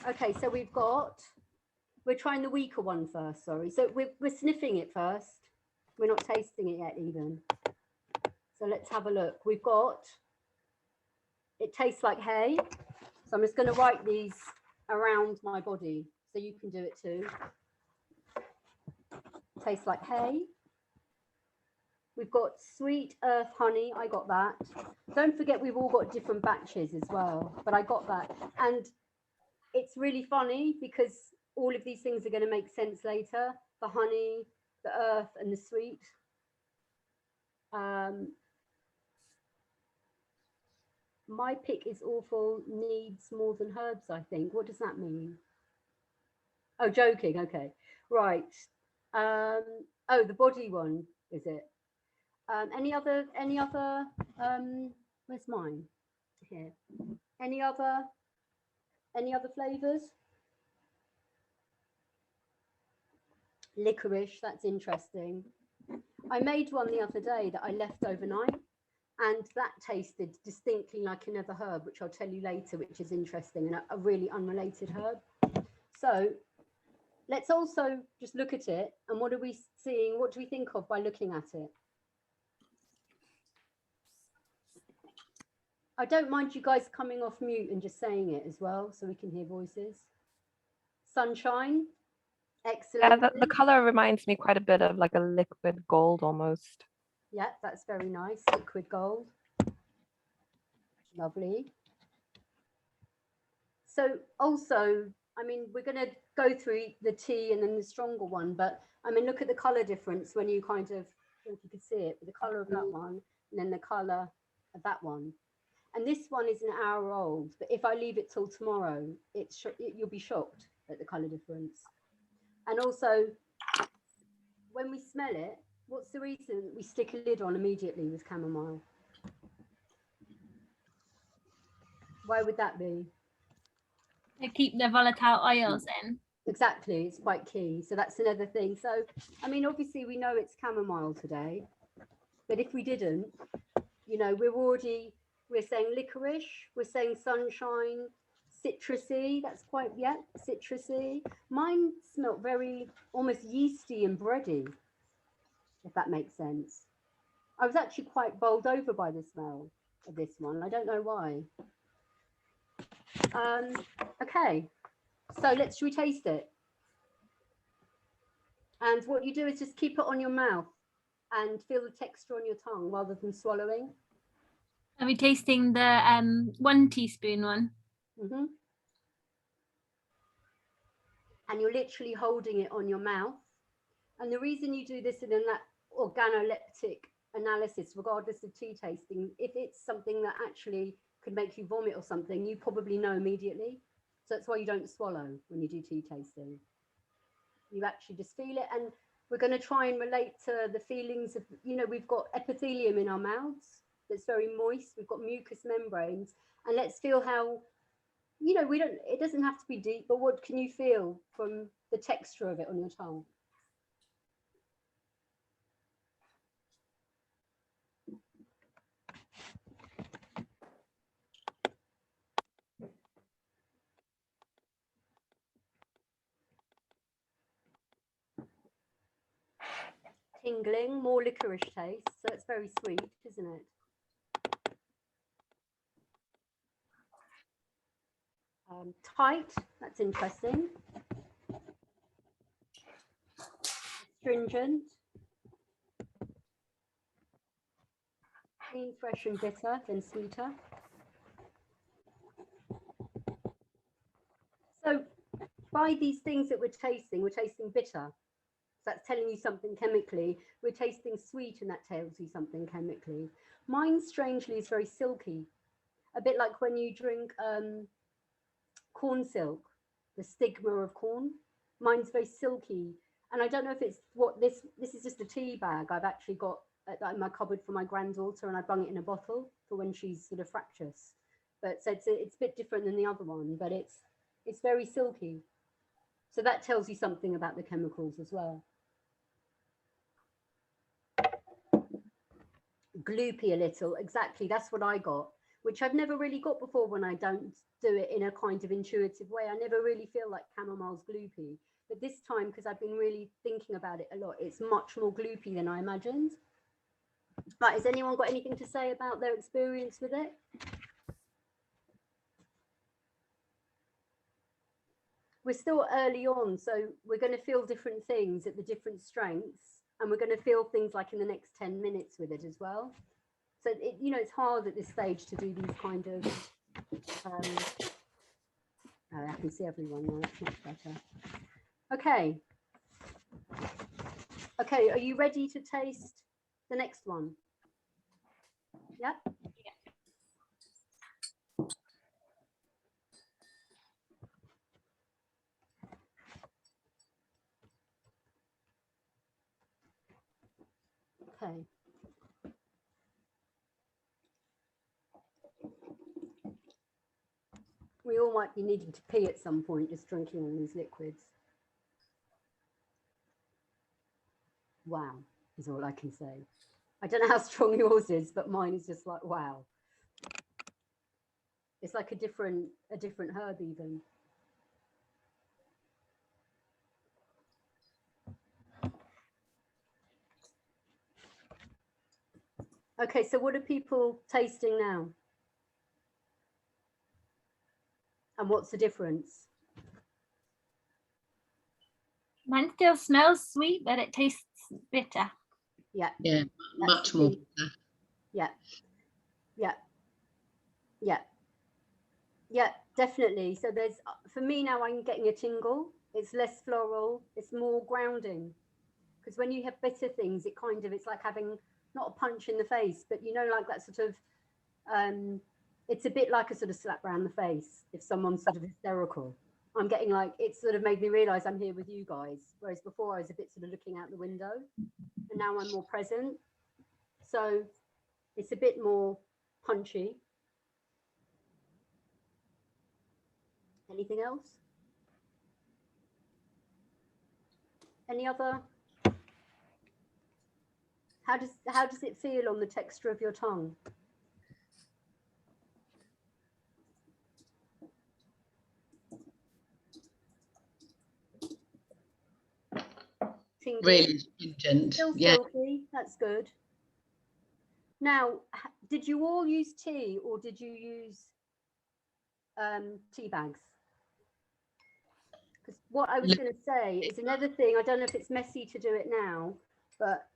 Okay, so we're trying the weaker one first, sorry. So we're sniffing it first. We're not tasting it yet even. So let's have a look. It tastes like hay. So I'm just going to write these around my body so you can do it too. Tastes like hay. We've got sweet earth honey. I got that. Don't forget we've all got different batches as well, but I got that. And it's really funny because all of these things are going to make sense later. The honey, the earth and the sweet. My pick is awful, needs more than herbs, I think. What does that mean? Oh, joking. Okay. Right. Oh, the body one, is it? Any other, where's mine? Here. Any other flavors? Licorice, that's interesting. I made one the other day that I left overnight, and that tasted distinctly like another herb, which I'll tell you later, which is interesting, and a really unrelated herb. So let's also just look at it, and what are we seeing? What do we think of by looking at it? I don't mind you guys coming off mute and just saying it as well, so we can hear voices. Sunshine, excellent. Yeah, the color reminds me quite a bit of like a liquid gold almost. Yeah, that's very nice. Liquid gold. Lovely. So also, I mean, we're going to go through the tea and then the stronger one, but I mean, look at the color difference when you kind of, if you could see it, the color of that one and then the color of that one. And this one is an hour old, but if I leave it till tomorrow, you'll be shocked at the color difference. And also, when we smell it, what's the reason we stick a lid on immediately with chamomile? Why would that be? To keep the volatile oils in. Exactly, it's quite key. So that's another thing. So, I mean, obviously we know it's chamomile today, but if we didn't, you know, we're saying licorice, we're saying sunshine, citrusy, that's quite, yeah, citrusy. Mine smelt very almost yeasty and bready, if that makes sense. I was actually quite bowled over by the smell of this one. I don't know why. Okay, so should we taste it? And what you do is just keep it on your mouth and feel the texture on your tongue rather than swallowing. Are we tasting the 1 teaspoon one? Mm-hmm. And you're literally holding it on your mouth. And the reason you do this in an organoleptic analysis, regardless of tea tasting, if it's something that actually could make you vomit or something, you probably know immediately. So that's why you don't swallow when you do tea tasting. You actually just feel it. And we're going to try and relate to the feelings of, you know, we've got epithelium in our mouths that's very moist. We've got mucous membranes. And let's feel how, you know, it doesn't have to be deep, but what can you feel from the texture of it on your tongue? Tingling, more licorice taste, so it's very sweet, isn't it? Tight, that's interesting. Astringent. Clean, fresh and bitter, then sweeter. So by these things that we're tasting bitter. That's telling you something chemically. We're tasting sweet, and that tells you something chemically. Mine, strangely, is very silky, a bit like when you drink corn silk, the stigma of corn. Mine's very silky, and I don't know if it's what this is just a tea bag I've actually got in my cupboard for my granddaughter, and I bung it in a bottle for when she's sort of fractious. But so it's a bit different than the other one, but it's very silky. So that tells you something about the chemicals as well. Gloopy a little, exactly, that's what I got, which I've never really got before when I don't do it in a kind of intuitive way. I never really feel like chamomile's gloopy. But this time, because I've been really thinking about it a lot, it's much more gloopy than I imagined. Right, has anyone got anything to say about their experience with it? We're still early on, so we're going to feel different things at the different strengths, and we're going to feel things like in the next 10 minutes with it as well. So, you know, it's hard at this stage to do these kind of, oh, I can see everyone now, that's much better. Okay. Okay, are you ready to taste the next one? Yeah? Okay. We all might be needing to pee at some point, just drinking all these liquids. Wow, is all I can say. I don't know how strong yours is, but mine is just like, wow. It's like a different herb even. Okay, so what are people tasting now? And what's the difference? Mine still smells sweet, but it tastes bitter. Yeah. Yeah, much more. Yeah. Yeah. Yeah. Yeah, definitely. So there's, for me now, I'm getting a tingle. It's less floral. It's more grounding. Because when you have bitter things, it kind of, it's like having not a punch in the face, but you know, like that sort of, it's a bit like a sort of slap around the face if someone's sort of hysterical. I'm getting like, it sort of made me realize I'm here with you guys. Whereas before I was a bit sort of looking out the window, and now I'm more present. So it's a bit more punchy. Anything else? Any other? How does it feel on the texture of your tongue? Tingly. Really stringent. Still Yeah. silky. That's good. Now, did you all use tea or did you use tea bags? Because what I was going to say is another thing. I don't know if it's messy to do it now, but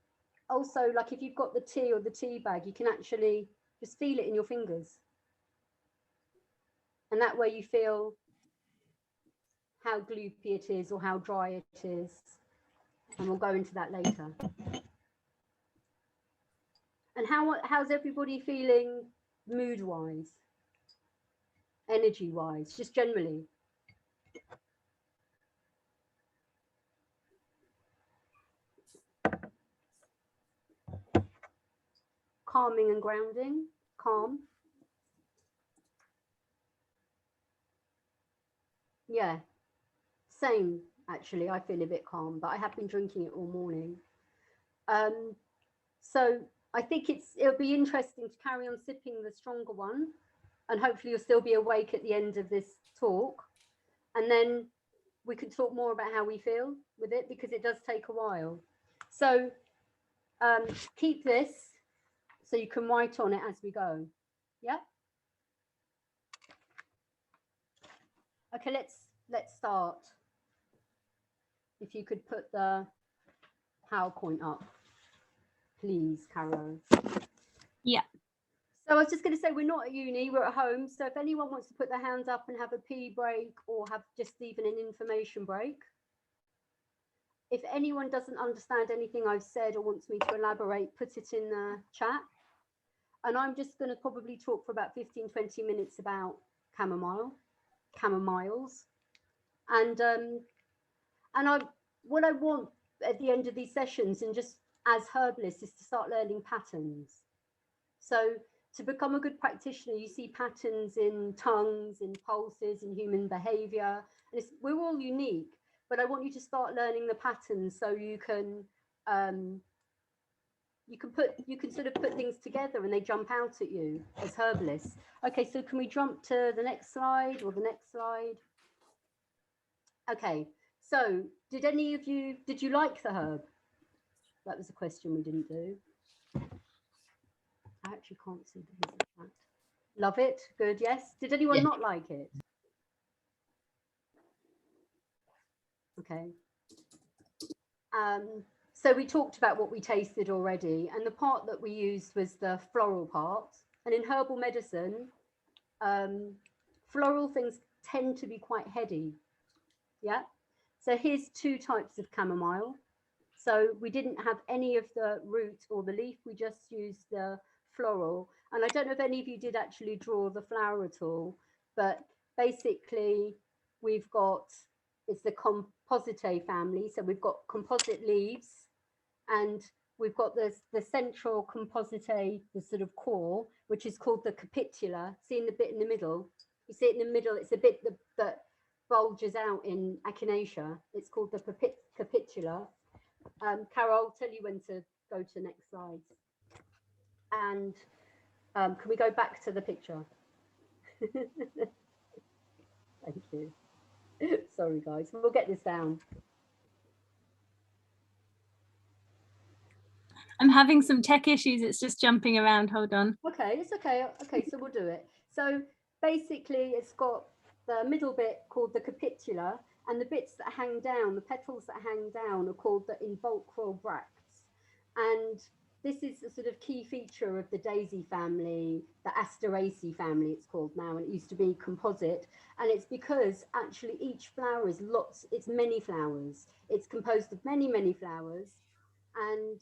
also, like if you've got the tea or the tea bag, you can actually just feel it in your fingers. And that way you feel how gloopy it is or how dry it is. And we'll go into that later. And how's everybody feeling mood-wise, energy-wise, just generally? Calming and grounding, calm. Yeah, same actually. I feel a bit calm, but I have been drinking it all morning. So I think it'll be interesting to carry on sipping the stronger one, and hopefully you'll still be awake at the end of this talk. And then we can talk more about how we feel with it, because it does take a while. So keep this so you can write on it as we go. Yeah. Okay, let's start. If you could put the PowerPoint up, please, Caro. Yeah. So I was just going to say, we're not at uni, we're at home. So if anyone wants to put their hands up and have a pee break or have just even an information break. If anyone doesn't understand anything I've said or wants me to elaborate, put it in the chat. And I'm just going to probably talk for about 15-20 minutes about chamomiles. And what I want at the end of these sessions, and just as herbalists, is to start learning patterns. So to become a good practitioner, you see patterns in tongues, in pulses, in human behavior. And we're all unique, but I want you to start learning the patterns so you can you can sort of put things together and they jump out at you as herbalists. Okay, so can we jump to the next slide or the next slide? Okay, so did you like the herb? That was a question we didn't do. I actually can't see the chat. Love it, good, yes. Did anyone Yeah. not like it? Okay. So we talked about what we tasted already, and the part that we used was the floral part. And in herbal medicine, floral things tend to be quite heady. Yeah. So here's 2 types of chamomile. So we didn't have any of the root or the leaf, we just used the floral. And I don't know if any of you did actually draw the flower at all, but basically we've got, it's the Compositae family. So we've got composite leaves, and we've got the central Compositae, the sort of core, which is called the capitula. See the bit in the middle? You see it in the middle, it's a bit that bulges out in echinacea. It's called the capitula. Carol, I'll tell you when to go to the next slide. And can we go back to the picture? Thank you. Sorry, guys. We'll get this down. I'm having some tech issues. It's just jumping around. Hold on. Okay, it's okay. Okay, so we'll do it. So basically, it's got the middle bit called the capitula, and the bits that hang down, the petals that hang down, are called the involucral bracts. And this is a sort of key feature of the daisy family, the Asteraceae family it's called now, and it used to be composite. And it's because actually each flower is it's many flowers. It's composed of many, many flowers. And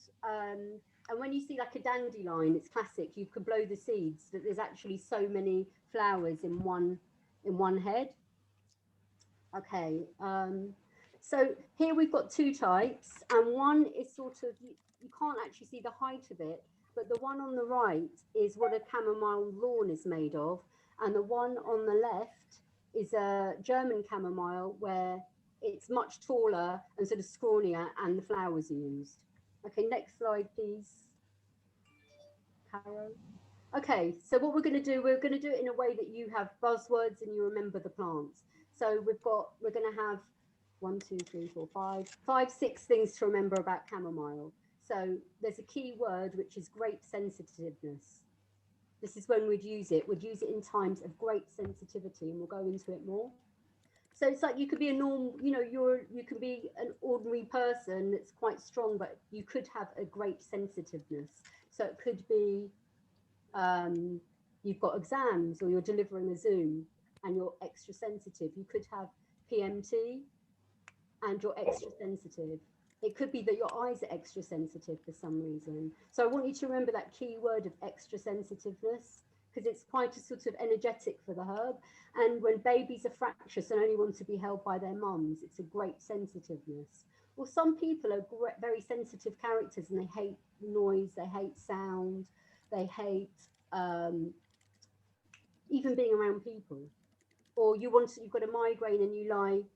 when you see like a dandelion, it's classic, you can blow the seeds, that there's actually so many flowers in one head. Okay, so here we've got 2 types, and one is sort of, you can't actually see the height of it, but the one on the right is what a chamomile lawn is made of, and the one on the left is a German chamomile where it's much taller and sort of scrawnier, and the flowers are used. Okay, next slide, please, Caro. Okay, so what we're going to do it in a way that you have buzzwords and you remember the plants. So we're going to have 1, 2, 3, 4, 5, 6 things to remember about chamomile. So there's a key word, which is great sensitiveness. This is when we'd use it. We'd use it in times of great sensitivity, and we'll go into it more. So it's like you could be a normal, you could be an ordinary person that's quite strong, but you could have a great sensitiveness. So it could be you've got exams, or you're delivering a Zoom and you're extra sensitive. You could have PMT and you're extra sensitive. It could be that your eyes are extra sensitive for some reason. So I want you to remember that key word of extra sensitiveness, because it's quite a sort of energetic for the herb. And when babies are fractious and only want to be held by their mums, it's a great sensitiveness. Well, some people are very sensitive characters, and they hate noise, they hate sound, they hate even being around people. Or you've got a migraine and you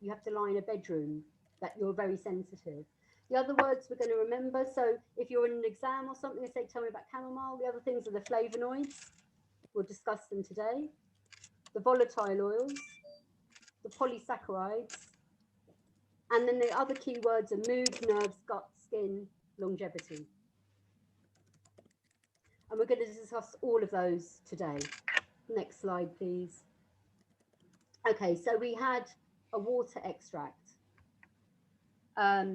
have to lie in a bedroom, that you're very sensitive. The other words we're going to remember, so if you're in an exam or something, they say, tell me about chamomile. The other things are the flavonoids. We'll discuss them today. The volatile oils, the polysaccharides, and then the other key words are mood, nerves, gut, skin, longevity. And we're going to discuss all of those today. Next slide, please. Okay, so we had a water extract. I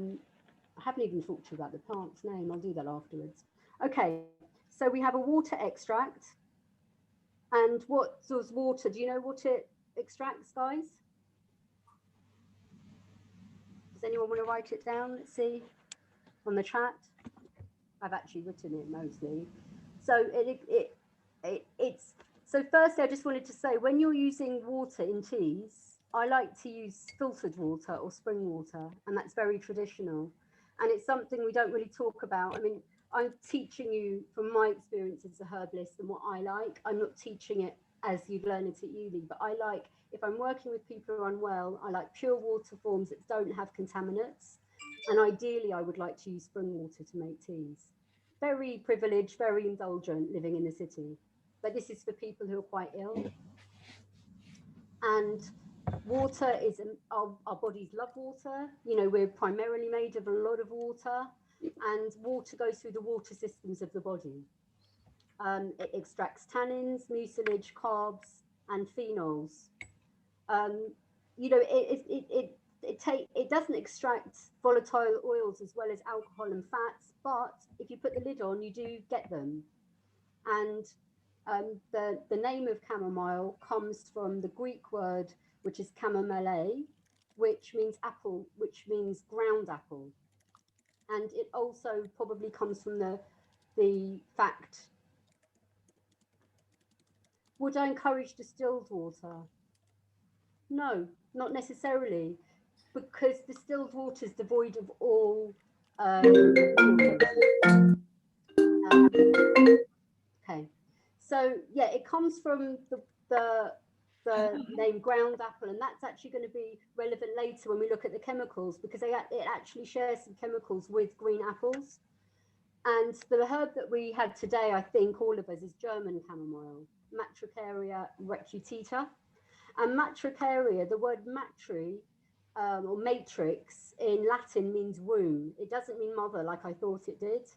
haven't even talked to you about the plant's name. I'll do that afterwards. Okay, so we have a water extract. And what does water, do you know what it extracts, guys? Does anyone want to write it down? Let's see on the chat. I've actually written it mostly. So so firstly, I just wanted to say, when you're using water in teas, I like to use filtered water or spring water, and that's very traditional. And it's something we don't really talk about. I mean, I'm teaching you from my experience as a herbalist and what I like. I'm not teaching it as you'd learn it at uni, but I like, if I'm working with people who are unwell, I like pure water forms that don't have contaminants. And ideally, I would like to use spring water to make teas. very privileged, very indulgent living in the city. But this is for people who are quite ill. And water is, our bodies love water. You know, we're primarily made of a lot of water, and water goes through the water systems of the body. It extracts tannins, mucilage, carbs, and phenols. You know, it doesn't extract volatile oils as well as alcohol and fats, but if you put the lid on, you do get them. And the name of chamomile comes from the Greek word, which is chamomile, which means apple, which means ground apple. And it also probably comes from the fact, would I encourage distilled water? No, not necessarily, because distilled water is devoid of all okay. So yeah, it comes from the name ground apple, and that's actually going to be relevant later when we look at the chemicals, because it actually shares some chemicals with green apples. And the herb that we had today, I think all of us, is German chamomile, Matricaria recutita. And Matricaria, the word matri or matrix in Latin means womb. It doesn't mean mother like I thought it did,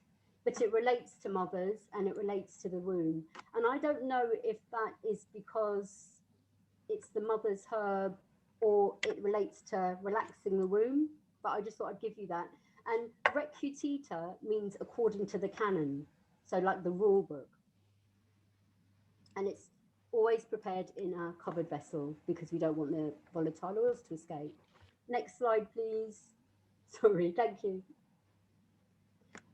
but it relates to mothers and it relates to the womb. And I don't know if that is because it's the mother's herb or it relates to relaxing the womb, but I just thought I'd give you that. And recutita means according to the canon, so like the rule book. And it's always prepared in a covered vessel because we don't want the volatile oils to escape. Next slide, please. Sorry, thank you.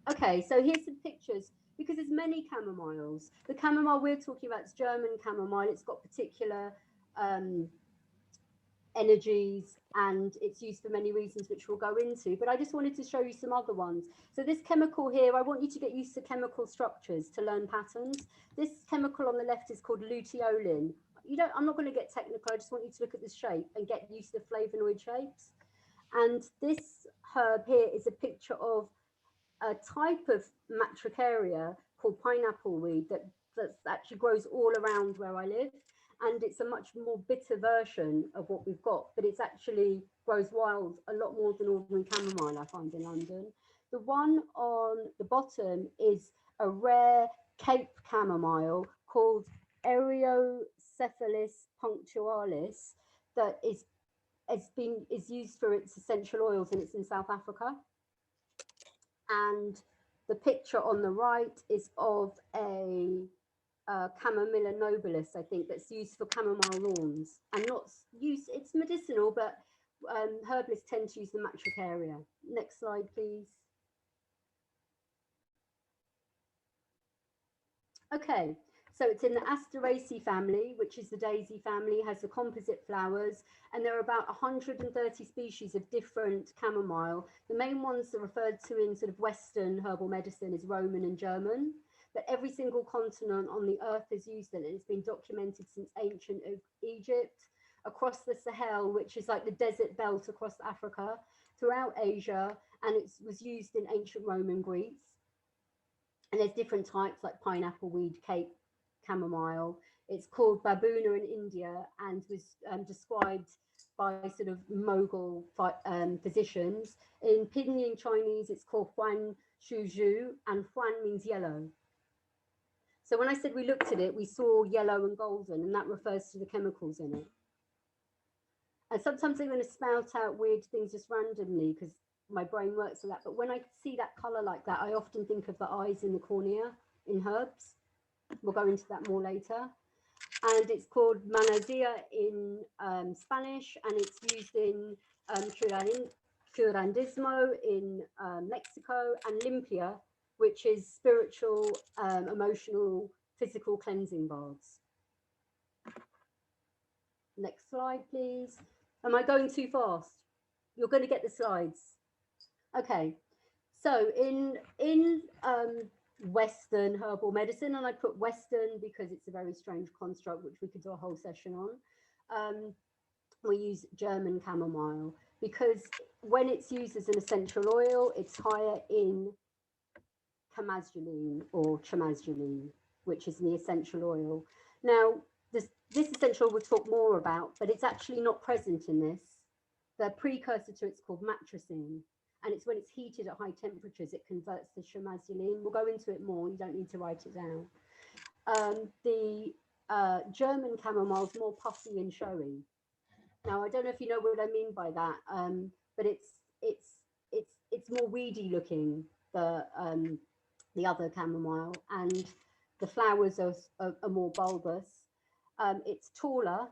Okay, so here's some pictures, because there's many chamomiles. The chamomile we're talking about is German chamomile. It's got particular energies and it's used for many reasons, which we'll go into, but I just wanted to show you some other ones. So this chemical here, I want you to get used to chemical structures to learn patterns. This chemical on the left is called luteolin. I'm not going to get technical, I just want you to look at this shape and get used to flavonoid shapes. And this herb here is a picture of a type of Matricaria called pineapple weed that actually grows all around where I live. And it's a much more bitter version of what we've got, but it's actually grows wild a lot more than ordinary chamomile I find in London. The one on the bottom is a rare Cape chamomile called Eriocephalus punctualis that is used for its essential oils, and it's in South Africa. And the picture on the right is of a Chamomile nobilis, I think, that's used for chamomile lawns, and not used, it's medicinal, but herbalists tend to use the Matricaria. Next slide, please. Okay, so it's in the Asteraceae family, which is the daisy family, has the composite flowers, and there are about 130 species of different chamomile. The main ones that are referred to in sort of Western herbal medicine is Roman and German. But every single continent on the earth has used it, and it's been documented since ancient Egypt, across the Sahel, which is like the desert belt across Africa, throughout Asia, and it was used in ancient Roman Greece. And there's different types like pineapple weed, Cape chamomile. It's called baboona in India and was described by sort of Mogul physicians. In Pinyin Chinese, it's called Huan Shuju, and Huan means yellow. So when I said we looked at it, we saw yellow and golden, and that refers to the chemicals in it. And sometimes I'm going to spout out weird things just randomly because my brain works for that. But when I see that color like that, I often think of the eyes in the cornea in herbs. We'll go into that more later. And it's called manazia in Spanish, and it's used in curandismo in Mexico, and limpia, which is spiritual, emotional, physical cleansing baths. Next slide, please. Am I going too fast? You're going to get the slides. Okay, so in Western herbal medicine, and I put Western because it's a very strange construct, which we could do a whole session on, we use German chamomile because when it's used as an essential oil, it's higher in chamazulene or chamazulene, which is the essential oil. Now, this essential oil we'll talk more about, but it's actually not present in this. The precursor to it's called matricine, and it's when it's heated at high temperatures, it converts to chamazulene. We'll go into it more, you don't need to write it down. The German chamomile is more puffy and showy. Now, I don't know if you know what I mean by that, but it's more weedy looking, the other chamomile, and the flowers are more bulbous. It's taller,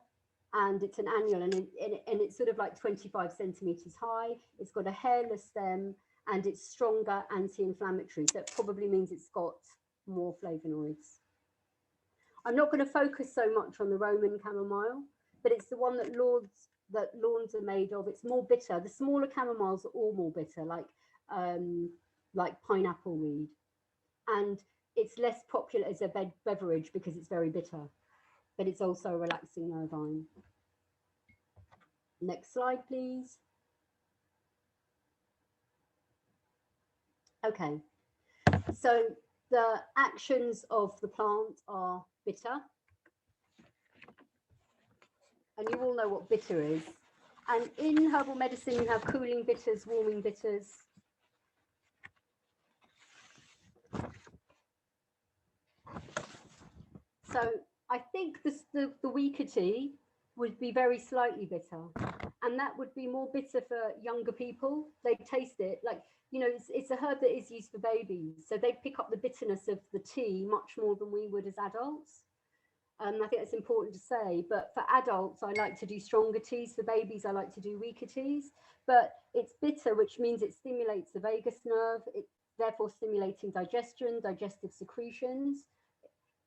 and it's an annual, and it's sort of like 25 centimeters high. It's got a hairless stem, and it's stronger anti-inflammatory. So it probably means it's got more flavonoids. I'm not going to focus so much on the Roman chamomile, but it's the one that lawns are made of. It's more bitter. The smaller chamomiles are all more bitter, like pineapple weed, and it's less popular as a beverage because it's very bitter, but it's also a relaxing nervine. Next slide, please. Okay, so the actions of the plant are bitter, and you all know what bitter is. And in herbal medicine, you have cooling bitters, warming bitters. So I think the weaker tea would be very slightly bitter, and that would be more bitter for younger people. They taste it like, you know, it's a herb that is used for babies, so they pick up the bitterness of the tea much more than we would as adults. I think that's important to say. But for adults, I like to do stronger teas. For babies, I like to do weaker teas. But it's bitter, which means it stimulates the vagus nerve. It's therefore stimulating digestion, digestive secretions.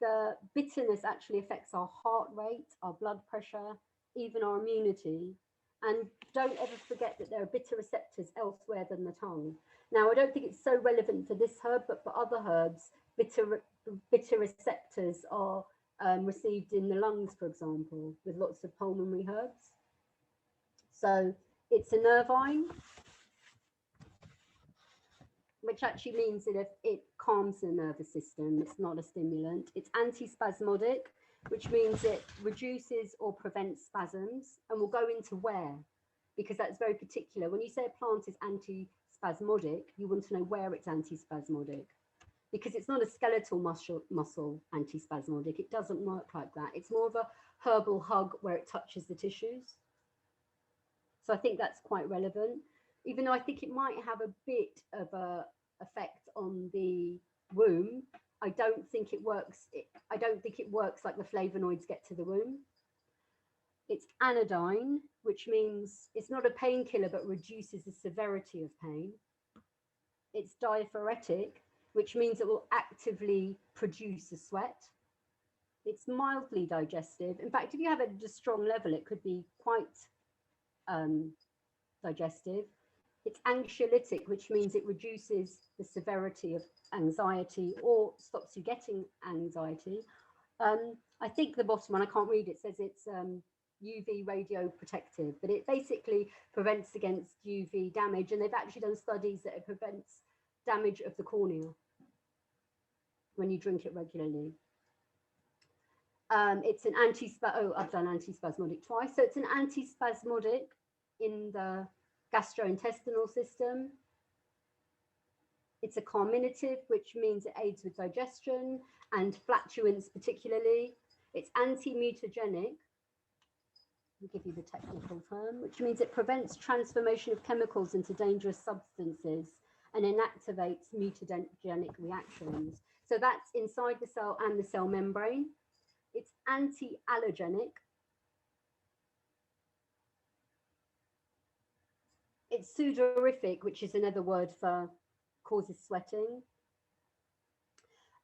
The bitterness actually affects our heart rate, our blood pressure, even our immunity. And don't ever forget that there are bitter receptors elsewhere than the tongue. Now, I don't think it's so relevant for this herb, but for other herbs, bitter receptors are received in the lungs, for example, with lots of pulmonary herbs. So it's a nervine, which actually means that it calms the nervous system. It's not a stimulant. It's antispasmodic, which means it reduces or prevents spasms. And we'll go into where, because that's very particular. When you say a plant is antispasmodic, you want to know where it's antispasmodic, because it's not a skeletal muscle antispasmodic. It doesn't work like that. It's more of a herbal hug where it touches the tissues. So I think that's quite relevant, even though I think it might have a bit of a effect on the womb. I don't think it works. I don't think it works like the flavonoids get to the womb. It's anodyne, which means it's not a painkiller, but reduces the severity of pain. It's diaphoretic, which means it will actively produce a sweat. It's mildly digestive. In fact, if you have it at a strong level, it could be quite digestive. It's anxiolytic, which means it reduces the severity of anxiety or stops you getting anxiety. I think the bottom one, I can't read it, says it's UV radio protective, but it basically prevents against UV damage. And they've actually done studies that it prevents damage of the cornea when you drink it regularly. It's an I've done antispasmodic twice. So it's an antispasmodic in the gastrointestinal system. It's a carminative, which means it aids with digestion and flatulence particularly. It's anti-mutagenic. I'll give you the technical term, which means it prevents transformation of chemicals into dangerous substances and inactivates mutagenic reactions. So that's inside the cell and the cell membrane. It's anti-allergenic. It's sudorific, which is another word for causes sweating.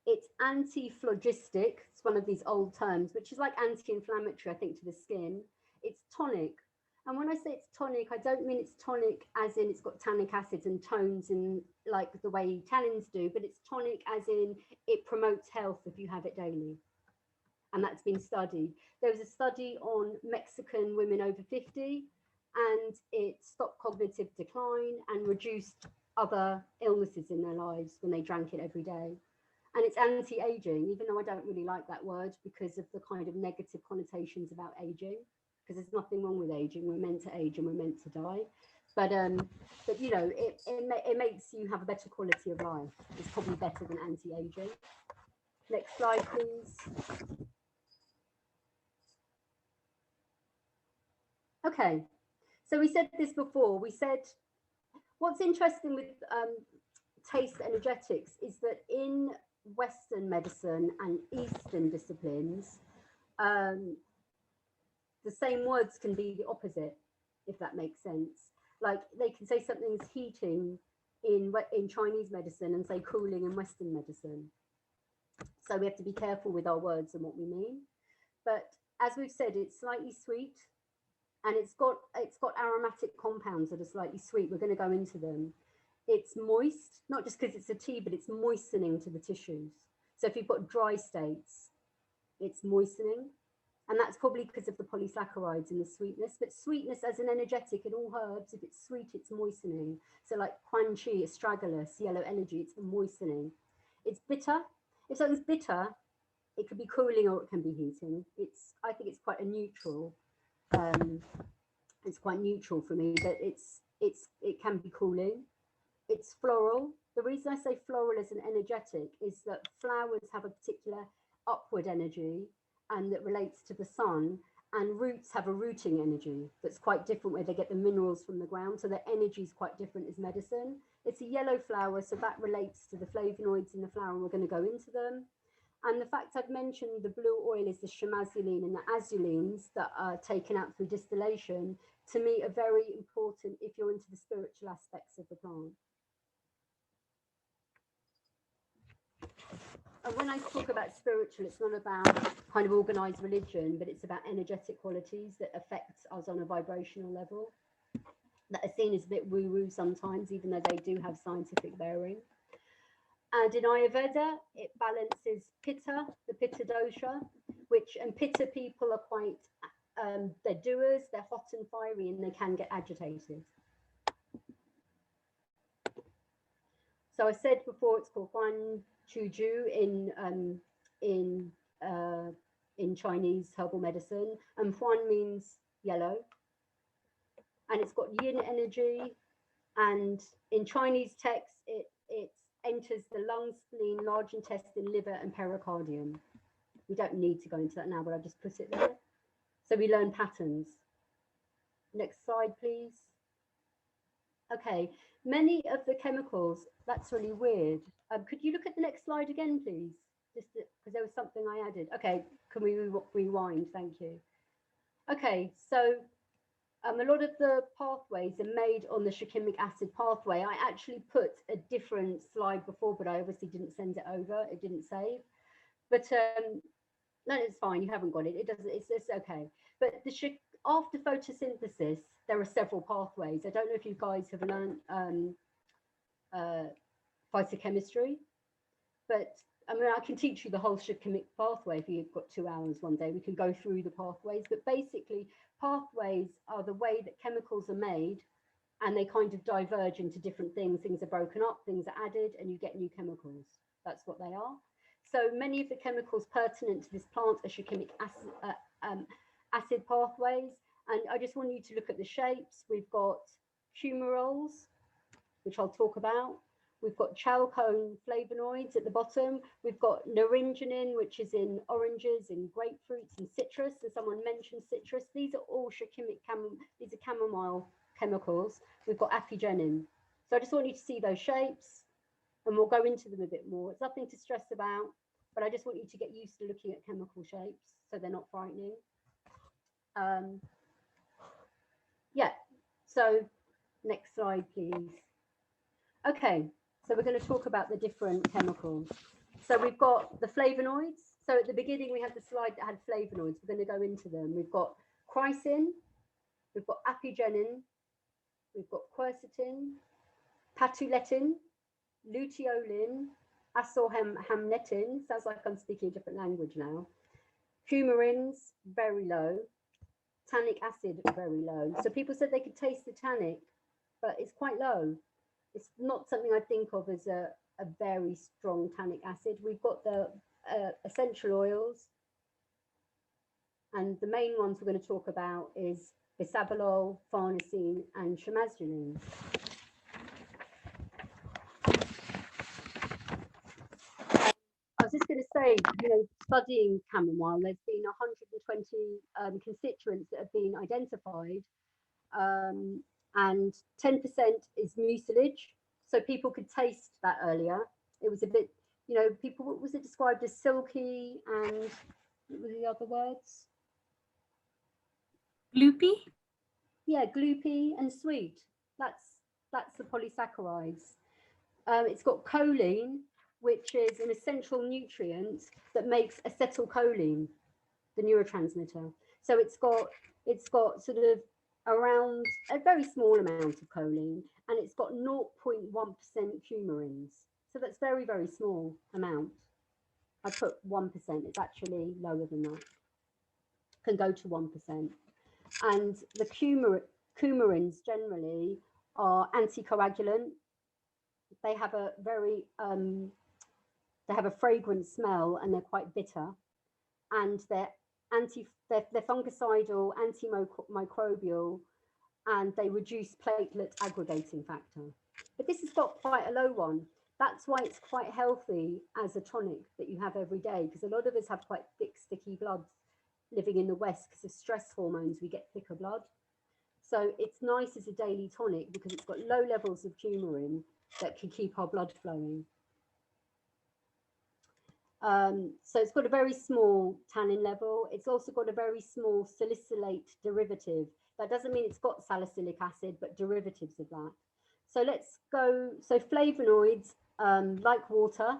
It's anti-phlogistic. It's one of these old terms, which is like anti-inflammatory, I think, to the skin. It's tonic. And when I say it's tonic, I don't mean it's tonic as in it's got tannic acids and tones in like the way tannins do, but it's tonic as in it promotes health if you have it daily. And that's been studied. There was a study on Mexican women over 50, and it stopped cognitive decline and reduced other illnesses in their lives when they drank it every day. And it's anti-aging, even though I don't really like that word because of the kind of negative connotations about aging, because there's nothing wrong with aging. We're meant to age and we're meant to die. But you know, it makes you have a better quality of life. It's probably better than anti-aging. Next slide, please. Okay, so we said this before. We said what's interesting with taste energetics is that in Western medicine and Eastern disciplines, the same words can be the opposite, if that makes sense. Like they can say something's heating in Chinese medicine and say cooling in Western medicine. So we have to be careful with our words and what we mean. But as we've said, it's slightly sweet, and it's got aromatic compounds that are slightly sweet. We're going to go into them. It's moist, not just because it's a tea, but it's moistening to the tissues. So if you've got dry states, it's moistening. And that's probably because of the polysaccharides and the sweetness. But sweetness as an energetic in all herbs, if it's sweet, it's moistening. So like quan chi, astragalus, yellow energy, it's moistening. It's bitter. If something's bitter, it could be cooling or it can be heating. I think it's quite a neutral. It's quite neutral for me, but it can be cooling. It's floral. The reason I say floral as an energetic is that flowers have a particular upward energy and that relates to the sun, and roots have a rooting energy that's quite different, where they get the minerals from the ground, so their energy is quite different as medicine. It's a yellow flower, so that relates to the flavonoids in the flower, and we're going to go into them. And the fact I've mentioned the blue oil is the chamazoline and the azulines that are taken out through distillation, to me are very important if you're into the spiritual aspects of the plant. And when I talk about spiritual, it's not about kind of organized religion, but it's about energetic qualities that affect us on a vibrational level, that are seen as a bit woo-woo sometimes, even though they do have scientific bearing. And in Ayurveda, it balances Pitta, the Pitta dosha, and Pitta people are quite, they're doers, they're hot and fiery, and they can get agitated. So I said before, it's called Huan Chuju in Chinese herbal medicine, and Huan means yellow, and it's got yin energy. And in Chinese texts, it enters the lungs, spleen, large intestine, liver, and pericardium. We don't need to go into that now, but I'll just put it there. So we learn patterns. Next slide, please. Okay, many of the chemicals, that's really weird. Could you look at the next slide again, please? Just because there was something I added. Okay, can we rewind? Thank you. Okay, so a lot of the pathways are made on the shikimic acid pathway. I actually put a different slide before, but I obviously didn't send it over. It didn't save. But no, it's fine. You haven't got it. It doesn't. It's okay. But after photosynthesis, there are several pathways. I don't know if you guys have learned phytochemistry, but I mean, I can teach you the whole shikimic pathway if you've got 2 hours one day. We can go through the pathways, but basically pathways are the way that chemicals are made, and they kind of diverge into different things. Things are broken up, things are added, and you get new chemicals. That's what they are. So many of the chemicals pertinent to this plant are shikimic acid pathways. And I just want you to look at the shapes. We've got fumaroles, which I'll talk about. We've got chalcone flavonoids at the bottom. We've got naringenin, which is in oranges, in grapefruits, and citrus. And someone mentioned citrus. These are all shikimic these are chamomile chemicals. We've got apigenin. So I just want you to see those shapes, and we'll go into them a bit more. It's nothing to stress about, but I just want you to get used to looking at chemical shapes so they're not frightening. Yeah, so next slide, please. Okay, so we're going to talk about the different chemicals. So we've got the flavonoids. So at the beginning, we had the slide that had flavonoids. We're going to go into them. We've got chrysin, we've got apigenin, we've got quercetin, patuletin, luteolin, asorhamnetin. Sounds like I'm speaking a different language now. Fumarins, very low. Tannic acid, very low. So people said they could taste the tannic, but it's quite low. it's not something I think of as a very strong tannic acid. We've got the essential oils, and the main ones we're going to talk about is bisabolol, farnesene, and chamomile. I was just going to say, you know, studying chamomile, there's been 120 constituents that have been identified, and 10% is mucilage. So people could taste that earlier. It was a bit, you know, people, what was it described as silky, and what were the other words? Loopy. Yeah, gloopy and sweet. That's the polysaccharides. It's got choline, which is an essential nutrient that makes acetylcholine, the neurotransmitter. So it's got sort of around a very small amount of choline, and it's got 0.1% coumarins. So that's very, very small amount. I put 1%, it's actually lower than that. Can go to 1%. And the coumarins generally are anticoagulant. They have a very they have a fragrant smell, and they're quite bitter, and they're fungicidal, antimicrobial, and they reduce platelet aggregating factor. But this has got quite a low one. That's why it's quite healthy as a tonic that you have every day, because a lot of us have quite thick, sticky blood living in the West because of stress hormones. We get thicker blood. So it's nice as a daily tonic because it's got low levels of coumarin that can keep our blood flowing. So it's got a very small tannin level. It's also got a very small salicylate derivative. That doesn't mean it's got salicylic acid, but derivatives of that. So let's go. So flavonoids, like water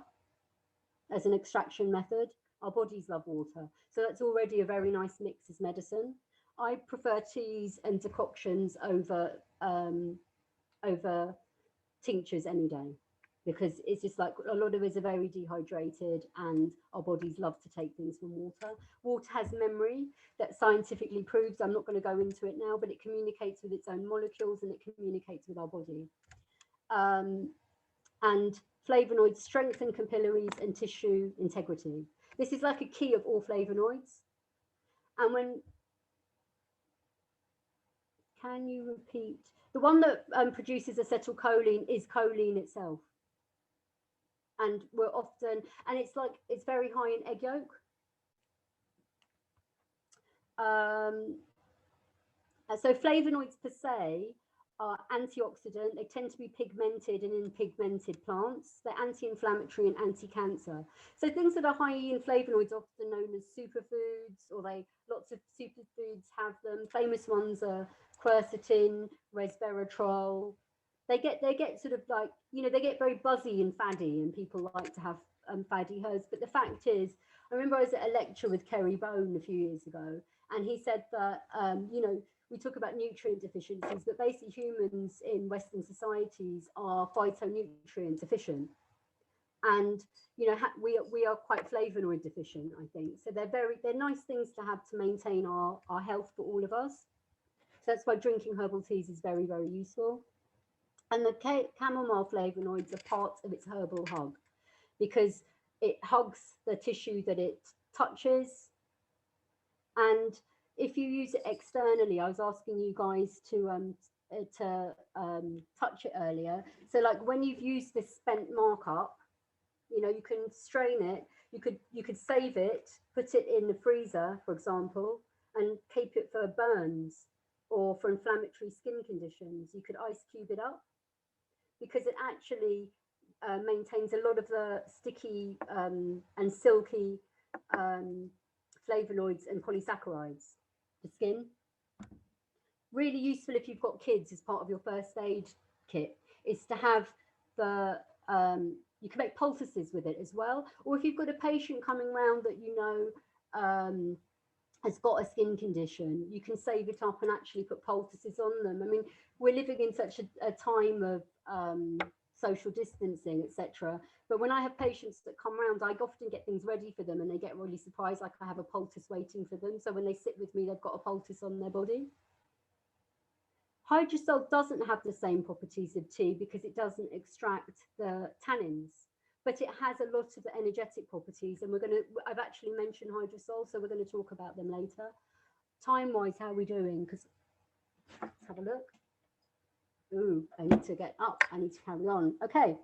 as an extraction method. Our bodies love water. So that's already a very nice mix as medicine. I prefer teas and decoctions over tinctures any day, because it's just like a lot of us are very dehydrated, and our bodies love to take things from water. Water has memory that scientifically proves. I'm not going to go into it now, but it communicates with its own molecules, and it communicates with our body. And flavonoids strengthen capillaries and tissue integrity. This is like a key of all flavonoids. And when, can you repeat? The one that produces acetylcholine is choline itself. And we're often, and it's like, it's very high in egg yolk. So flavonoids per se are antioxidant. They tend to be pigmented and in pigmented plants. They're anti-inflammatory and anti-cancer. So things that are high in flavonoids are often known as superfoods, or lots of superfoods have them. Famous ones are quercetin, resveratrol. They get sort of like, you know, they get very buzzy and faddy, and people like to have faddy herbs. But the fact is, I remember I was at a lecture with Kerry Bone a few years ago, and he said that, you know, we talk about nutrient deficiencies, but basically humans in Western societies are phytonutrient deficient. And, you know, we are quite flavonoid deficient, I think. So they're nice things to have to maintain our health for all of us. So that's why drinking herbal teas is very, very useful. And the chamomile flavonoids are part of its herbal hug, because it hugs the tissue that it touches. And if you use it externally, I was asking you guys to touch it earlier. So like when you've used this spent markup, you know, you can strain it. You could save it, put it in the freezer, for example, and keep it for burns or for inflammatory skin conditions. You could ice cube it up, because it actually maintains a lot of the sticky and silky flavonoids and polysaccharides. The skin. Really useful if you've got kids as part of your first aid kit is to have the, you can make poultices with it as well. Or if you've got a patient coming around that you know has got a skin condition, you can save it up and actually put poultices on them. I mean, we're living in such a time of social distancing, etc. But when I have patients that come around, I often get things ready for them, and they get really surprised, like I have a poultice waiting for them. So when they sit with me, they've got a poultice on their body. Hydrosol doesn't have the same properties of tea because it doesn't extract the tannins, but it has a lot of the energetic properties. And I've actually mentioned hydrosol, so we're going to talk about them later. Time-wise, how are we doing? Because let's have a look. Ooh, I need to get up. I need to carry on. Okay.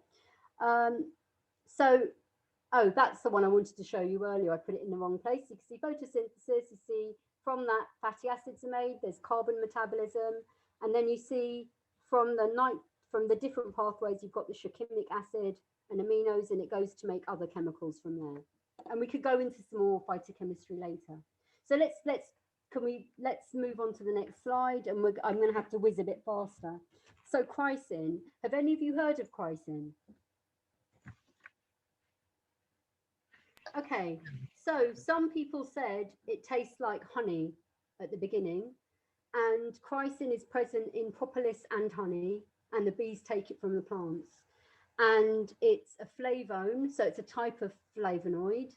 Oh, that's the one I wanted to show you earlier. I put it in the wrong place. You can see photosynthesis. You see from that fatty acids are made. There's carbon metabolism, and then you see from the different pathways, you've got the shikimic acid and aminos, and it goes to make other chemicals from there. And we could go into some more phytochemistry later. So let's move on to the next slide, and I'm going to have to whiz a bit faster. So chrysin, have any of you heard of chrysin? Okay, so some people said it tastes like honey at the beginning, and chrysin is present in propolis and honey, and the bees take it from the plants. And it's a flavone, so it's a type of flavonoid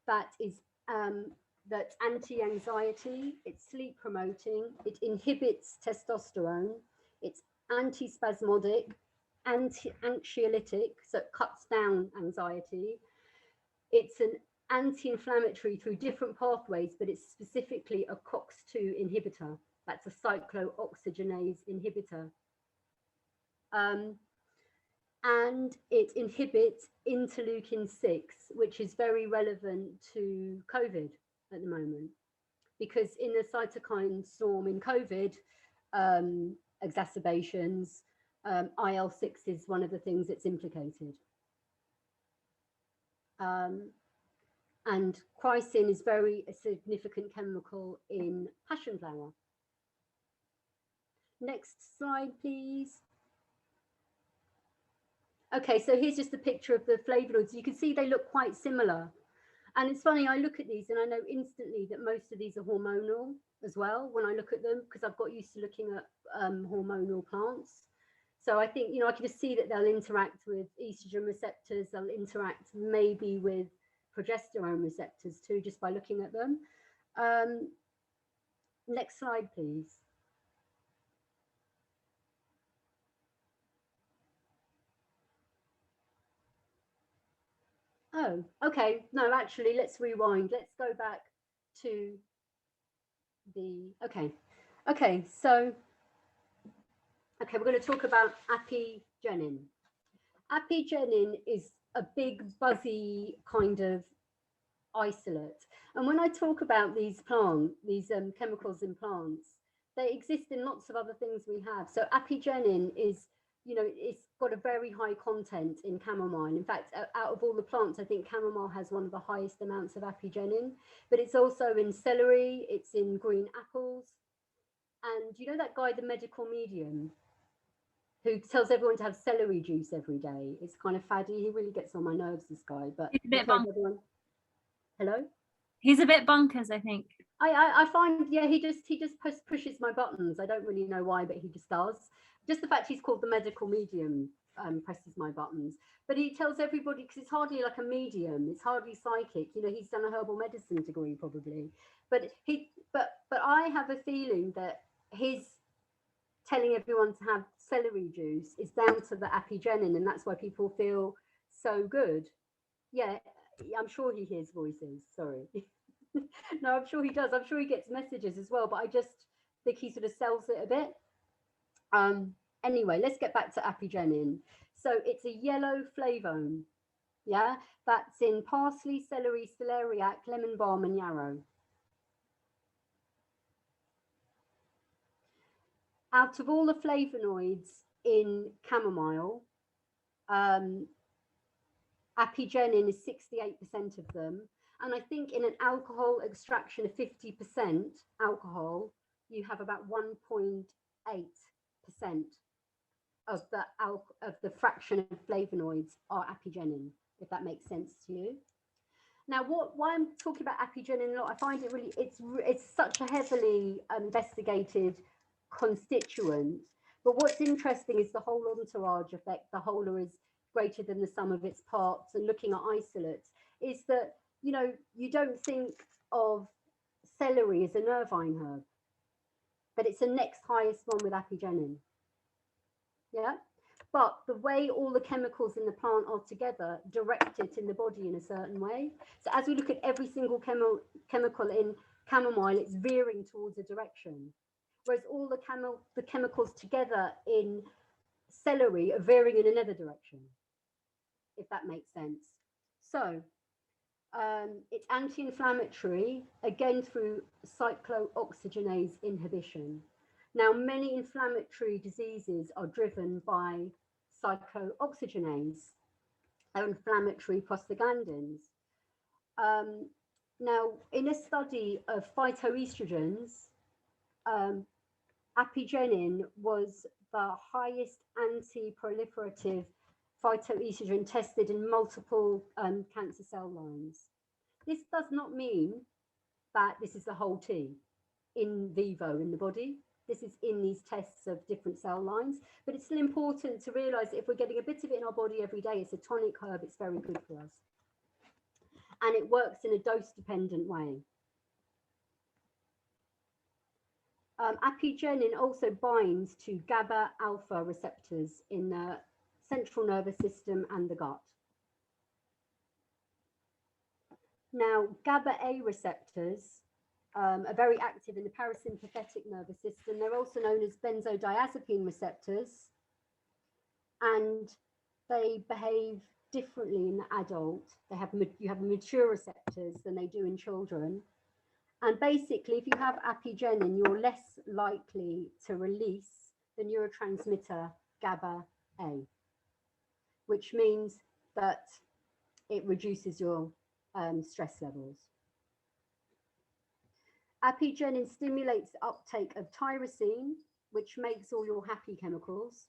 that is that's anti-anxiety, it's sleep promoting, it inhibits testosterone, it's antispasmodic, anxiolytic, so it cuts down anxiety. It's an anti-inflammatory through different pathways, but it's specifically a COX-2 inhibitor. That's a cyclooxygenase inhibitor. And it inhibits interleukin-6, which is very relevant to COVID at the moment, because in the cytokine storm in COVID exacerbations, IL-6 is one of the things that's implicated. And chrysin is a significant chemical in passion flower. Next slide, please. Okay, so here's just a picture of the flavonoids. You can see they look quite similar. And it's funny, I look at these and I know instantly that most of these are hormonal as well when I look at them, because I've got used to looking at hormonal plants. So I think, I can just see that they'll interact with estrogen receptors, they'll interact maybe with progesterone receptors too, just by looking at them. Next slide, please. Oh, okay. No, actually, let's rewind. Let's go back to okay. So, we're going to talk about apigenin. Apigenin is a big buzzy kind of isolate. And when I talk about these chemicals in plants, they exist in lots of other things we have. So apigenin is, it's got a very high content in chamomile. In fact, out of all the plants, I think chamomile has one of the highest amounts of apigenin, but it's also in celery, it's in green apples. And you know that guy, the medical medium, who tells everyone to have celery juice every day? It's kind of faddy. He really gets on my nerves, this guy. But He's a bit everyone. Hello? He's a bit bonkers, I think. I find, yeah, he just pushes my buttons. I don't really know why, but he just does. Just the fact he's called the medical medium presses my buttons. But he tells everybody, because it's hardly like a medium, it's hardly psychic. He's done a herbal medicine degree probably. But I have a feeling that his telling everyone to have celery juice is down to the apigenin, and that's why people feel so good. Yeah, I'm sure he hears voices. Sorry. No, I'm sure he does. I'm sure he gets messages as well, but I just think he sort of sells it a bit. Anyway, let's get back to apigenin. So it's a yellow flavone. Yeah, that's in parsley, celery, celeriac, lemon balm, and yarrow. Out of all the flavonoids in chamomile, apigenin is 68% of them. And I think in an alcohol extraction of 50% alcohol, you have about 1.8% of the fraction of flavonoids are apigenin, if that makes sense to you. Now, why I'm talking about apigenin a lot, I find it really, it's such a heavily investigated constituent. But what's interesting is the whole entourage effect. The whole is greater than the sum of its parts, and looking at isolates is that, you don't think of celery as a nervine herb. but it's the next highest one with apigenin. Yeah, but the way all the chemicals in the plant are together direct it in the body in a certain way. So as we look at every single chemical in chamomile, it's veering towards a direction, whereas all the chemicals together in celery are veering in another direction, if that makes sense. So it's anti-inflammatory, again through cyclooxygenase inhibition. Now, many inflammatory diseases are driven by cyclooxygenase, inflammatory prostaglandins. Now, in a study of phytoestrogens, apigenin was the highest anti-proliferative phytoestrogen tested in multiple cancer cell lines. This does not mean that this is the whole tea in vivo in the body. This is in these tests of different cell lines, but it's still important to realize that if we're getting a bit of it in our body every day, it's a tonic herb, it's very good for us. And it works in a dose-dependent way. Apigenin also binds to GABA alpha receptors in the central nervous system and the gut. Now, GABA A receptors are very active in the parasympathetic nervous system. They're also known as benzodiazepine receptors, and they behave differently in the adult. You have mature receptors than they do in children. And basically, if you have apigenin, you're less likely to release the neurotransmitter GABA A, which means that it reduces your stress levels. Apigenin stimulates the uptake of tyrosine, which makes all your happy chemicals.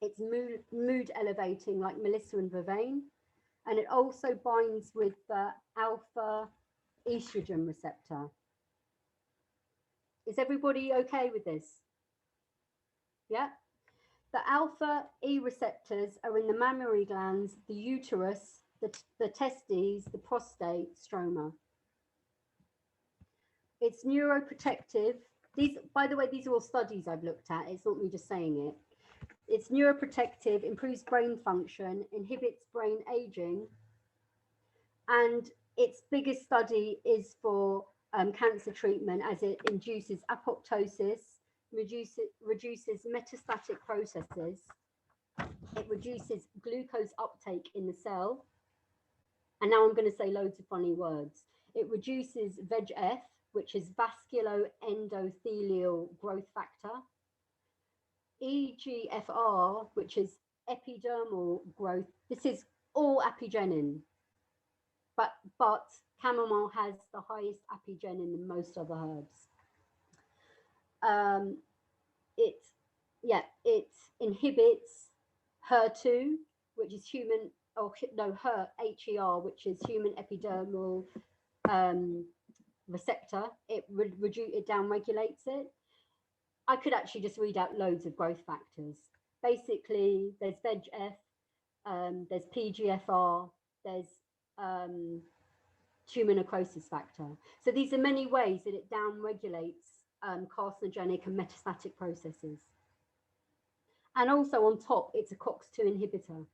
It's mood elevating, like melissa and vervain, and it also binds with the alpha estrogen receptor. Is everybody okay with this? Yeah. The alpha E receptors are in the mammary glands, the uterus, the testes, the prostate, stroma. It's neuroprotective. These, by the way, these are all studies I've looked at. It's not me just saying it. It's neuroprotective, improves brain function, inhibits brain aging, and its biggest study is for cancer treatment, as it induces apoptosis, reduces metastatic processes, it reduces glucose uptake in the cell, and now I'm going to say loads of funny words. It reduces VEGF, which is vascular endothelial growth factor, EGFR, which is epidermal growth. This is all apigenin, but chamomile has the highest apigenin than most other herbs. It inhibits HER2, which is human, HER, which is human epidermal receptor. It down-regulates it. I could actually just read out loads of growth factors. Basically, there's VEGF, there's PGFR, there's tumor necrosis factor. So these are many ways that it down-regulates carcinogenic and metastatic processes. And also on top, it's a COX-2 inhibitor.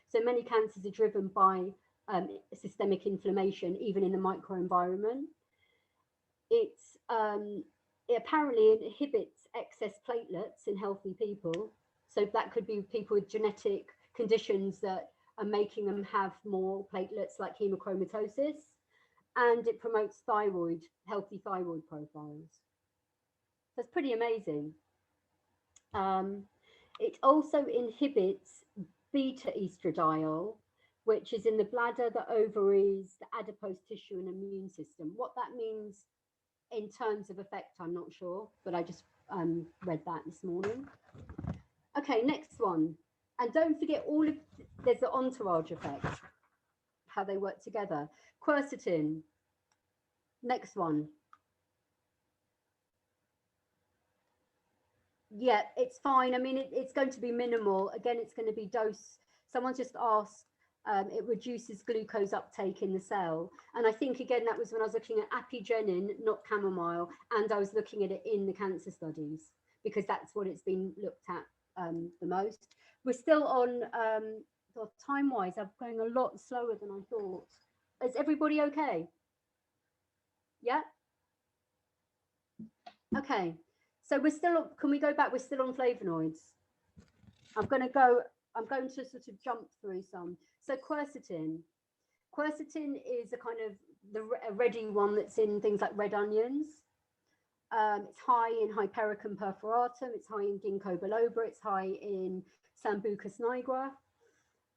So many cancers are driven by systemic inflammation, even in the microenvironment. It apparently inhibits excess platelets in healthy people. So that could be people with genetic conditions that are making them have more platelets, like hemochromatosis. And it promotes healthy thyroid profiles. That's pretty amazing. It also inhibits beta estradiol, which is in the bladder, the ovaries, the adipose tissue, and immune system. What that means in terms of effect, I'm not sure, but I just read that this morning. Okay, next one. And don't forget there's the entourage effect, how they work together. Quercetin, next one. Yeah, it's fine. I mean, it's going to be minimal. Again, it's going to be dose. Someone just asked It reduces glucose uptake in the cell. And I think, again, that was when I was looking at apigenin, not chamomile, and I was looking at it in the cancer studies, because that's what it's been looked at the most. We're still on, time-wise, I'm going a lot slower than I thought. Is everybody okay? Yeah? Okay, so we're still, can we go back? We're still on flavonoids. I'm going to sort of jump through some. So quercetin. Quercetin is a kind of a ready one that's in things like red onions. It's high in Hypericum perforatum, it's high in Ginkgo biloba, it's high in Sambucus nigra.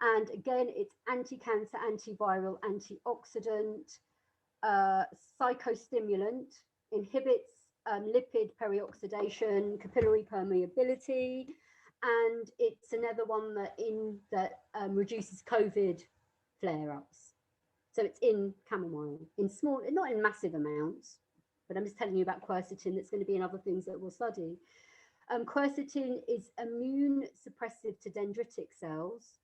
And again, it's anti-cancer, antiviral, antioxidant, psychostimulant, inhibits lipid perioxidation, capillary permeability, and it's another one that reduces COVID flare-ups. So it's in chamomile, in small, not in massive amounts, but I'm just telling you about quercetin. That's going to be in other things that we'll study. Quercetin is immune suppressive to dendritic cells,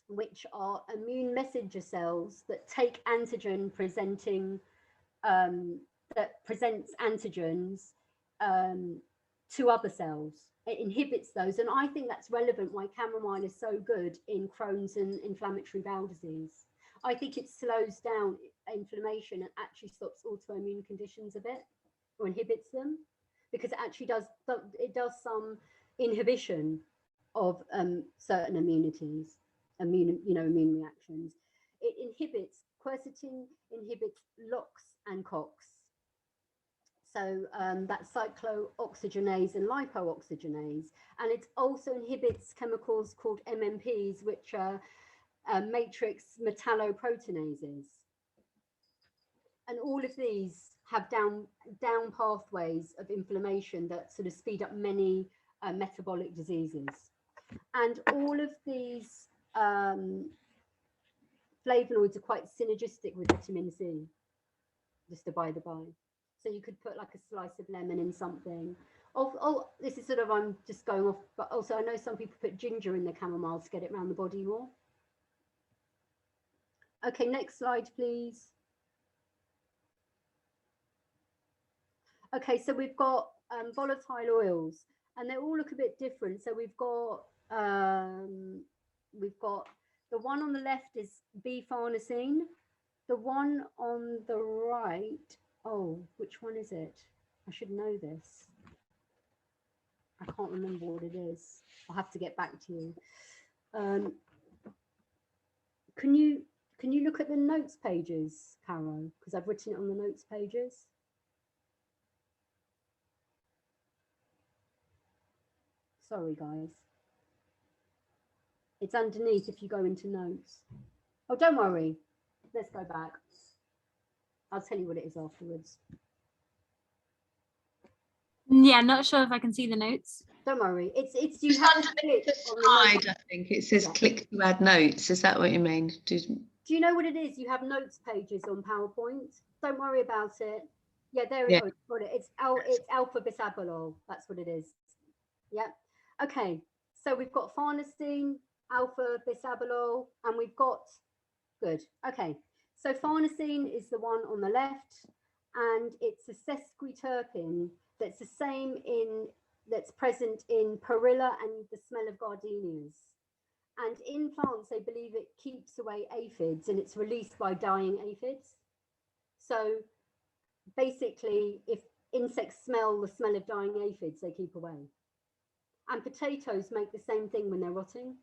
which are immune messenger cells that take antigen presenting, that presents antigens to other cells. It inhibits those, and I think that's relevant why chamomile is so good in Crohn's and inflammatory bowel disease. I think it slows down inflammation and actually stops autoimmune conditions a bit, or inhibits them, because it actually does some inhibition of certain immunities, immune reactions. It inhibits, quercetin inhibits LOX and COX. So that's cyclooxygenase and lipooxygenase, and it also inhibits chemicals called MMPs, which are matrix metalloproteinases. And all of these have down pathways of inflammation that sort of speed up many metabolic diseases. And all of these flavonoids are quite synergistic with vitamin C, just to by the by. So you could put like a slice of lemon in something. Oh, this is sort of, I'm just going off, but also I know some people put ginger in the chamomile to get it around the body more. Okay, next slide, please. Okay, so we've got volatile oils, and they all look a bit different. So we've got the one on the left is B-farnesene. The one on the right, oh, which one is it? I should know this. I can't remember what it is. I'll have to get back to you. Can you look at the notes pages, Caro? Because I've written it on the notes pages. Sorry, guys. It's underneath if you go into notes. Oh, don't worry. Let's go back. I'll tell you what it is afterwards. Yeah, not sure if I can see the notes. Don't worry. It's you Just have to underneath click the on the slide, notes. I think it says Yeah. click to add notes. Is that what you mean? Do you know what it is? You have notes pages on PowerPoint. Don't worry about it. Yeah, there we go. Got it. It's alpha bisabolol. That's what it is. Yeah. Okay. So we've got farnesene, alpha bisabolol, and we've got, good. Okay. So farnesene is the one on the left, and it's a sesquiterpene that's the same that's present in perilla and the smell of gardenias. And in plants, they believe it keeps away aphids, and it's released by dying aphids. So basically, if insects smell the smell of dying aphids, they keep away. And potatoes make the same thing when they're rotting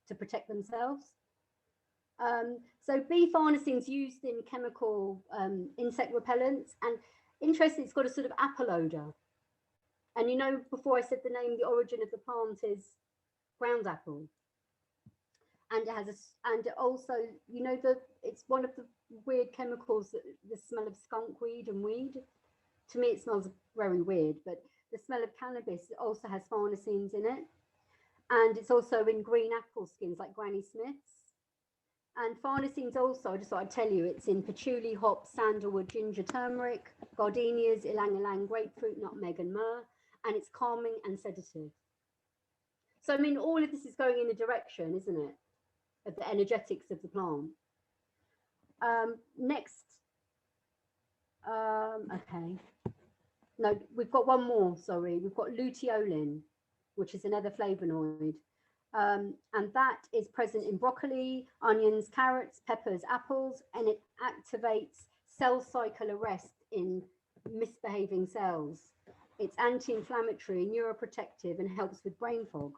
to protect themselves. So B-farnesene is used in chemical insect repellents, and interesting, it's got a sort of apple odor. And you know, before I said the name, the origin of the plant is ground apple. And it has and also, you know, it's one of the weird chemicals that the smell of skunk weed and weed. To me, it smells very weird, but the smell of cannabis also has farnesenes in it. And it's also in green apple skins like Granny Smith's. And farnesenes also, I just thought I'd tell you, it's in patchouli, hop, sandalwood, ginger, turmeric, gardenias, ylang-ylang, grapefruit, nutmeg, and myrrh. And it's calming and sedative. So, I mean, all of this is going in a direction, isn't it? of the energetics of the plant. Next, okay. No, we've got one more, sorry. We've got luteolin, which is another flavonoid. And that is present in broccoli, onions, carrots, peppers, apples, and it activates cell cycle arrest in misbehaving cells. It's anti-inflammatory, neuroprotective, and helps with brain fog.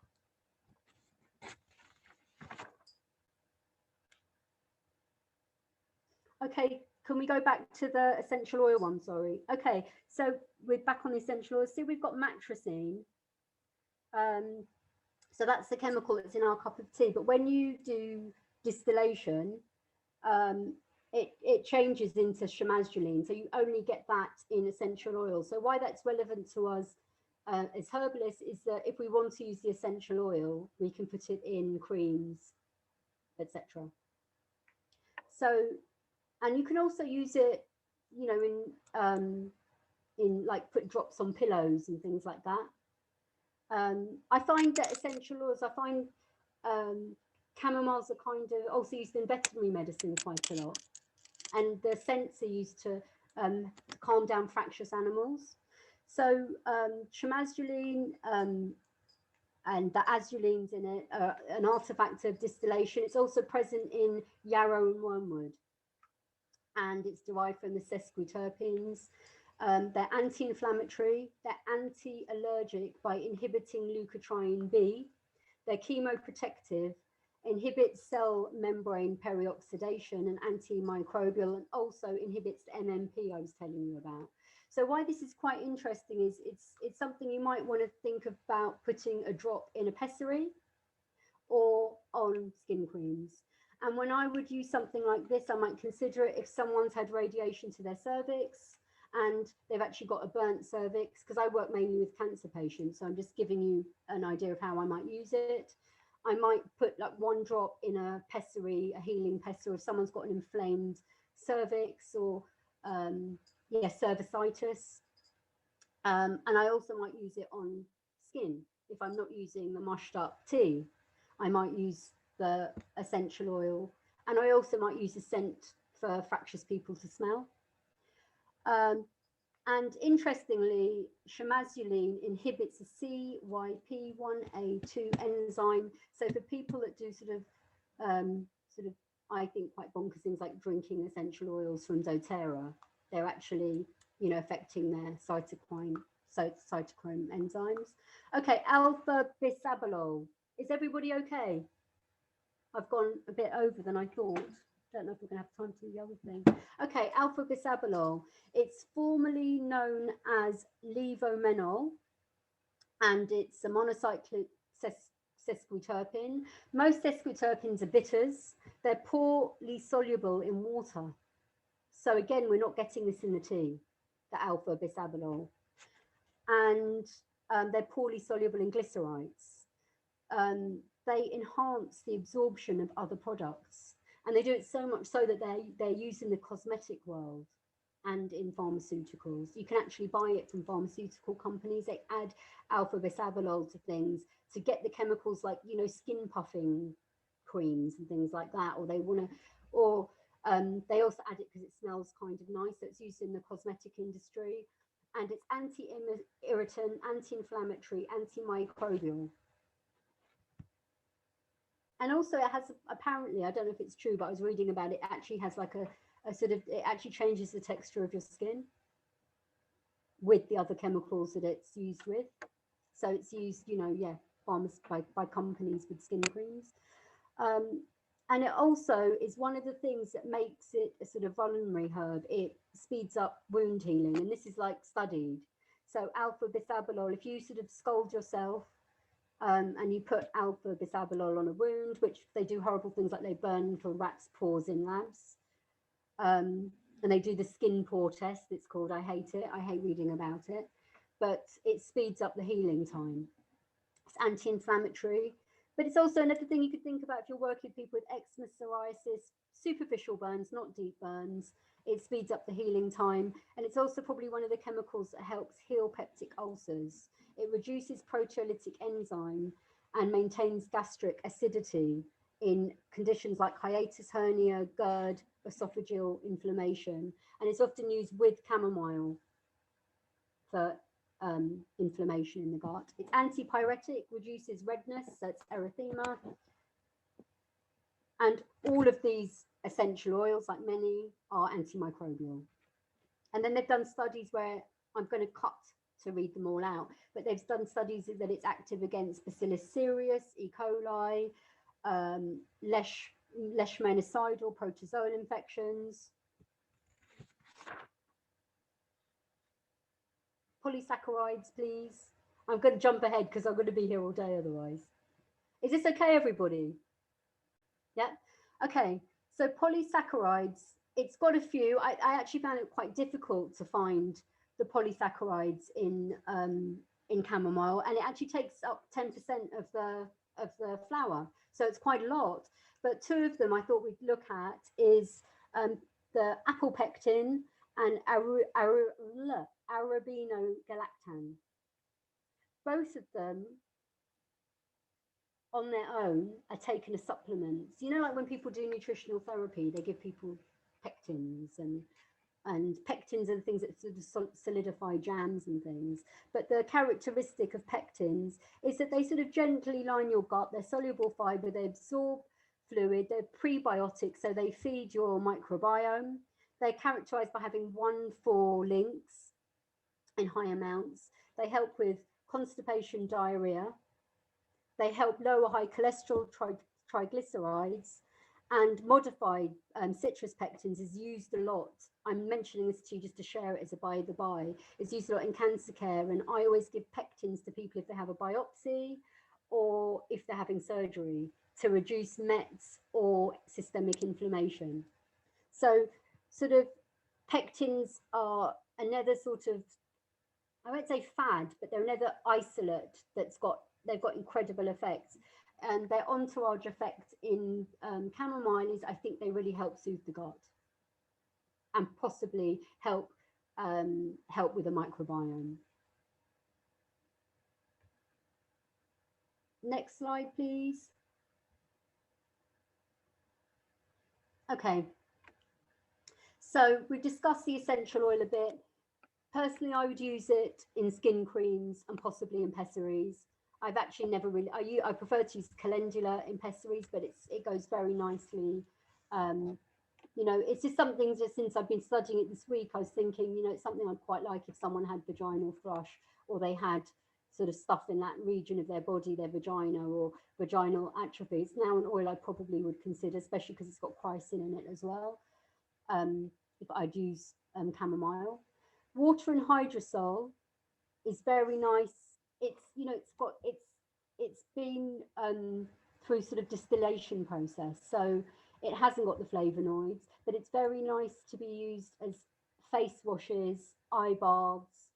Okay, can we go back to the essential oil one? Sorry. Okay, so we're back on the essential oils. See, we've got matricine. So that's the chemical that's in our cup of tea. But when you do distillation, it changes into chamomile. So you only get that in essential oil. So why that's relevant to us as herbalists is that if we want to use the essential oil, we can put it in creams, etc. So, and you can also use it, you know, in like put drops on pillows and things like that. I find that essential oils, I find chamomiles are kind of also used in veterinary medicine quite a lot. And the scents are used to calm down fractious animals. So chamomile and the azulines in it are an artifact of distillation. It's also present in yarrow and wormwood. And it's derived from the sesquiterpenes. They're anti-inflammatory, they're anti-allergic by inhibiting leukotriene B, they're chemoprotective, inhibits cell membrane perioxidation and antimicrobial, and also inhibits the MMP I was telling you about. So why this is quite interesting is it's something you might want to think about putting a drop in a pessary or on skin creams. And when I would use something like this, I might consider it if someone's had radiation to their cervix and they've actually got a burnt cervix, because I work mainly with cancer patients. So I'm just giving you an idea of how I might use it. I might put like one drop in a pessary, a healing pessary, if someone's got an inflamed cervix or cervicitis. And I also might use it on skin. If I'm not using the mushed up tea, I might use the essential oil. And I also might use a scent for fractious people to smell. And interestingly, chamomile inhibits a CYP1A2 enzyme. So for people that do sort of, I think quite bonkers things like drinking essential oils from doTERRA, they're actually, you know, affecting their cytochrome enzymes. Okay, alpha bisabolol. Is everybody okay? I've gone a bit over than I thought. Don't know if we're going to have time to do the other thing. Okay, alpha bisabolol. It's formerly known as levomenol, and it's a monocyclic sesquiterpene. Most sesquiterpenes are bitters. They're poorly soluble in water. So again, we're not getting this in the tea, the alpha bisabolol. And they're poorly soluble in glycerites. They enhance the absorption of other products. And they do it so much so that they're used in the cosmetic world and in pharmaceuticals. You can actually buy it from pharmaceutical companies. They add alpha bisabolol to things to get the chemicals like, you know, skin puffing creams and things like that. Or they want to, or they also add it because it smells kind of nice. So it's used in the cosmetic industry. And it's anti-irritant, anti-inflammatory, antimicrobial. And also it has, apparently, I don't know if it's true, but I was reading about it, actually has like a sort of, it actually changes the texture of your skin with the other chemicals that it's used with. So it's used, you know, yeah, by companies with skin creams. And it also is one of the things that makes it a sort of vulnerary herb. It speeds up wound healing, and this is like studied. So alpha bisabolol, if you sort of scald yourself, and you put alpha bisabolol on a wound, which they do horrible things like they burn little rats' paws in labs. And they do the skin pore test, it's called. I hate it. I hate reading about it. But it speeds up the healing time. It's anti-inflammatory. But it's also another thing you could think about if you're working with people with eczema, psoriasis, superficial burns, not deep burns. It speeds up the healing time. And it's also probably one of the chemicals that helps heal peptic ulcers. It reduces proteolytic enzyme and maintains gastric acidity in conditions like hiatus hernia, GERD, esophageal inflammation, and it's often used with chamomile for inflammation in the gut. It's antipyretic, reduces redness, so it's erythema. And all of these essential oils, like many, are antimicrobial. And then they've done studies where I'm going to cut to read them all out, but they've done studies that it's active against Bacillus cereus, E. coli, leishmaniacidal protozoal infections, polysaccharides, please. I'm going to jump ahead because I'm going to be here all day otherwise. Is this okay, everybody? Yeah. Okay. So polysaccharides, it's got a few. I actually found it quite difficult to find the polysaccharides in chamomile, and it actually takes up 10% of the flower, so it's quite a lot. But two of them I thought we'd look at is the apopectin and arabinogalactan. Both of them on their own are taken as supplements. You know, like when people do nutritional therapy, they give people pectins, and pectins are the things that sort of solidify jams and things. But the characteristic of pectins is that they sort of gently line your gut. They're soluble fiber, they absorb fluid, they're prebiotic, so they feed your microbiome. They're characterized by having 1,4 links in high amounts. They help with constipation, diarrhea. They help lower high cholesterol, triglycerides, and modified citrus pectins is used a lot. I'm mentioning this to you just to share it as a by the by. It's used a lot in cancer care, and I always give pectins to people if they have a biopsy or if they're having surgery to reduce METs or systemic inflammation. So sort of pectins are another sort of, I won't say fad, but they're another isolate they've got incredible effects. And their entourage effect in chamomile is, I think they really help soothe the gut and possibly help with the microbiome. Next slide, please. Okay. So we've discussed the essential oil a bit. Personally, I would use it in skin creams and possibly in pessaries. I've actually never really, I prefer to use calendula in pessaries, but it goes very nicely. You know, it's just something, just since I've been studying it this week, I was thinking, you know, it's something I'd quite like if someone had vaginal thrush, or they had sort of stuff in that region of their body, their vagina or vaginal atrophy. It's now an oil I probably would consider, especially because it's got chrysin in it as well. If I'd use chamomile. Water and hydrosol is very nice. It's, you know, it's been through sort of distillation process, so it hasn't got the flavonoids, but it's very nice to be used as face washes, eye baths,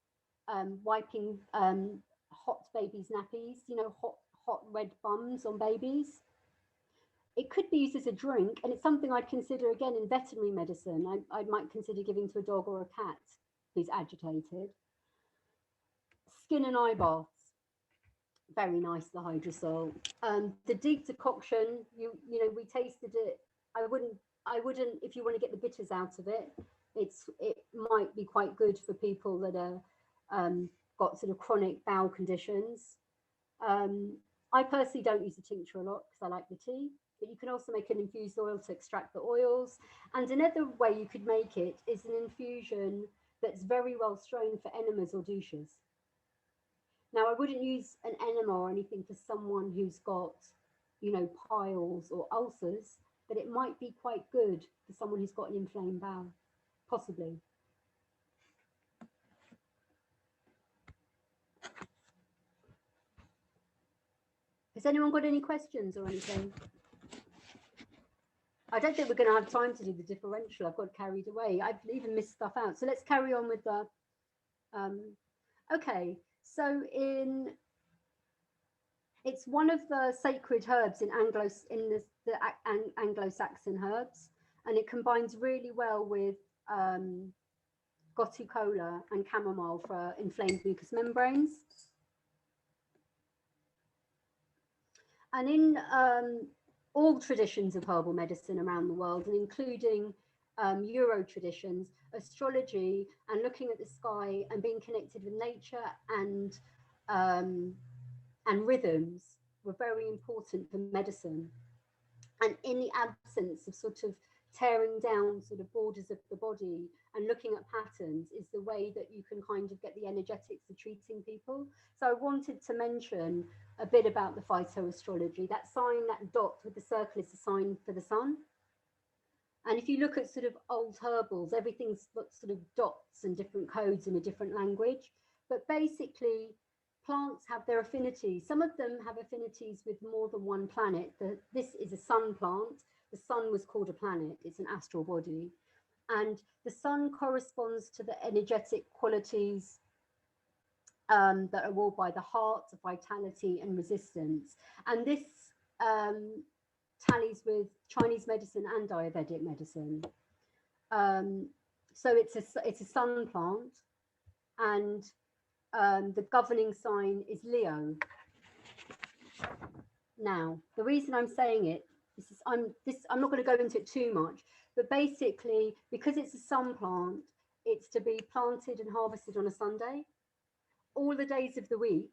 wiping hot babies' nappies, you know, hot red bums on babies. It could be used as a drink, and it's something I'd consider again in veterinary medicine. I might consider giving to a dog or a cat who's agitated. Skin and eye baths, very nice, the hydrosol. The deep decoction, you know, we tasted it. I wouldn't, if you want to get the bitters out of it, it might be quite good for people that are got sort of chronic bowel conditions. I personally don't use the tincture a lot because I like the tea, but you can also make an infused oil to extract the oils. And another way you could make it is an infusion that's very well strained for enemas or douches. Now, I wouldn't use an enema or anything for someone who's got, you know, piles or ulcers, but it might be quite good for someone who's got an inflamed bowel, possibly. Has anyone got any questions or anything? I don't think we're going to have time to do the differential. I've got carried away. I've even missed stuff out. So let's carry on with the, okay. So it's one of the sacred herbs in the Anglo-Saxon herbs, and it combines really well with gotu-kola and chamomile for inflamed mucous membranes. And in all traditions of herbal medicine around the world, and including Euro traditions, astrology, and looking at the sky and being connected with nature and rhythms were very important for medicine. And in the absence of sort of tearing down sort of borders of the body and looking at patterns is the way that you can kind of get the energetics of treating people. So I wanted to mention a bit about the phytoastrology. That sign, that dot with the circle, is a sign for the sun. And if you look at sort of old herbals, everything's got sort of dots and different codes in a different language. But basically, plants have their affinities. Some of them have affinities with more than one planet. This is a sun plant. The sun was called a planet. It's an astral body. And the sun corresponds to the energetic qualities that are ruled by the heart, vitality, and resistance. And this tallies with Chinese medicine and Ayurvedic medicine. So it's a sun plant, and the governing sign is Leo. Now, the reason I'm saying it, I'm not going to go into it too much, but basically, because it's a sun plant, it's to be planted and harvested on a Sunday. All the days of the week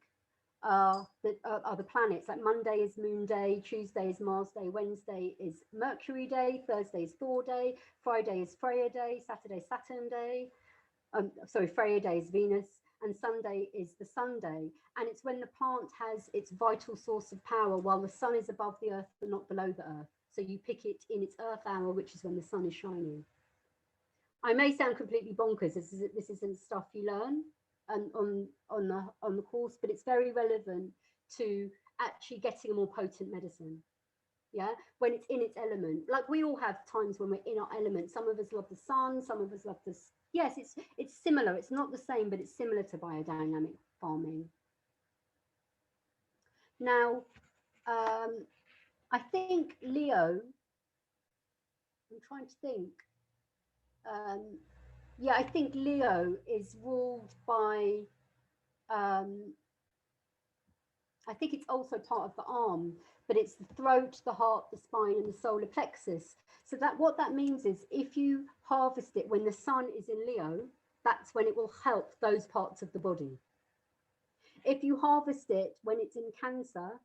are the planets. Like Monday is Moon Day, Tuesday is Mars Day, Wednesday is Mercury Day, Thursday is Thor Day, Friday is Freya Day, Saturday is Saturn Day. Sorry, Freya Day is Venus, and Sunday is the Sun Day. And it's when the plant has its vital source of power while the sun is above the earth but not below the earth. So you pick it in its earth hour, which is when the sun is shining. I may sound completely bonkers. This isn't stuff you learn on the course, but it's very relevant to actually getting a more potent medicine. Yeah, when it's in its element. Like we all have times when we're in our element. Some of us love the sun, some of us love the... Yes, it's similar. It's not the same, but it's similar to biodynamic farming. Now, I think Leo, I'm trying to think. Yeah, I think Leo is ruled by, I think it's also part of the arm, but it's the throat, the heart, the spine, and the solar plexus. So that what that means is if you harvest it when the sun is in Leo, that's when it will help those parts of the body. If you harvest it when it's in Cancer,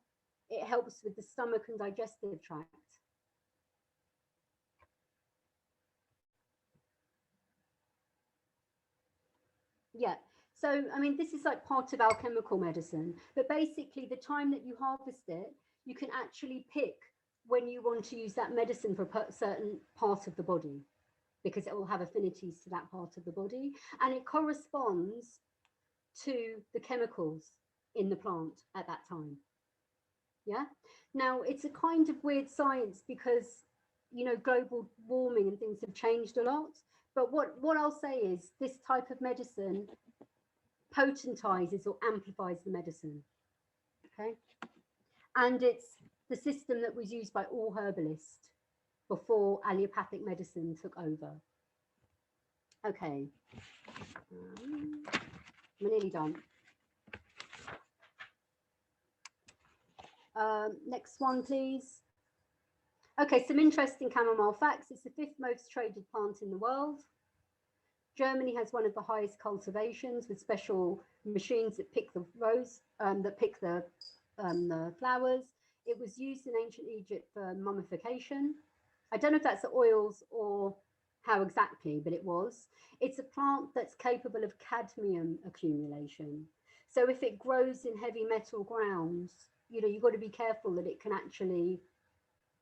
it helps with the stomach and digestive tract. Yeah, so I mean, this is like part of alchemical medicine, but basically the time that you harvest it, you can actually pick when you want to use that medicine for a certain part of the body, because it will have affinities to that part of the body, and it corresponds to the chemicals in the plant at that time. Yeah, now it's a kind of weird science because, you know, global warming and things have changed a lot. But what I'll say is this type of medicine potentizes or amplifies the medicine. Okay. And it's the system that was used by all herbalists before allopathic medicine took over. Okay. We're nearly done. Next one, please. Okay, some interesting chamomile facts. It's the 5th most traded plant in the world. Germany has one of the highest cultivations with special machines that pick the rose, that pick the flowers. It was used in ancient Egypt for mummification. I don't know if that's the oils or how exactly, but it was. It's a plant that's capable of cadmium accumulation. So if it grows in heavy metal grounds, you know, you've got to be careful that it can actually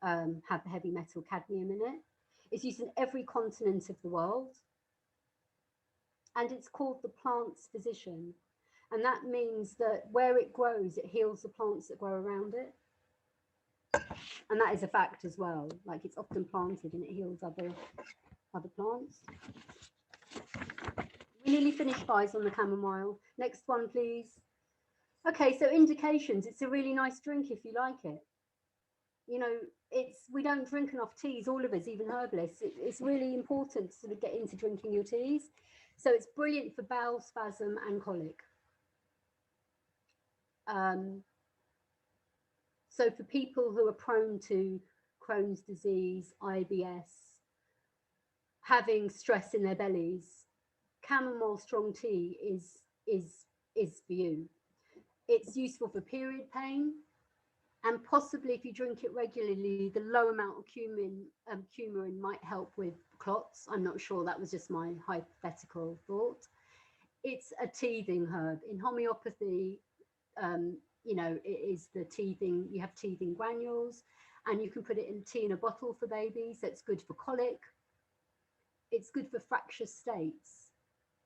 have the heavy metal cadmium in it. It's used in every continent of the world. And it's called the plant's physician. And that means that where it grows, it heals the plants that grow around it. And that is a fact as well. Like it's often planted and it heals other plants. We nearly finished, guys, on the chamomile. Next one, please. Okay, so indications. It's a really nice drink if you like it. You know, we don't drink enough teas, all of us, even herbalists. It's really important to sort of get into drinking your teas. So it's brilliant for bowel spasm and colic. So for people who are prone to Crohn's disease, IBS, having stress in their bellies, chamomile strong tea is for you. It's useful for period pain, and possibly if you drink it regularly, the low amount of coumarin might help with clots. I'm not sure, that was just my hypothetical thought. It's a teething herb. In homeopathy, you know, it is the teething, you have teething granules, and you can put it in tea in a bottle for babies. That's good for colic. It's good for fractious states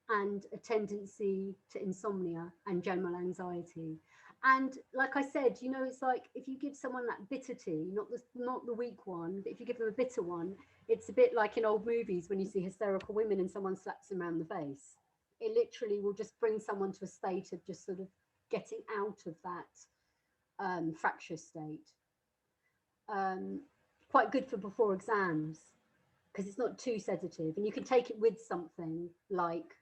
and a tendency to insomnia and general anxiety. And like I said, you know, it's like if you give someone that bitter tea, not the weak one, but if you give them a bitter one, it's a bit like in old movies when you see hysterical women and someone slaps them around the face. It literally will just bring someone to a state of just sort of getting out of that fractious state. Quite good for before exams because it's not too sedative, and you can take it with something like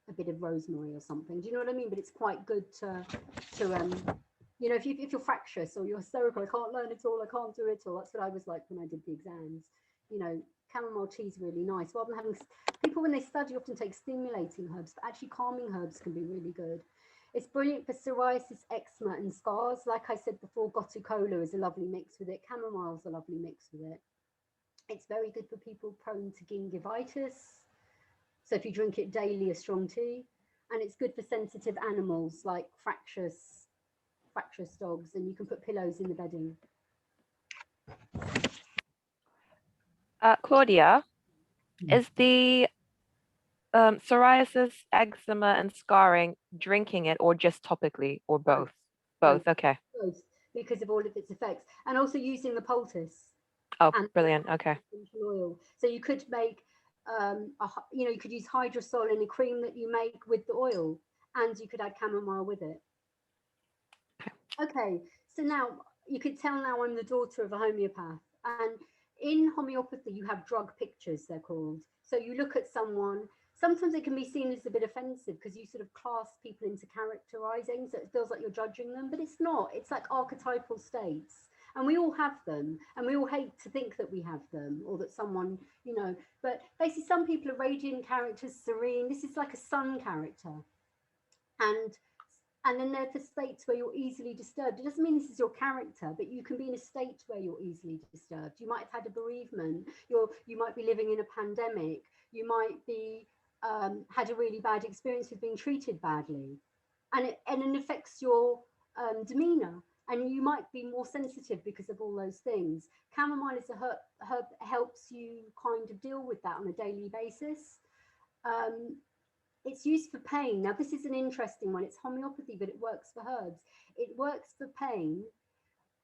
a bit of rosemary or something. Do you know what I mean? But it's quite good to you know, if you're fractious or you're hysterical, I can't learn it all, I can't do it all. That's what I was like when I did the exams. You know, chamomile tea is really nice. Rather than having people, when they study, often take stimulating herbs, but actually calming herbs can be really good. It's brilliant for psoriasis, eczema, and scars. Like I said before, gotu kola is a lovely mix with it. Chamomile is a lovely mix with it. It's very good for people prone to gingivitis. So if you drink it daily, a strong tea. And it's good for sensitive animals like fractious dogs, and you can put pillows in the bedding. Claudia, is the psoriasis, eczema, and scarring drinking it or just topically or both? Both, okay. Both, because of all of its effects, and also using the poultice. Oh, brilliant. Okay. Oil. So you could make, you know, you could use hydrosol in a cream that you make with the oil, and you could add chamomile with it. Okay, so now you could tell now I'm the daughter of a homeopath, and in homeopathy you have drug pictures, they're called. So you look at someone, sometimes it can be seen as a bit offensive because you sort of class people into characterizing, so it feels like you're judging them, but it's not. It's like archetypal states, and we all have them, and we all hate to think that we have them or that someone, you know, but basically some people are radiant characters, serene. This is like a sun character, and then there's the states where you're easily disturbed. It doesn't mean this is your character, but you can be in a state where you're easily disturbed. You might have had a bereavement. You might be living in a pandemic. You might be had a really bad experience with being treated badly, and it affects your demeanor. And you might be more sensitive because of all those things. Chamomile is a herb helps you kind of deal with that on a daily basis. It's used for pain. Now, this is an interesting one. It's homeopathy, but it works for herbs. It works for pain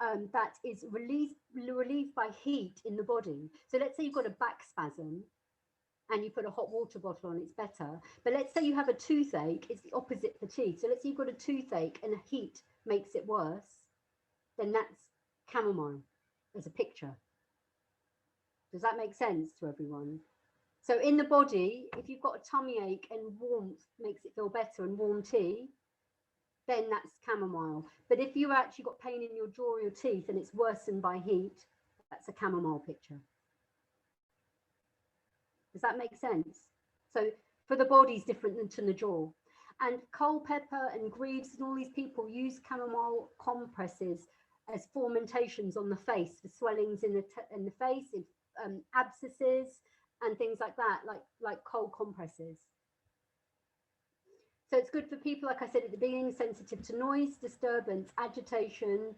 that is relieved by heat in the body. So let's say you've got a back spasm and you put a hot water bottle on, it's better. But let's say you have a toothache, it's the opposite for tea. So let's say you've got a toothache and the heat makes it worse, then that's chamomile as a picture. Does that make sense to everyone? So in the body, if you've got a tummy ache and warmth makes it feel better, and warm tea, then that's chamomile. But if you've actually got pain in your jaw or your teeth and it's worsened by heat, that's a chamomile picture. Does that make sense? So for the body is different than to the jaw. And Culpeper and Greaves and all these people use chamomile compresses as fomentations on the face for swellings in the face, in abscesses, and things like that, like cold compresses. So it's good for people, like I said at the beginning, sensitive to noise, disturbance, agitation.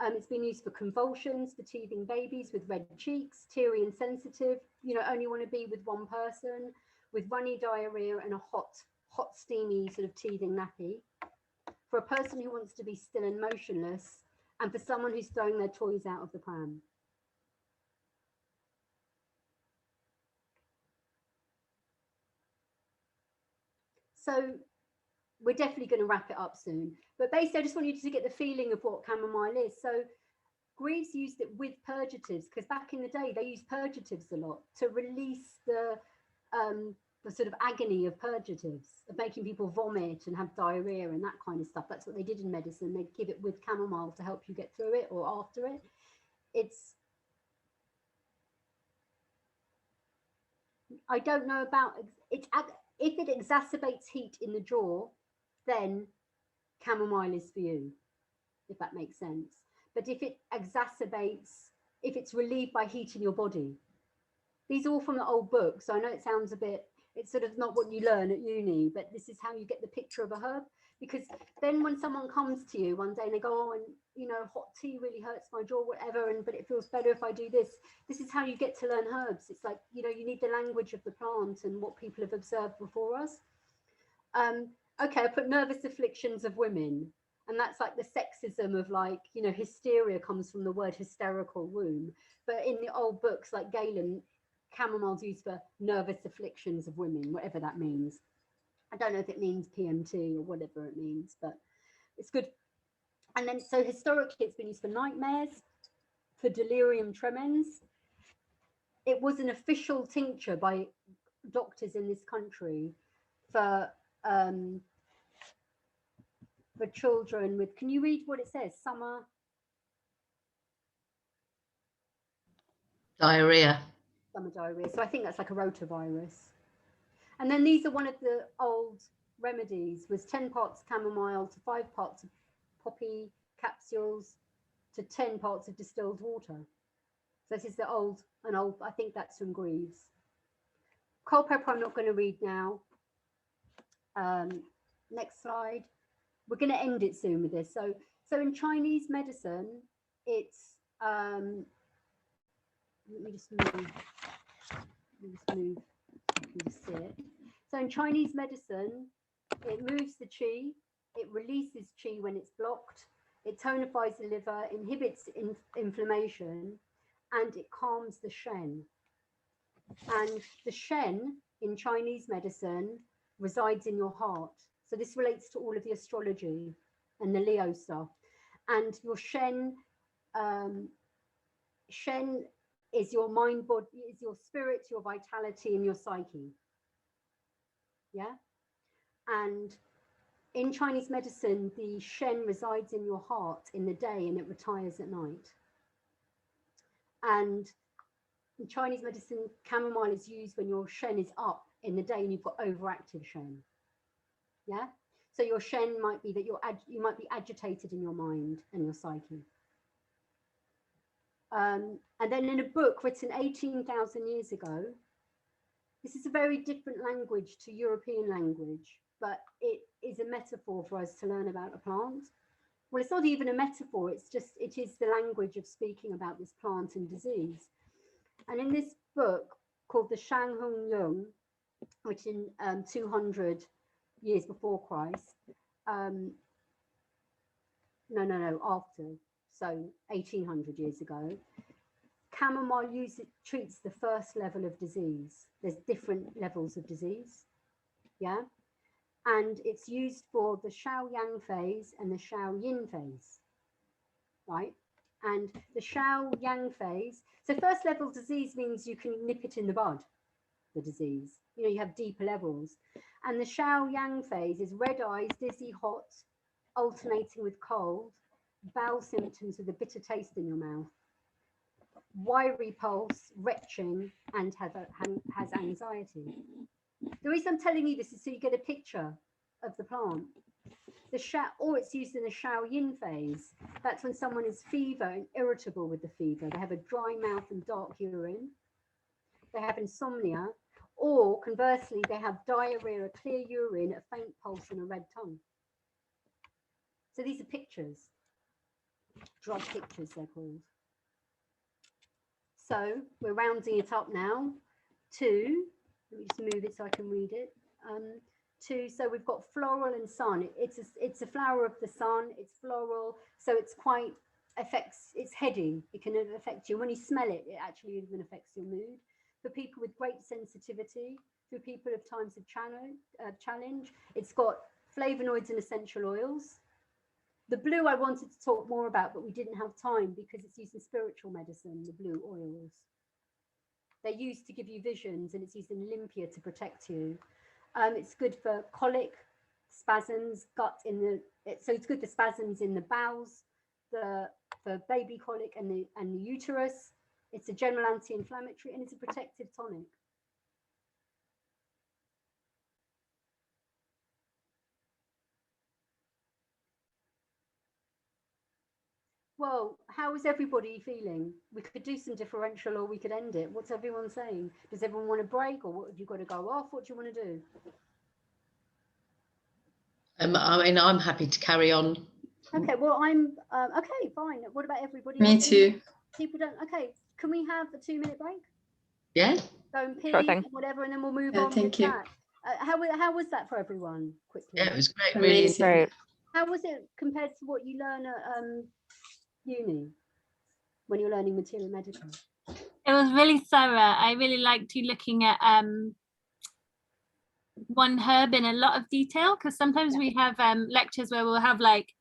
It's been used for convulsions, for teething babies with red cheeks, teary and sensitive, you know, only want to be with one person, with runny diarrhea and a hot, steamy sort of teething nappy. For a person who wants to be still and motionless, and for someone who's throwing their toys out of the pram. So we're definitely going to wrap it up soon. But basically, I just want you to get the feeling of what chamomile is. So Greaves used it with purgatives, because back in the day, they used purgatives a lot to release the sort of agony of purgatives, of making people vomit and have diarrhea and that kind of stuff. That's what they did in medicine. They'd give it with chamomile to help you get through it or after it. I don't know about it. If it exacerbates heat in the jaw, then chamomile is for you, if that makes sense. But if it exacerbates, if it's relieved by heat in your body, these are all from the old books. So I know it sounds a bit, it's sort of not what you learn at uni, but this is how you get the picture of a herb. Because then when someone comes to you one day and they go, oh, and you know, hot tea really hurts my jaw, whatever, and but it feels better if I do this. This is how you get to learn herbs. It's like, you know, you need the language of the plant and what people have observed before us. Okay, I put nervous afflictions of women. And that's like the sexism of, like, you know, hysteria comes from the word hysterical womb. But in the old books like Galen, chamomile's used for nervous afflictions of women, whatever that means. I don't know if it means PMT or whatever it means, but it's good. And then, so historically, it's been used for nightmares, for delirium tremens. It was an official tincture by doctors in this country for children with, can you read what it says? Summer Diarrhea. diarrhea. So I think that's like a rotavirus. And then these are one of the old remedies, was 10 parts chamomile to 5 parts of poppy capsules to 10 parts of distilled water. So this is the old, I think that's from Greaves. Cold pepper I'm not going to read now. Next slide. We're going to end it soon with this. So in Chinese medicine, it's let me just move. You can just see it. So in Chinese medicine, it moves the qi, it releases qi when it's blocked, it tonifies the liver, inhibits inflammation, and it calms the shen. And the shen in Chinese medicine resides in your heart. So this relates to all of the astrology and the Leo stuff. And your shen, shen is your mind, body, is your spirit, your vitality, and your psyche. Yeah. And in Chinese medicine, the shen resides in your heart in the day and it retires at night. And in Chinese medicine, chamomile is used when your shen is up in the day and you've got overactive shen. Yeah. So your shen might be that you might be agitated in your mind and your psyche. And then in a book written 18,000 years ago, this is a very different language to European language, but it is a metaphor for us to learn about a plant. Well, it's not even a metaphor, it is the language of speaking about this plant and disease. And in this book called the Shang Hung Yung, which in 200 years before Christ, after, so 1800 years ago, chamomile treats the first level of disease. There's different levels of disease, yeah? And it's used for the Shao Yang phase and the Shao Yin phase, right? And the Shao Yang phase, so first level disease means you can nip it in the bud, the disease. You know, you have deeper levels. And the Shao Yang phase is red eyes, dizzy, hot, alternating with cold, bowel symptoms with a bitter taste in your mouth, wiry pulse, retching, and has anxiety. The reason I'm telling you this is so you get a picture of the plant. Or it's used in the Shao Yin phase. That's when someone is fever and irritable with the fever. They have a dry mouth and dark urine. They have insomnia, or conversely, they have diarrhea, a clear urine, a faint pulse, and a red tongue. So these are pictures, drug pictures they're called. So we're rounding it up now to, let me just move it so I can read it. So we've got floral and sun. It's a flower of the sun. It's floral, so it's quite it's heady. It can affect you. When you smell it, it actually even affects your mood. For people with great sensitivity, for people of times of challenge, it's got flavonoids and essential oils. The blue I wanted to talk more about, but we didn't have time because it's used in spiritual medicine, the blue oils. They're used to give you visions, and it's used in Olympia to protect you. It's good for colic, spasms, so it's good for spasms in the bowels, for baby colic and the uterus. It's a general anti-inflammatory, and it's a protective tonic. Well, how is everybody feeling? We could do some differential or we could end it. What's everyone saying? Does everyone want a break, or what, have you got to go off? What do you want to do? I mean, I'm happy to carry on. Okay, well, I'm okay, fine. What about everybody Me else? too. People don't. Okay, can we have a 2-minute break? Yeah. Go and pee, Sure thing. whatever, and then we'll move Yeah, on. thank with you. that. How was that for everyone? Quickly. Yeah, it was great. Really. Amazing. Great. How was it compared to what you learn at uni when you're learning material medical? It was really thorough. I really liked you looking at one herb in a lot of detail, because sometimes we have lectures where we'll have like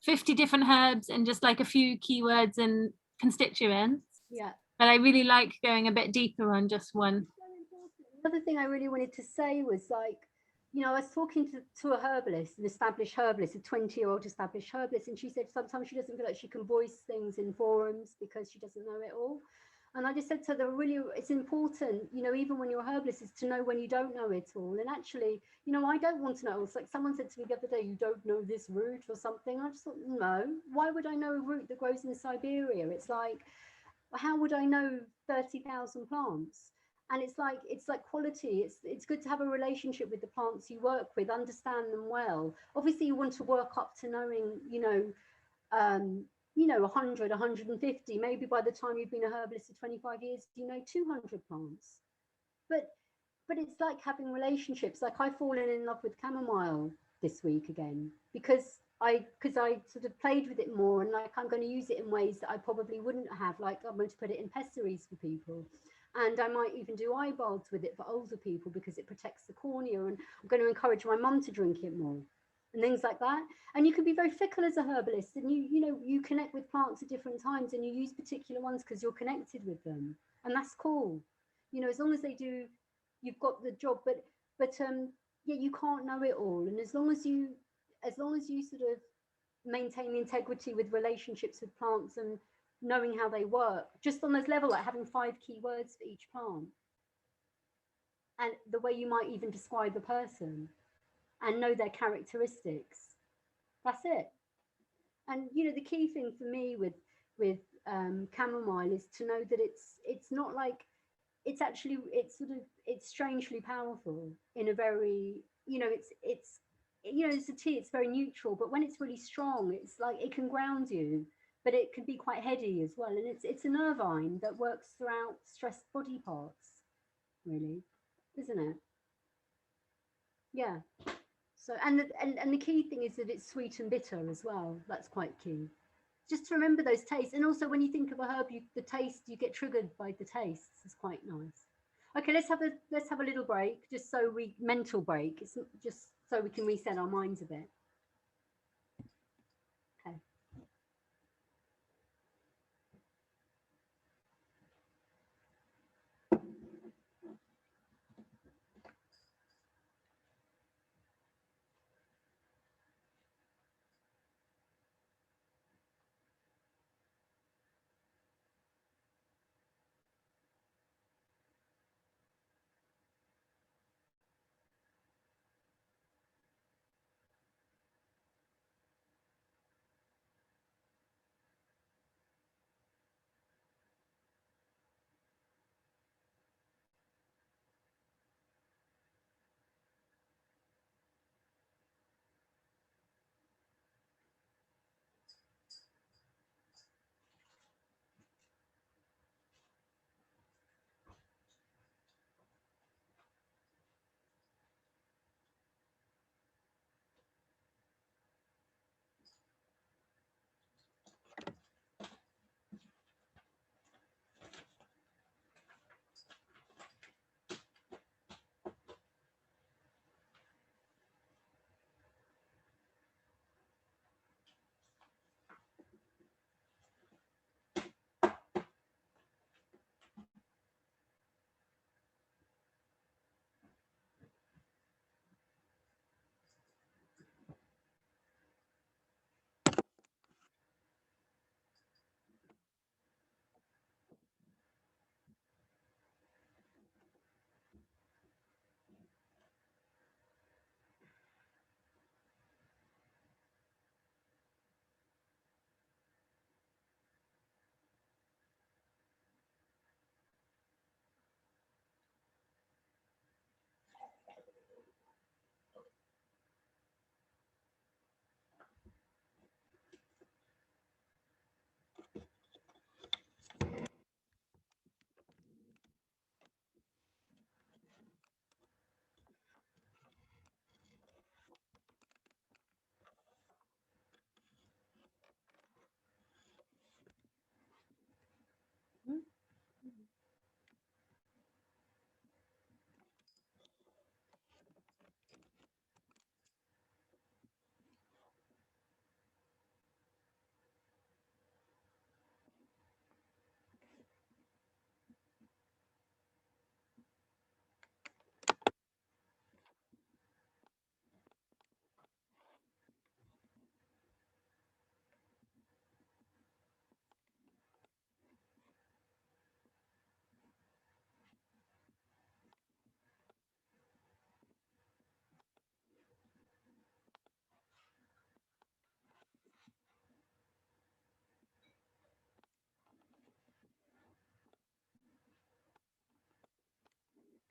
50 different herbs and just like a few keywords and constituents. Yeah. But I really like going a bit deeper on just one. The other thing I really wanted to say was, like, you know, I was talking to a herbalist, an established herbalist, a 20-year-old established herbalist, and she said sometimes she doesn't feel like she can voice things in forums because she doesn't know it all. And I just said to her, really, it's important, you know, even when you're a herbalist, is to know when you don't know it all. And actually, you know, I don't want to know. It's like someone said to me the other day, you don't know this root or something. I just thought, no, why would I know a root that grows in Siberia? It's like, how would I know 30,000 plants? And it's like quality. It's good to have a relationship with the plants you work with, understand them well. Obviously, you want to work up to knowing, you know, 100, 150. Maybe by the time you've been a herbalist for 25 years, you know 200 plants. But it's like having relationships. Like, I've fallen in love with chamomile this week again because I sort of played with it more, and like I'm going to use it in ways that I probably wouldn't have. Like, I'm going to put it in pessaries for people, and I might even do eye baths with it for older people because it protects the cornea, and I'm going to encourage my mum to drink it more and things like that. And you can be very fickle as a herbalist, and you connect with plants at different times, and you use particular ones because you're connected with them, and that's cool. You know, as long as they do, you've got the job. But yeah, you can't know it all, and as long as you sort of maintain integrity with relationships with plants and knowing how they work, just on this level, like having 5 keywords for each plant, and the way you might even describe a person and know their characteristics, that's it. And you know, the key thing for me with chamomile is to know that it's not like, it's actually, it's strangely powerful in a very, you know, it's you know, it's a tea, it's very neutral, but when it's really strong, it's like it can ground you, but it can be quite heady as well. And it's a nervine that works throughout stressed body parts, really, isn't it? Yeah. So, and the key thing is that it's sweet and bitter as well. That's quite key. Just to remember those tastes. And also, when you think of a herb, the taste, you get triggered by the tastes. It's quite nice. Okay, let's have a little break, just so mental break. It's just so we can reset our minds a bit. Okay.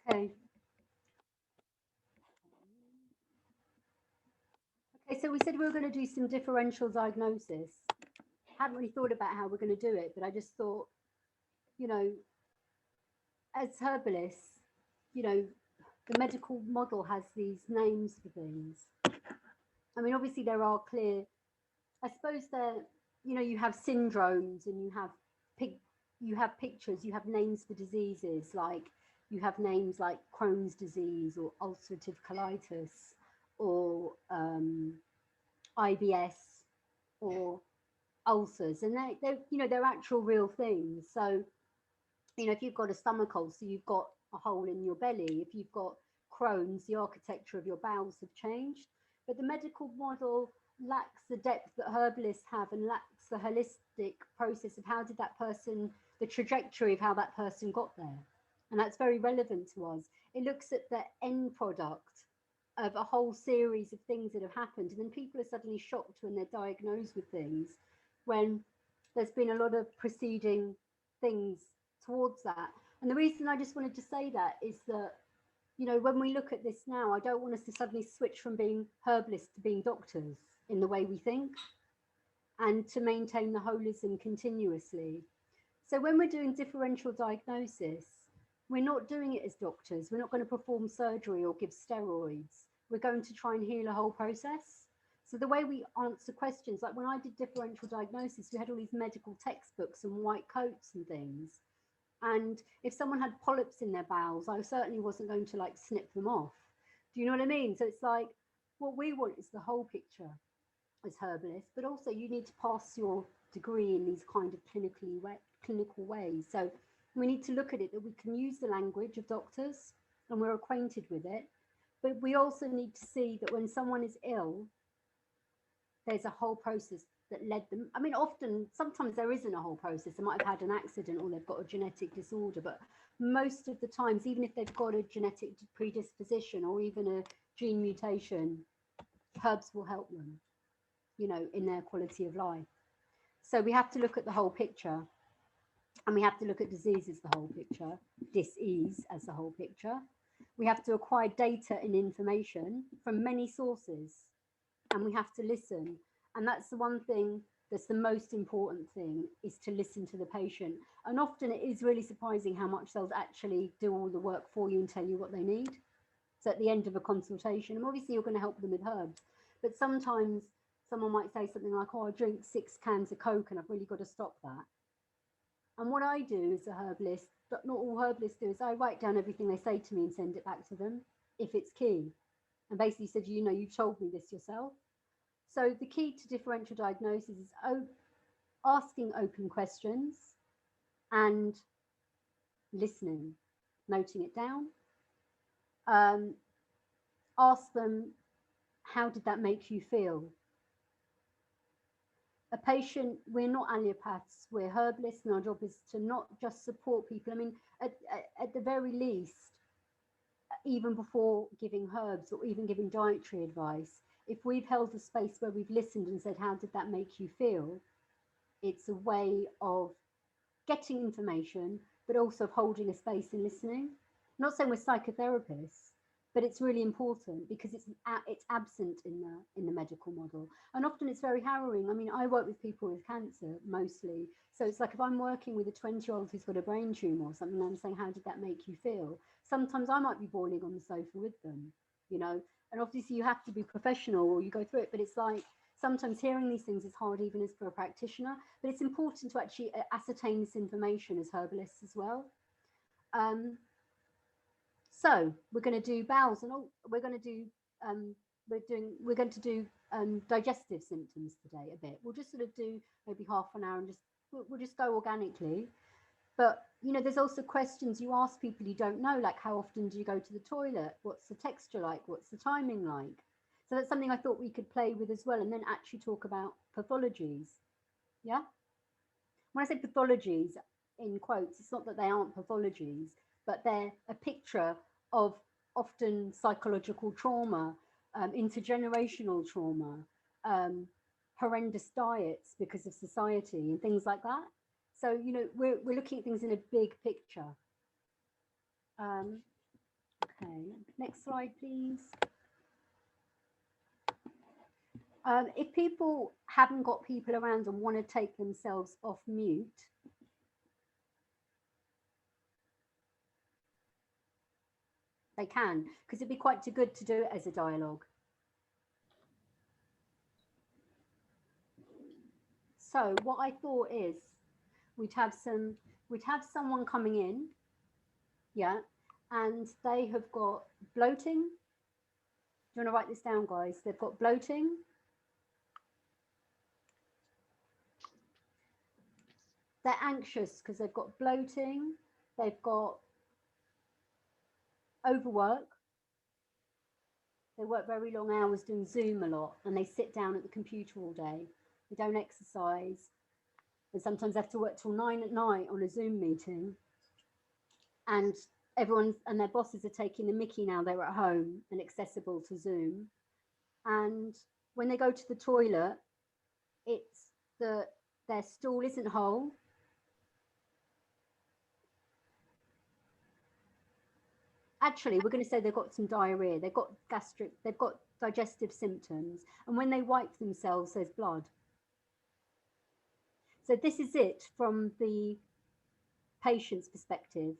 Okay. Okay, so we said we were going to do some differential diagnosis. Hadn't really thought about how we're going to do it, but I just thought, you know, as herbalists, you know, the medical model has these names for things. I mean, obviously there are clear, I suppose there, you know, you have syndromes and you have pictures, you have names for diseases, like you have names like Crohn's disease or ulcerative colitis or IBS or ulcers, and they're you know, they're actual real things. So, you know, if you've got a stomach ulcer, you've got a hole in your belly. If you've got Crohn's, the architecture of your bowels have changed. But the medical model lacks the depth that herbalists have and lacks the holistic process of how did that person, the trajectory of how that person got there. And that's very relevant to us. It looks at the end product of a whole series of things that have happened. And then people are suddenly shocked when they're diagnosed with things, when there's been a lot of preceding things towards that. And the reason I just wanted to say that is that, you know, when we look at this now, I don't want us to suddenly switch from being herbalists to being doctors in the way we think, and to maintain the holism continuously. So when we're doing differential diagnosis, we're not doing it as doctors. We're not going to perform surgery or give steroids. We're going to try and heal a whole process. So the way we answer questions, like when I did differential diagnosis, we had all these medical textbooks and white coats and things. And if someone had polyps in their bowels, I certainly wasn't going to like snip them off. Do you know what I mean? So it's like, what we want is the whole picture as herbalists, but also you need to pass your degree in these kind of clinical ways. So we need to look at it that we can use the language of doctors and we're acquainted with it. But we also need to see that when someone is ill, there's a whole process that led them. I mean, often, sometimes there isn't a whole process. They might have had an accident or they've got a genetic disorder, but most of the times, even if they've got a genetic predisposition or even a gene mutation, herbs will help them, you know, in their quality of life. So we have to look at the whole picture, and we have to look at disease as the whole picture, dis-ease as the whole picture. We have to acquire data and information from many sources, and we have to listen. And that's the one thing that's the most important thing, is to listen to the patient. And often it is really surprising how much they'll actually do all the work for you and tell you what they need. So at the end of a consultation, and obviously you're going to help them with herbs, but sometimes someone might say something like, oh, I drink 6 cans of Coke and I've really got to stop that. And what I do as a herbalist, but not all herbalists do, is I write down everything they say to me and send it back to them if it's key. And basically said, you know, you told me this yourself. So the key to differential diagnosis is asking open questions and listening, noting it down. Ask them, how did that make you feel? A patient, we're not allopaths, we're herbalists, and our job is to not just support people. I mean, at the very least, even before giving herbs or even giving dietary advice, if we've held a space where we've listened and said, how did that make you feel? It's a way of getting information, but also of holding a space and listening. I'm not saying we're psychotherapists, but it's really important because it's absent in the medical model. And often it's very harrowing. I mean, I work with people with cancer mostly. So it's like if I'm working with a 20-year-old who's got a brain tumor or something, I'm saying, how did that make you feel? Sometimes I might be bawling on the sofa with them, you know, and obviously you have to be professional or you go through it, but it's like, sometimes hearing these things is hard even as for a practitioner, but it's important to actually ascertain this information as herbalists as well. So we're going to do bowels, and we're going to do digestive symptoms today a bit. We'll just sort of do maybe half an hour and we'll just go organically. But you know, there's also questions you ask people you don't know, like how often do you go to the toilet? What's the texture like? What's the timing like? So that's something I thought we could play with as well, and then actually talk about pathologies. Yeah. When I say pathologies in quotes, it's not that they aren't pathologies, but they're a picture of often psychological trauma, intergenerational trauma, horrendous diets because of society and things like that. So, you know, we're looking at things in a big picture. Okay, next slide, please. If people haven't got people around and want to take themselves off mute, they can, because it'd be quite too good to do it as a dialogue. So what I thought is we'd have someone coming in, yeah, and they have got bloating. Do you want to write this down, guys? They've got bloating. They're anxious because they've got bloating. They've got overwork. They work very long hours doing Zoom a lot, and they sit down at the computer all day. They don't exercise. They sometimes have to work till 9 at night on a Zoom meeting. And everyone and their bosses are taking the mickey now they're at home and accessible to Zoom. And when they go to the toilet, it's their stool isn't whole. Actually, we're going to say they've got some diarrhea, they've got gastric, they've got digestive symptoms, and when they wipe themselves, there's blood. So this is it from the patient's perspective,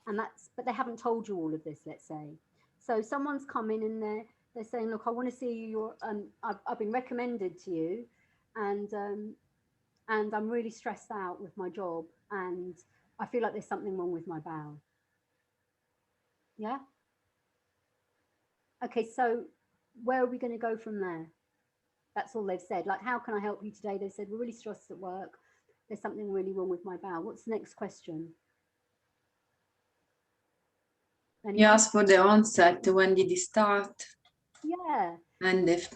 and but they haven't told you all of this, let's say. So someone's come in and they're saying, look, I want to see you. I've been recommended to you, and I'm really stressed out with my job, and I feel like there's something wrong with my bowel. Yeah. Okay, so where are we going to go from there? That's all they've said. Like, how can I help you today? They said, we're really stressed at work. There's something really wrong with my bowel. What's the next question? You asked for the onset. When did it start? Yeah. And if,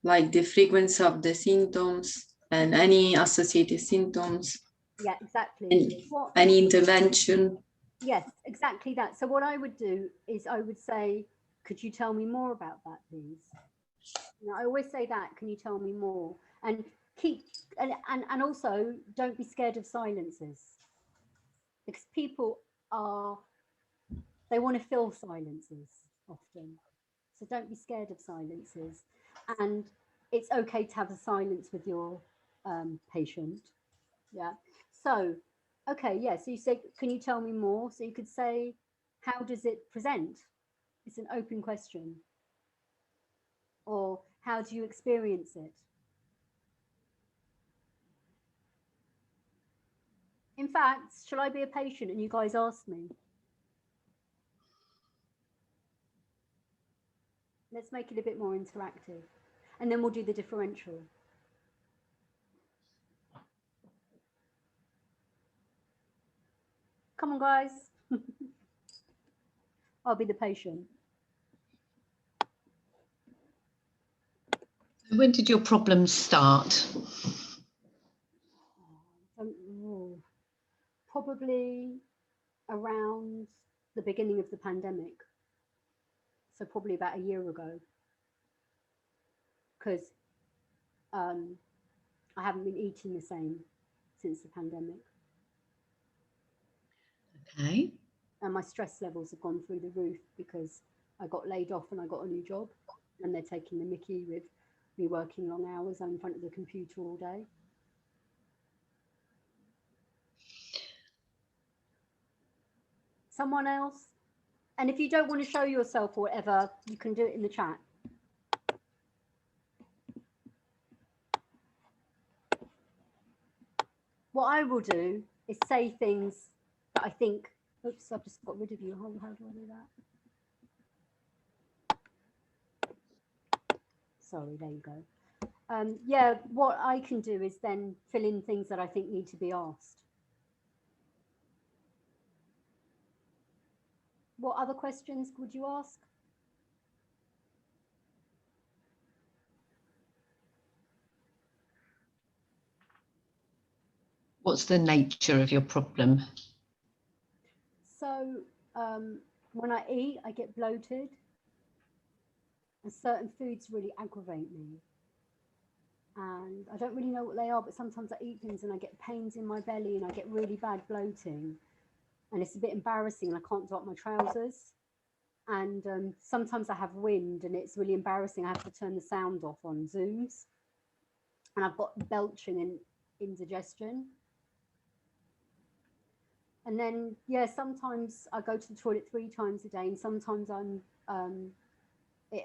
like, the frequency of the symptoms and any associated symptoms. Yeah, exactly. And any intervention. Yes, exactly that. So what I would do is I would say, could you tell me more about that, please? You know, I always say that, can you tell me more? And keep, and also don't be scared of silences, because people they want to fill silences often. So don't be scared of silences. And it's okay to have a silence with your patient. Yeah. So, okay, yeah. So you say, can you tell me more? So you could say, how does it present? It's an open question. Or how do you experience it? In fact, shall I be a patient and you guys ask me? Let's make it a bit more interactive. And then we'll do the differential. Come on, guys. I'll be the patient. When did your problems start? Probably around the beginning of the pandemic. So probably about a year ago. Because I haven't been eating the same since the pandemic. Okay. And my stress levels have gone through the roof because I got laid off and I got a new job, and they're taking the mickey with me working long hours. I'm in front of the computer all day. Someone else? And if you don't want to show yourself or whatever, you can do it in the chat. What I will do is say things that I think, oops, I've just got rid of you. How do I do that? Sorry, there you go. Yeah, what I can do is then fill in things that I think need to be asked. What other questions would you ask? What's the nature of your problem? So when I eat, I get bloated, and certain foods really aggravate me. And I don't really know what they are, but sometimes I eat things and I get pains in my belly and I get really bad bloating. And it's a bit embarrassing and I can't drop my trousers. And sometimes I have wind and it's really embarrassing. I have to turn the sound off on Zooms. And I've got belching and indigestion. And then, yeah, sometimes I go to the toilet 3 times a day, and sometimes it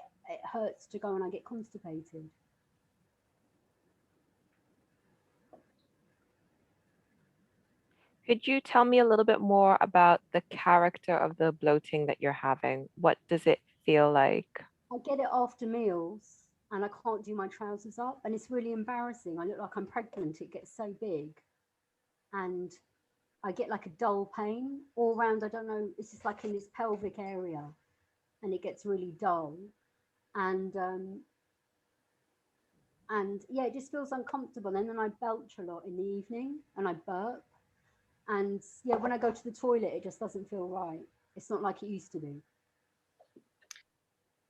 hurts to go and I get constipated. Could you tell me a little bit more about the character of the bloating that you're having? What does it feel like? I get it after meals and I can't do my trousers up, and it's really embarrassing. I look like I'm pregnant. It gets so big and I get like a dull pain all around. I don't know, it's just like in this pelvic area and it gets really dull. And yeah, it just feels uncomfortable. And then I belch a lot in the evening and I burp. And yeah, when I go to the toilet, it just doesn't feel right. It's not like it used to be.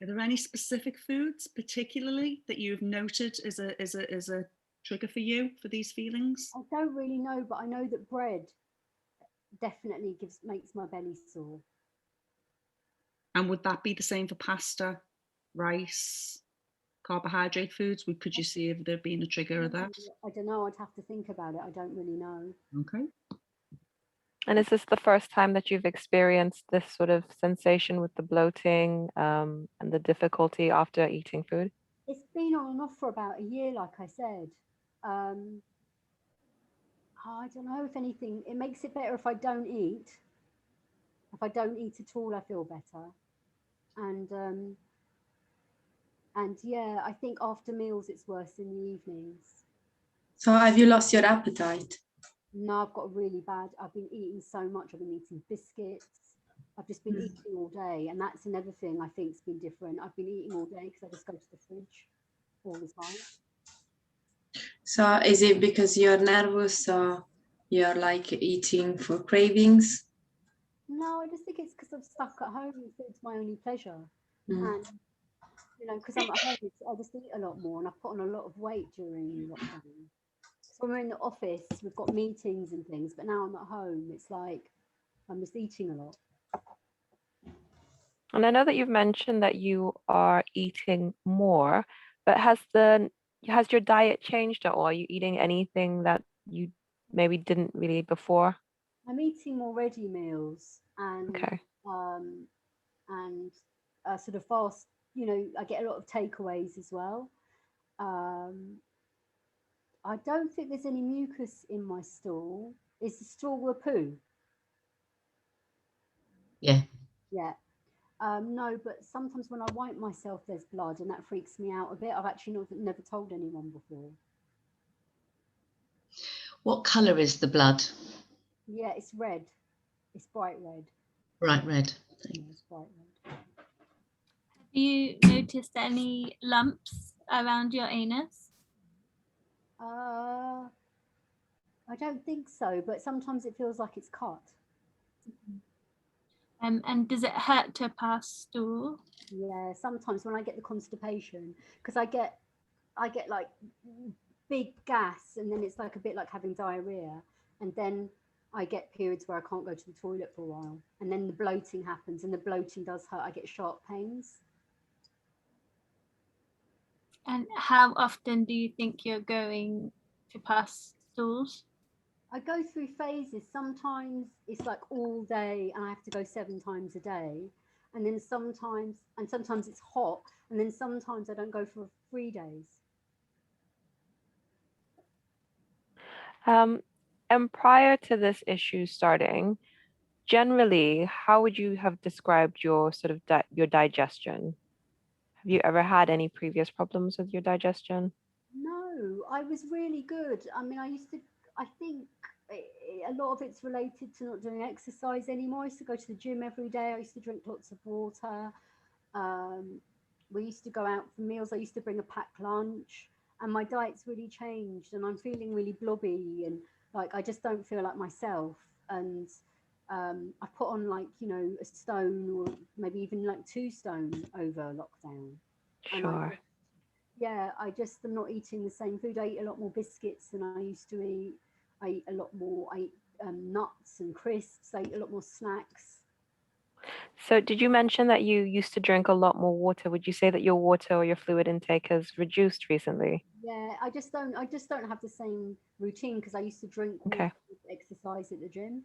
Are there any specific foods particularly that you've noted as a trigger for you for these feelings? I don't really know, but I know that bread definitely makes my belly sore. And would that be the same for pasta, rice, carbohydrate foods? Could you see if there been a trigger of that? I don't know. I'd have to think about it. I don't really know. Okay. And is this the first time that you've experienced this sort of sensation with the bloating and the difficulty after eating food? It's been on and off for about a year, like I said. I don't know, if anything, it makes it better if I don't eat. If I don't eat at all, I feel better. And yeah, I think after meals it's worse in the evenings. So have you lost your appetite? No, I've got really bad. I've been eating so much. I've been eating biscuits. I've just been eating all day, and that's another thing I think's been different. I've been eating all day because I just go to the fridge all the time. So is it because you're nervous or you're like eating for cravings? No, I just think it's because I'm stuck at home and food's my only pleasure. Mm. And, you know, because I'm at home, I just eat a lot more, and I've put on a lot of weight during lockdown. So when we're in the office, we've got meetings and things, but now I'm at home, it's like I'm just eating a lot. And I know that you've mentioned that you are eating more, but has your diet changed at all? Are you eating anything that you maybe didn't really eat before? I'm eating more ready meals and Okay. Sort of fast, you know, I get a lot of takeaways as well. I don't think there's any mucus in my stool. Is the stool a poo? Yeah. Yeah. No, but sometimes when I wipe myself, there's blood, and that freaks me out a bit. I've actually never told anyone before. What colour is the blood? Yeah, it's red. It's bright red. Bright red. Yeah, it's bright red. Have you noticed any lumps around your anus? I don't think so, but sometimes it feels like it's cut. And does it hurt to pass stool? Yeah, sometimes when I get the constipation, because I get like big gas, and then it's like a bit like having diarrhea, and then I get periods where I can't go to the toilet for a while, and then the bloating happens, and the bloating does hurt. I get sharp pains. And how often do you think you're going to pass stools? I go through phases. Sometimes it's like all day and I have to go 7 times a day. And then sometimes it's hot. And then sometimes I don't go for 3 days. And prior to this issue starting, generally, how would you have described your sort of your digestion? Have you ever had any previous problems with your digestion? No, I was really good. I mean, I think a lot of it's related to not doing exercise anymore. I used to go to the gym every day. I used to drink lots of water. We used to go out for meals. I used to bring a packed lunch, and my diet's really changed, and I'm feeling really blobby, and like I just don't feel like myself. And I put on, like, you know, a stone or maybe even like 2 stone over lockdown. Sure. And I just am not eating the same food. I eat a lot more biscuits than I used to eat. I eat a lot more. I eat nuts and crisps. I eat a lot more snacks. So did you mention that you used to drink a lot more water? Would you say that your water or your fluid intake has reduced recently? Yeah, I just don't have the same routine because I used to drink water Okay. with exercise at the gym.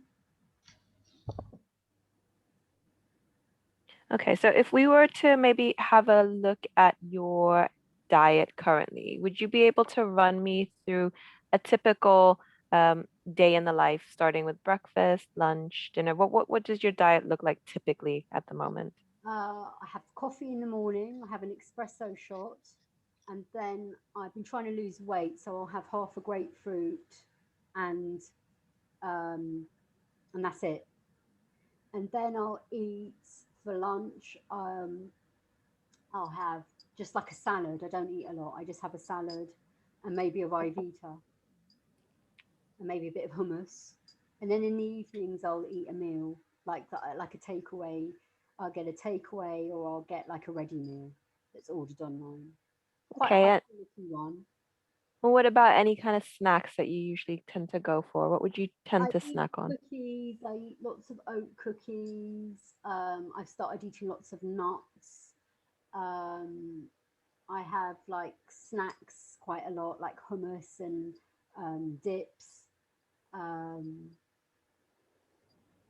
Okay, so if we were to maybe have a look at your diet currently, would you be able to run me through a typical day in the life, starting with breakfast, lunch, dinner? What does your diet look like typically at the moment? I have coffee in the morning. I have an espresso shot, and then I've been trying to lose weight, so I'll have half a grapefruit, and um, and that's it. And then I'll eat for lunch. I'll have just like a salad. I don't eat a lot. I just have a salad, and maybe a Rivita, and maybe a bit of hummus. And then in the evenings, I'll eat a meal like a takeaway. I'll get a takeaway, or I'll get like a ready meal that's ordered online. Quite a Okay, high and quality one. well, what about any kind of snacks that you usually tend to go for? What would you I tend to eat snack on? cookies. I eat lots of oat cookies. I've started eating lots of nuts. Um, I have like snacks quite a lot, like hummus and dips. Um,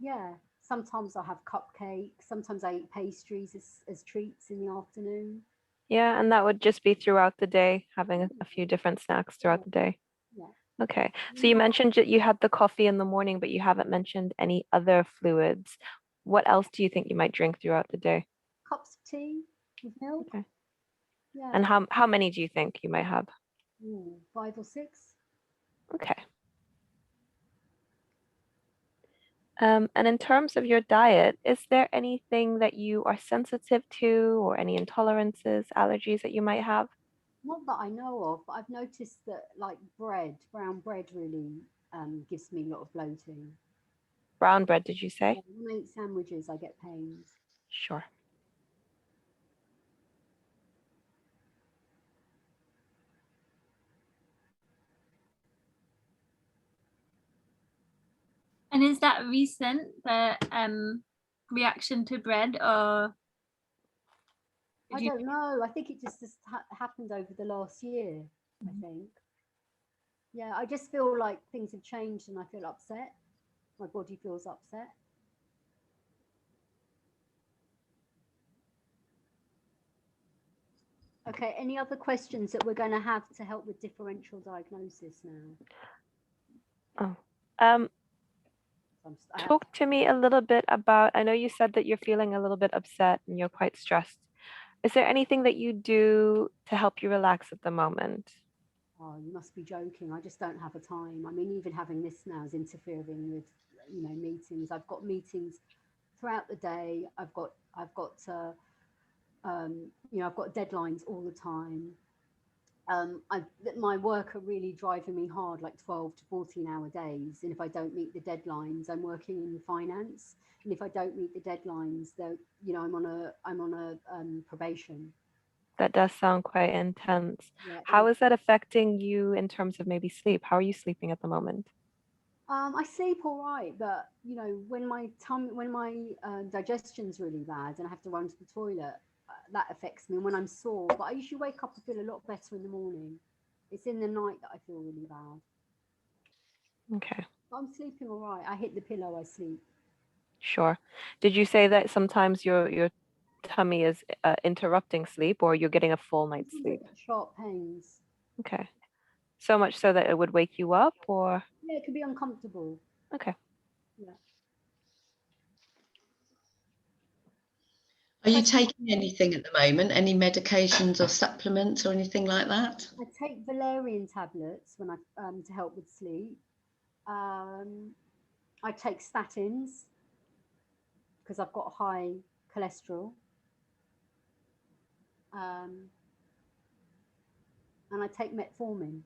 yeah, sometimes I have cupcakes. Sometimes I eat pastries as treats in the afternoon. Yeah, and that would just be throughout the day, having a few different snacks Yeah, throughout the day. yeah. Okay, so you Mm, mentioned that you had the coffee in the morning, but you haven't mentioned any other fluids. What else do you think you might drink throughout the day? cups of tea with milk. Okay. Yeah, And how many do you think you might have? ooh, 5 or 6. Okay. And in terms of your diet, is there anything that you are sensitive to or any intolerances, allergies that you might have? Not that I know of, but I've noticed that like brown bread really gives me a lot of bloating. Brown bread, did you Yeah, say? when I eat sandwiches, I get pains. Sure. And is that recent, the reaction to bread, or I do you, don't know. I think it just happened over the last year, I think. Yeah, I just feel like things have changed and I feel upset. My body feels upset. Okay, any other questions that we're going to have to help with differential diagnosis now? Oh. Um, I have Talk to me a little bit about, I know you said that you're feeling a little bit upset and you're quite stressed. Is there anything that you do to help you relax at the moment? Oh, you must be joking. I just don't have a time. I mean, even having this now is interfering with, meetings. I've got meetings throughout the day. I've got deadlines all the time. My work are really driving me hard, like 12 to 14-hour days. And if I don't meet the deadlines, I'm working in finance. And if I don't meet the deadlines, I'm on a probation. That does sound quite intense. Yeah, How is that affecting you in terms of maybe sleep? How are you sleeping at the moment? I sleep all right, but when my digestion's really bad and I have to run to the toilet, that affects me. And when I'm sore, but I usually wake up and feel a lot better in the morning. It's in the night that I feel really bad. Okay, But I'm sleeping all right. I hit the pillow, I sleep. sure. Did you say that sometimes your tummy is interrupting sleep or you're getting a full night's Sometimes I sleep? get sharp pains. Okay. So much so that it would wake you up or? Yeah, it can be uncomfortable. Okay. Yeah. Are you taking anything at the moment? Any medications or supplements or anything like that? I take valerian tablets when I to help with sleep. I take statins because I've got high cholesterol. And I take metformin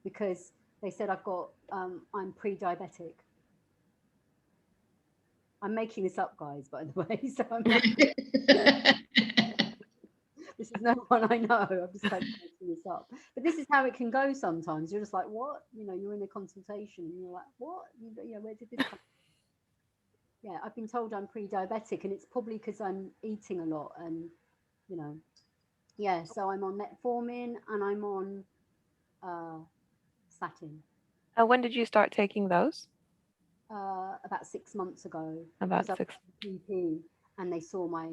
because they said I'm pre-diabetic. I'm making this up, guys, by the way. So this is no one I know. I'm just like making this up. But this is how it can go sometimes. You're just like, what? You're in a consultation and you're like, what? Where did this come from? Yeah, I've been told I'm pre-diabetic, and it's probably because I'm eating a lot, and you know, yeah. So I'm on metformin and I'm on statin. When did you start taking those? About 6 months ago, About because I 6. went to the GP and they saw my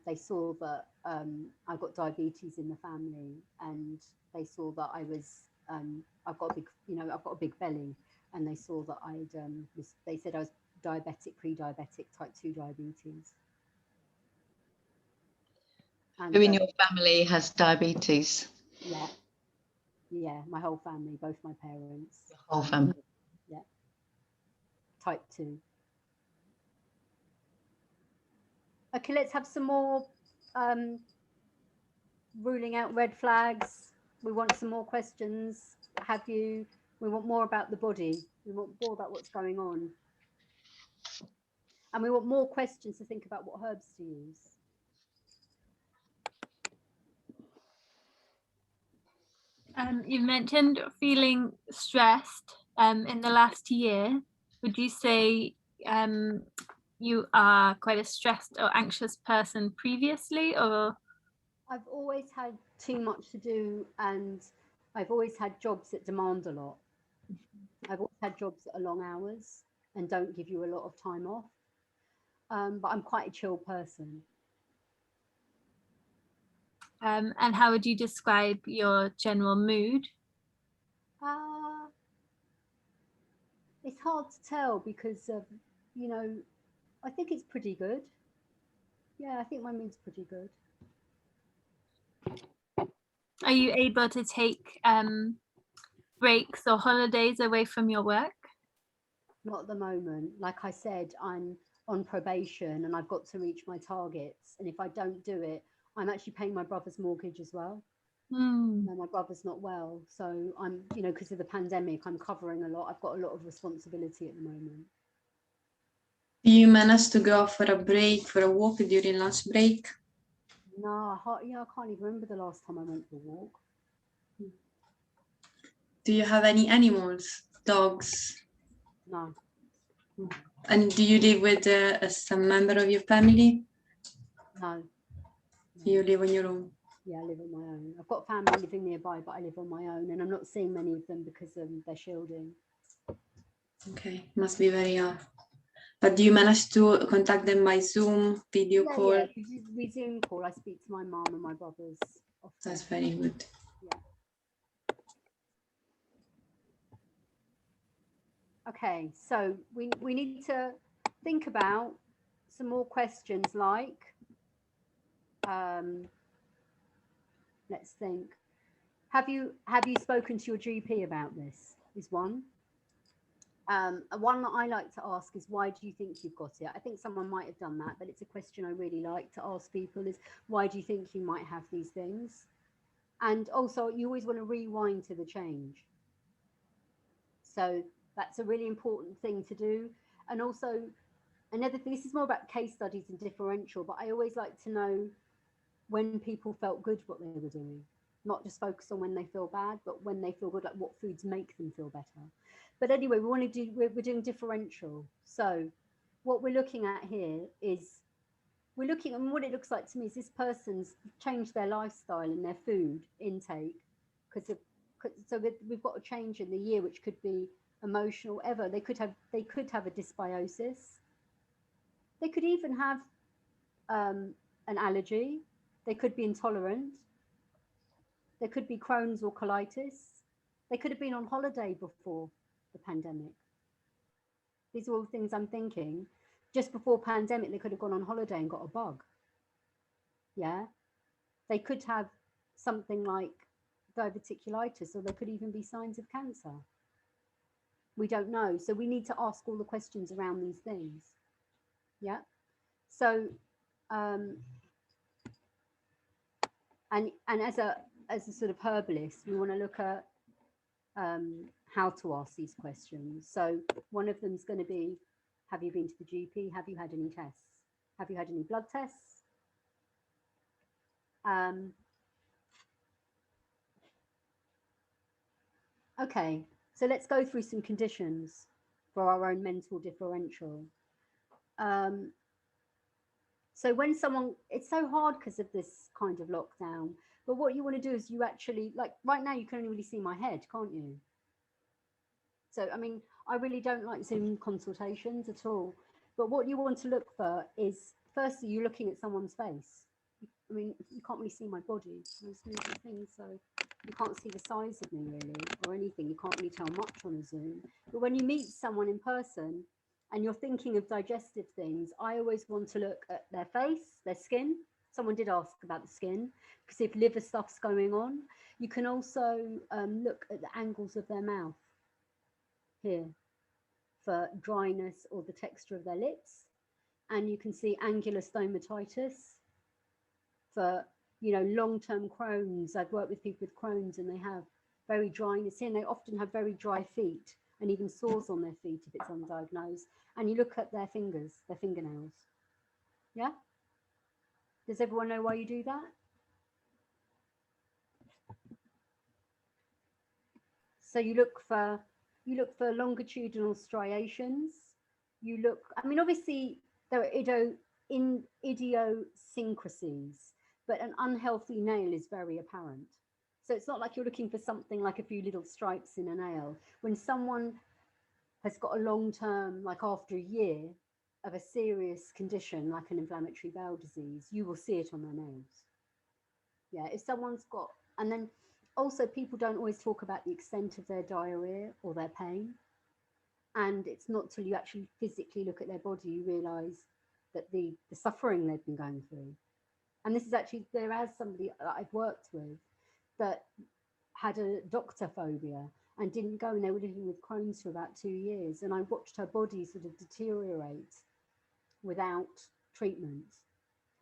they saw that I've got diabetes in the family, and they saw that I've got a big, I've got a big belly, and they saw that they said I was diabetic, pre-diabetic, type 2 diabetes. And Who in your family has diabetes? yeah, my whole family, both my parents. The whole family. Yeah, type 2. Okay, let's have some more ruling out red flags. We want some more questions. We want more about the body. We want more about what's going on. And we want more questions to think about what herbs to use. You mentioned feeling stressed in the last year. Would you say you are quite a stressed or anxious person previously, or? I've always had too much to do, and I've always had jobs that demand a lot. I've always had jobs that are long hours and don't give you a lot of time off. But I'm quite a chill person. And how would you describe your general mood? It's hard to tell because, I think it's pretty good. Yeah, I think my mood's pretty good. Are you able to take breaks or holidays away from your work? Not at the moment. Like I said, I'm on probation and I've got to reach my targets. And if I don't do it, I'm actually paying my brother's mortgage as well. Mm. And my brother's not well. So I'm, because of the pandemic, I'm covering a lot. I've got a lot of responsibility at the moment. Do you manage to go for a break, for a walk during lunch break? No, I can't even remember the last time I went for a walk. Do you have any animals, dogs? No. And do you live with some member of your family? No. You live on your own? Yeah, I live on my own. I've got family living nearby, but I live on my own, and I'm not seeing many of them because they're shielding. Okay, must be very hard. But do you manage to contact them by Zoom, video call? Yeah, we Zoom call. I speak to my mom and my brothers often. That's very good. Yeah. Okay, so we need to think about some more questions like, let's think. Have you spoken to your GP about this? Is one. One that I like to ask is, why do you think you've got it? I think someone might have done that, but it's a question I really like to ask people is, why do you think you might have these things? And also, you always want to rewind to the change. So that's a really important thing to do. And also, another thing, this is more about case studies and differential, but I always like to know when people felt good, what they were doing. Not just focus on when they feel bad, but when they feel good, like what foods make them feel better. But anyway, we're doing differential. So what we're looking at here is, we're looking at what it looks like to me is this person's changed their lifestyle and their food intake so we've got a change in the year, which could be emotional, ever. They could have a dysbiosis. They could even have an allergy. They could be intolerant. There could be Crohn's or colitis. They could have been on holiday before the pandemic. These are all things I'm thinking. Just before pandemic, they could have gone on holiday and got a bug. Yeah. They could have something like diverticulitis, or there could even be signs of cancer. We don't know. So we need to ask all the questions around these things. Yeah. So, and as a sort of herbalist, we want to look at how to ask these questions. So one of them is going to be, have you been to the GP? Have you had any tests? Have you had any blood tests? Okay, so let's go through some conditions for our own mental differential. So when someone, it's so hard because of this kind of lockdown, but what you want to do is you actually, like right now, you can only really see my head, can't you? So, I mean, I really don't like Zoom consultations at all. But what you want to look for is, firstly, you're looking at someone's face. I mean, you can't really see my body. There's moving things, so you can't see the size of me really, or anything. You can't really tell much on a Zoom. But when you meet someone in person and you're thinking of digestive things, I always want to look at their face, their skin. Someone did ask about the skin, because if liver stuff's going on, you can also look at the angles of their mouth here for dryness or the texture of their lips. And you can see angular stomatitis for, you know, long-term Crohn's. I've worked with people with Crohn's and they have very dryness here, and they often have very dry feet and even sores on their feet if it's undiagnosed. And you look at their fingers, their fingernails. Yeah? Does everyone know why you do that? So you look for longitudinal striations. You look, I mean, obviously there are idiosyncrasies, but an unhealthy nail is very apparent. So it's not like you're looking for something like a few little stripes in a nail. When someone has got a long-term, like after a year of a serious condition, like an inflammatory bowel disease, you will see it on their nails. Yeah, if someone's got, and then also people don't always talk about the extent of their diarrhea or their pain. And it's not till you actually physically look at their body, you realise that the suffering they've been going through. And this is actually, there is somebody that I've worked with that had a doctor phobia and didn't go, and they were living with Crohn's for about 2 years. And I watched her body sort of deteriorate without treatment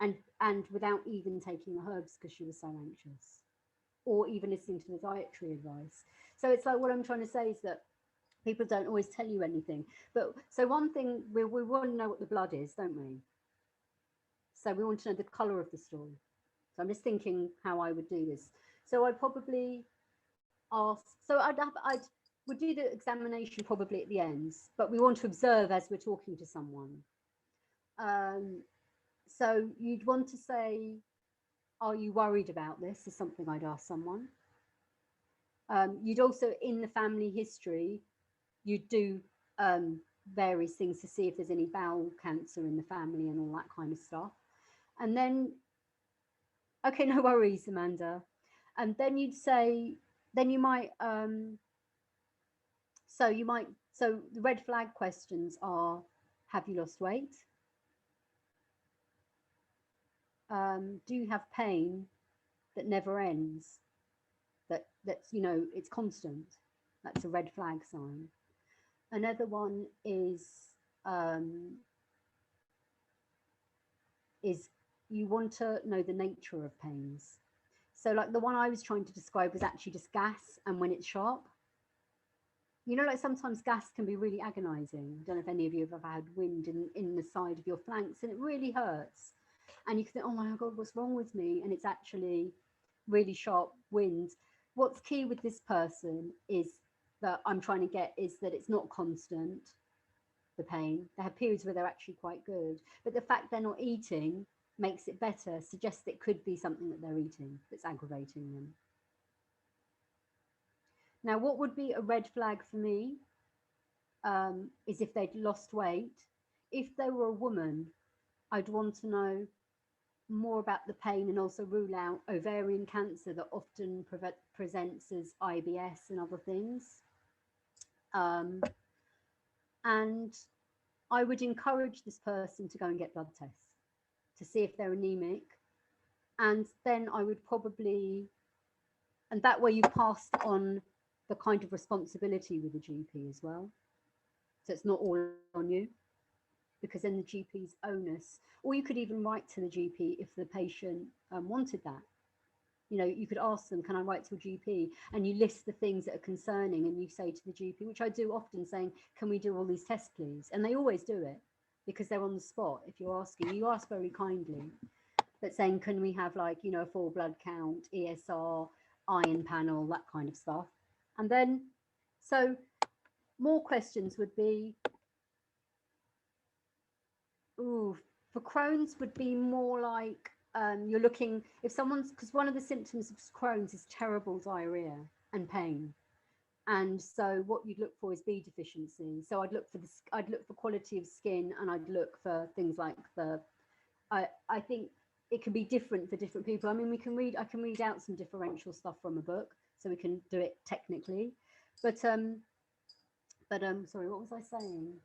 and without even taking the herbs because she was so anxious, or even listening to the dietary advice. So it's like, what I'm trying to say is that people don't always tell you anything. But so one thing, we want to know what the blood is, don't we? So we want to know the colour of the stool. So I'm just thinking how I would do this. So I'd probably ask, so I would do the examination probably at the end, but we want to observe as we're talking to someone. So you'd want to say, are you worried about this? Is something I'd ask someone. You'd also, in the family history, you'd do various things to see if there's any bowel cancer in the family and all that kind of stuff. And then, okay, no worries, Amanda. And then you'd say, then you might, so the red flag questions are, have you lost weight? Do you have pain that never ends? That's, you know, it's constant. That's a red flag sign. Another one is you want to know the nature of pains. So like the one I was trying to describe was actually just gas, and when it's sharp. You know, like sometimes gas can be really agonizing. I don't know if any of you have ever had wind in the side of your flanks, and it really hurts. And you can think, oh my God, what's wrong with me? And it's actually really sharp wind. What's key with this person is that I'm trying to get is that it's not constant, the pain. They have periods where they're actually quite good, but the fact they're not eating makes it better, suggests it could be something that they're eating that's aggravating them. Now, what would be a red flag for me is if they'd lost weight. If they were a woman, I'd want to know more about the pain and also rule out ovarian cancer that often presents as IBS and other things. And I would encourage this person to go and get blood tests to see if they're anemic. And then I would probably, and that way you passed on the kind of responsibility with the GP as well. So it's not all on you, because then the GP's onus, or you could even write to the GP if the patient wanted that. You know, you could ask them, can I write to a GP? And you list the things that are concerning, and you say to the GP, which I do often, saying, can we do all these tests, please? And they always do it because they're on the spot. If you're asking, you ask very kindly, but saying, can we have like, you know, a full blood count, ESR, iron panel, that kind of stuff. And then, so more questions would be, Ooh, for Crohn's would be more like you're looking if someone's because one of the symptoms of Crohn's is terrible diarrhea and pain. And so what you'd look for is B deficiency. So I'd look for I'd look for quality of skin, and I'd look for things like I think it can be different for different people. I mean, I can read out some differential stuff from a book, so we can do it technically. But sorry, what was I saying?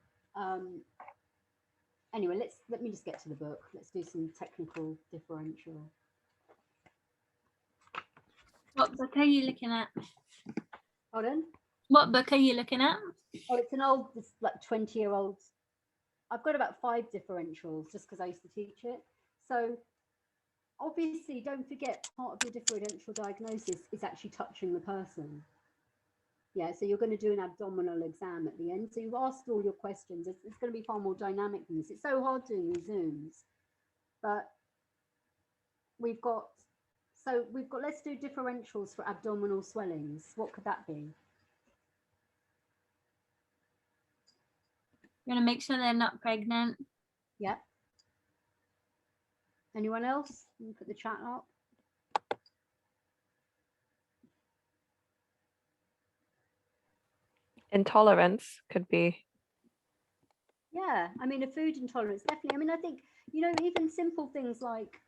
Anyway, let me just get to the book. Let's do some technical differential. What book are you looking at? Pardon? What book are you looking at? Oh, it's an old, it's like 20-year-old. I've got about 5 differentials just because I used to teach it. So obviously, don't forget, part of your differential diagnosis is actually touching the person. Yeah, so you're going to do an abdominal exam at the end. So you've asked all your questions. It's going to be far more dynamic than this. It's so hard doing these Zooms. But let's do differentials for abdominal swellings. What could that be? You're going to make sure they're not pregnant. Yeah. Anyone else? Let me put the chat up. Intolerance could be. Yeah, I mean, a food intolerance, definitely. I mean, I think, even simple things like,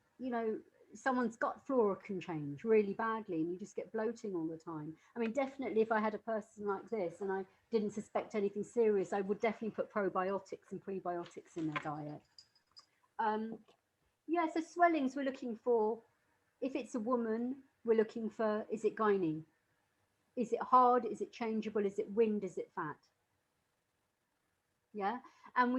someone's gut flora can change really badly and you just get bloating all the time. I mean, definitely if I had a person like this and I didn't suspect anything serious, I would definitely put probiotics and prebiotics in their diet. Yeah, so swellings we're looking for, if it's a woman, we're looking for, is it gynae? Is it hard? Is it changeable? Is it wind? Is it fat? Yeah, and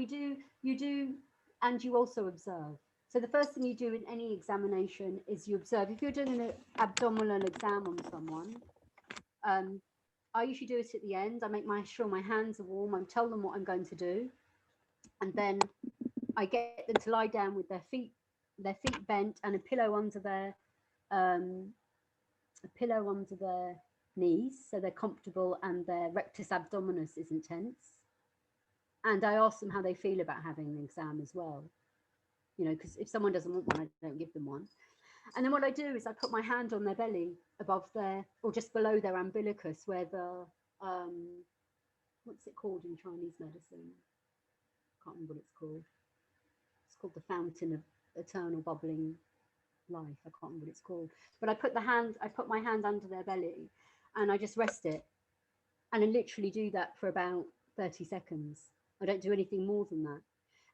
you also observe. So the first thing you do in any examination is you observe. If you're doing an abdominal exam on someone, I usually do it at the end. I make sure my hands are warm. I tell them what I'm going to do, and then I get them to lie down with their feet bent and a pillow under their knees, so they're comfortable and their rectus abdominis isn't tense. And I ask them how they feel about having an exam as well. Because if someone doesn't want one, I don't give them one. And then what I do is I put my hand on their belly above or just below their umbilicus, where the, what's it called in Chinese medicine? Can't remember what it's called. It's called the fountain of eternal bubbling life. I can't remember what it's called. But I put my hand under their belly and I just rest it. And I literally do that for about 30 seconds. I don't do anything more than that.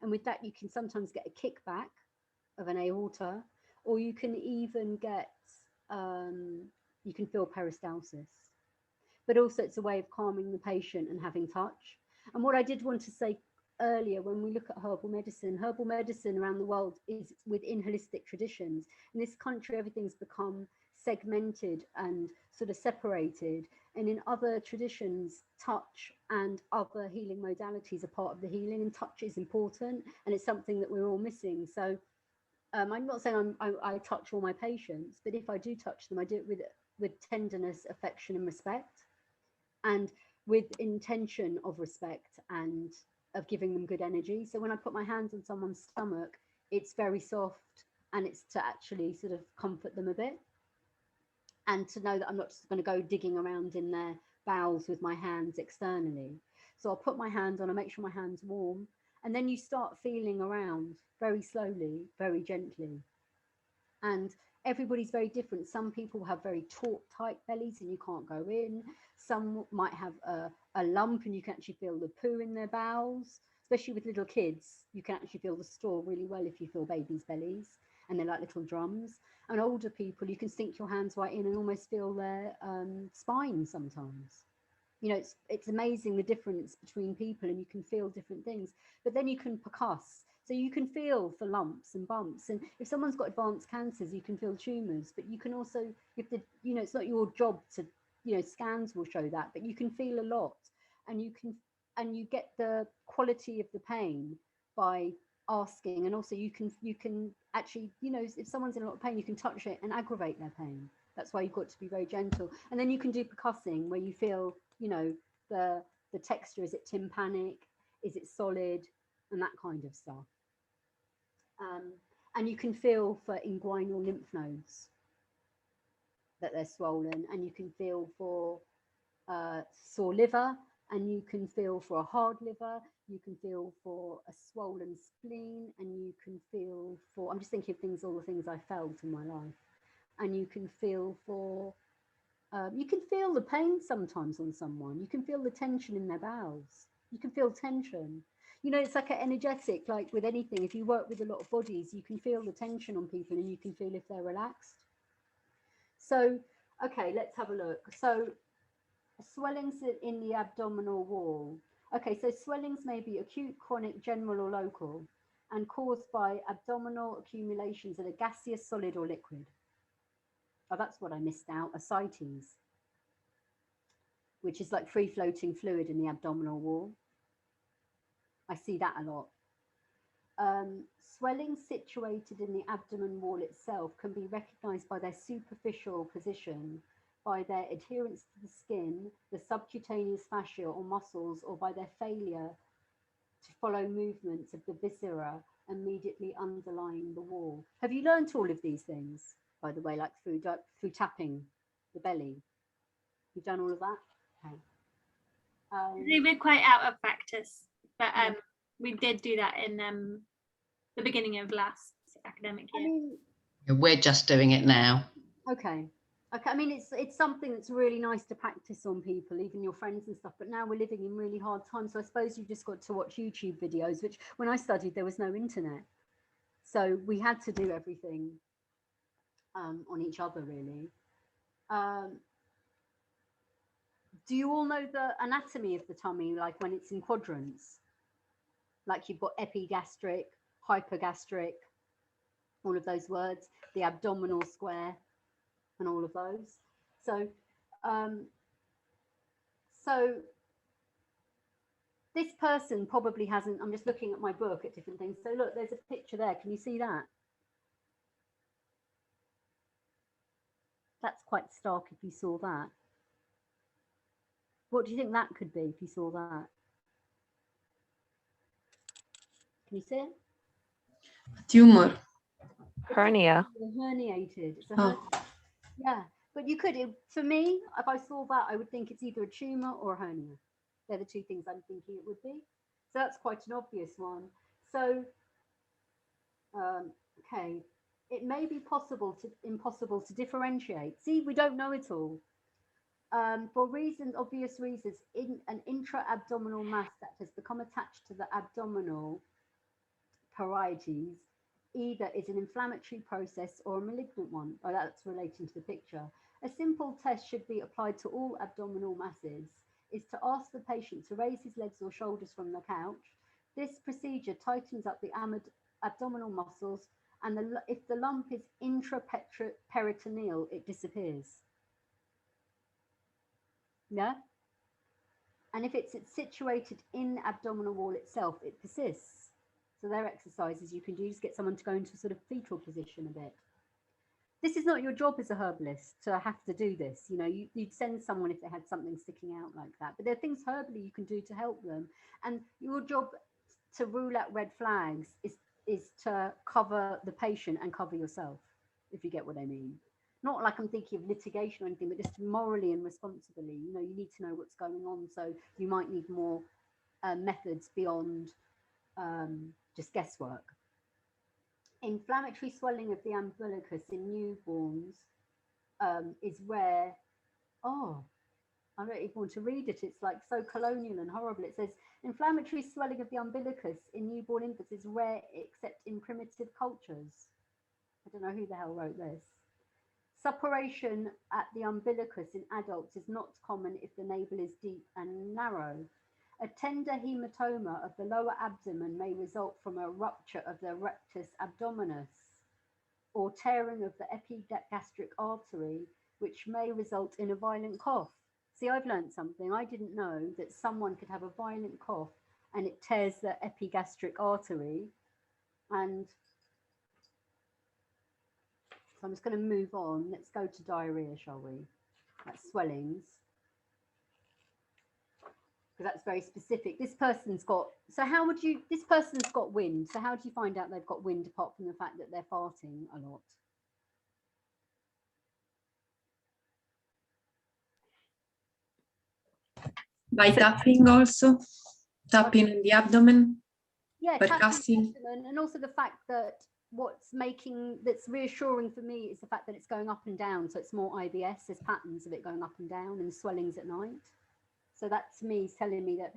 And with that, you can sometimes get a kickback of an aorta, or you can even get, you can feel peristalsis. But also it's a way of calming the patient and having touch. And what I did want to say earlier, when we look at herbal medicine around the world is within holistic traditions. In this country, everything's become segmented and sort of separated. And in other traditions, touch and other healing modalities are part of the healing, and touch is important, and it's something that we're all missing. So I'm not saying I touch all my patients, but if I do touch them, I do it with tenderness, affection, and respect, and with intention of respect and of giving them good energy. So when I put my hands on someone's stomach, it's very soft, and it's to actually sort of comfort them a bit, and to know that I'm not just going to go digging around in their bowels with my hands externally. So I'll put my hand on, I make sure my hand's warm, and then you start feeling around very slowly, very gently. And everybody's very different. Some people have very taut, tight bellies and you can't go in. Some might have a lump and you can actually feel the poo in their bowels, especially with little kids. You can actually feel the stool really well if you feel babies' bellies, and they're like little drums. And older people, you can sink your hands right in and almost feel their spine sometimes. It's amazing the difference between people, and you can feel different things. But then you can percuss. So you can feel for lumps and bumps. And if someone's got advanced cancers, you can feel tumours. But you can also, it's not your job to, scans will show that, but you can feel a lot. And you get the quality of the pain by asking. And also you can actually, if someone's in a lot of pain, you can touch it and aggravate their pain. That's why you've got to be very gentle. And then you can do percussing, where you feel, the texture. Is it tympanic? Is it solid? And that kind of stuff. And you can feel for inguinal lymph nodes that they're swollen, and you can feel for sore liver, and you can feel for a hard liver, you can feel for a swollen spleen, and you can feel for, I'm just thinking of things, all the things I felt in my life, and you can feel for, you can feel the pain sometimes on someone, you can feel the tension in their bowels, you can feel tension. You know, it's like an energetic, like with anything, if you work with a lot of bodies, you can feel the tension on people and you can feel if they're relaxed. So, okay, let's have a look. So, swellings in the abdominal wall. Okay, so swellings may be acute, chronic, general, or local, and caused by abdominal accumulations of a gaseous, solid, or liquid. Oh, that's what I missed out, ascites, which is like free-floating fluid in the abdominal wall. I see that a lot. Swellings situated in the abdomen wall itself can be recognized by their superficial position, by their adherence to the skin, the subcutaneous fascia or muscles, or by their failure to follow movements of the viscera immediately underlying the wall. Have you learned all of these things, by the way, like through tapping the belly? You've done all of that? Okay. I think we're quite out of practice, but we did do that in the beginning of last academic year. I mean, We're just doing it now. okay. Okay, I mean, it's something that's really nice to practice on people, even your friends and stuff, but now we're living in really hard times, so I suppose you've just got to watch YouTube videos, which when I studied, there was no internet. So we had to do everything on each other, really. Do you all know the anatomy of the tummy, like when it's in quadrants? Like you've got epigastric, hypergastric, all of those words, the abdominal square, and all of those. So, so this person probably hasn't, I'm just looking at my book at different things. So look, there's a picture there. Can you see that? That's quite stark if you saw that. What do you think that could be if you saw that? Can you see it? Tumor. Hernia. Herniated. It's a Oh. yeah, but you could, for me, if I saw that, I would think it's either a tumor or a hernia. They're the two things I'm thinking it would be. So that's quite an obvious one. So, okay, it may be impossible to differentiate. See, we don't know it all. For obvious reasons, in an intra-abdominal mass that has become attached to the abdominal parietes either is an inflammatory process or a malignant one. Oh, that's relating to the picture. A simple test should be applied to all abdominal masses is to ask the patient to raise his legs or shoulders from the couch. This procedure tightens up the abdominal muscles, and if the lump is intraperitoneal, it disappears. Yeah? And if it's situated in the abdominal wall itself, it persists. So there are exercises you can do, just get someone to go into sort of fetal position a bit. This is not your job as a herbalist to have to do this. You know, you'd send someone if they had something sticking out like that. But there are things herbally you can do to help them. And your job to rule out red flags is to cover the patient and cover yourself, if you get what I mean. Not like I'm thinking of litigation or anything, but just morally and responsibly. You know, you need to know what's going on. So you might need more methods beyond just guesswork. Inflammatory swelling of the umbilicus in newborns is rare. Oh, I don't even want to read it. It's like so colonial and horrible. It says inflammatory swelling of the umbilicus in newborn infants is rare except in primitive cultures. I don't know who the hell wrote this. Suppuration at the umbilicus in adults is not common if the navel is deep and narrow. A tender hematoma of the lower abdomen may result from a rupture of the rectus abdominis or tearing of the epigastric artery, which may result in a violent cough. See, I've learned something. I didn't know that someone could have a violent cough and it tears the epigastric artery. And so I'm just going to move on. Let's go to diarrhea, shall we? That's swellings. because that's very specific. This person's got, so how would you, this person's got wind. So how do you find out they've got wind apart from the fact that they're farting a lot? By tapping also, tapping in the abdomen, Yeah, percussing. and also the fact that that's reassuring for me is the fact that it's going up and down. So it's more IBS, there's patterns of it going up and down and swellings at night. So that to me is telling me that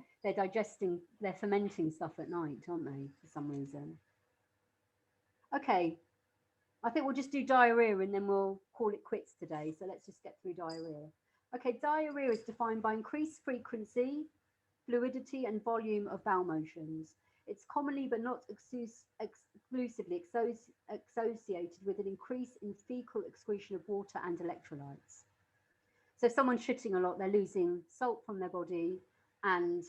they're fermenting stuff at night, aren't they, for some reason? Okay, I think we'll just do diarrhea and then we'll call it quits today. So let's just get through diarrhea. Okay, diarrhea is defined by increased frequency, fluidity and volume of bowel motions. It's commonly but not exclusively associated with an increase in fecal excretion of water and electrolytes. So if someone's shitting a lot, they're losing salt from their body and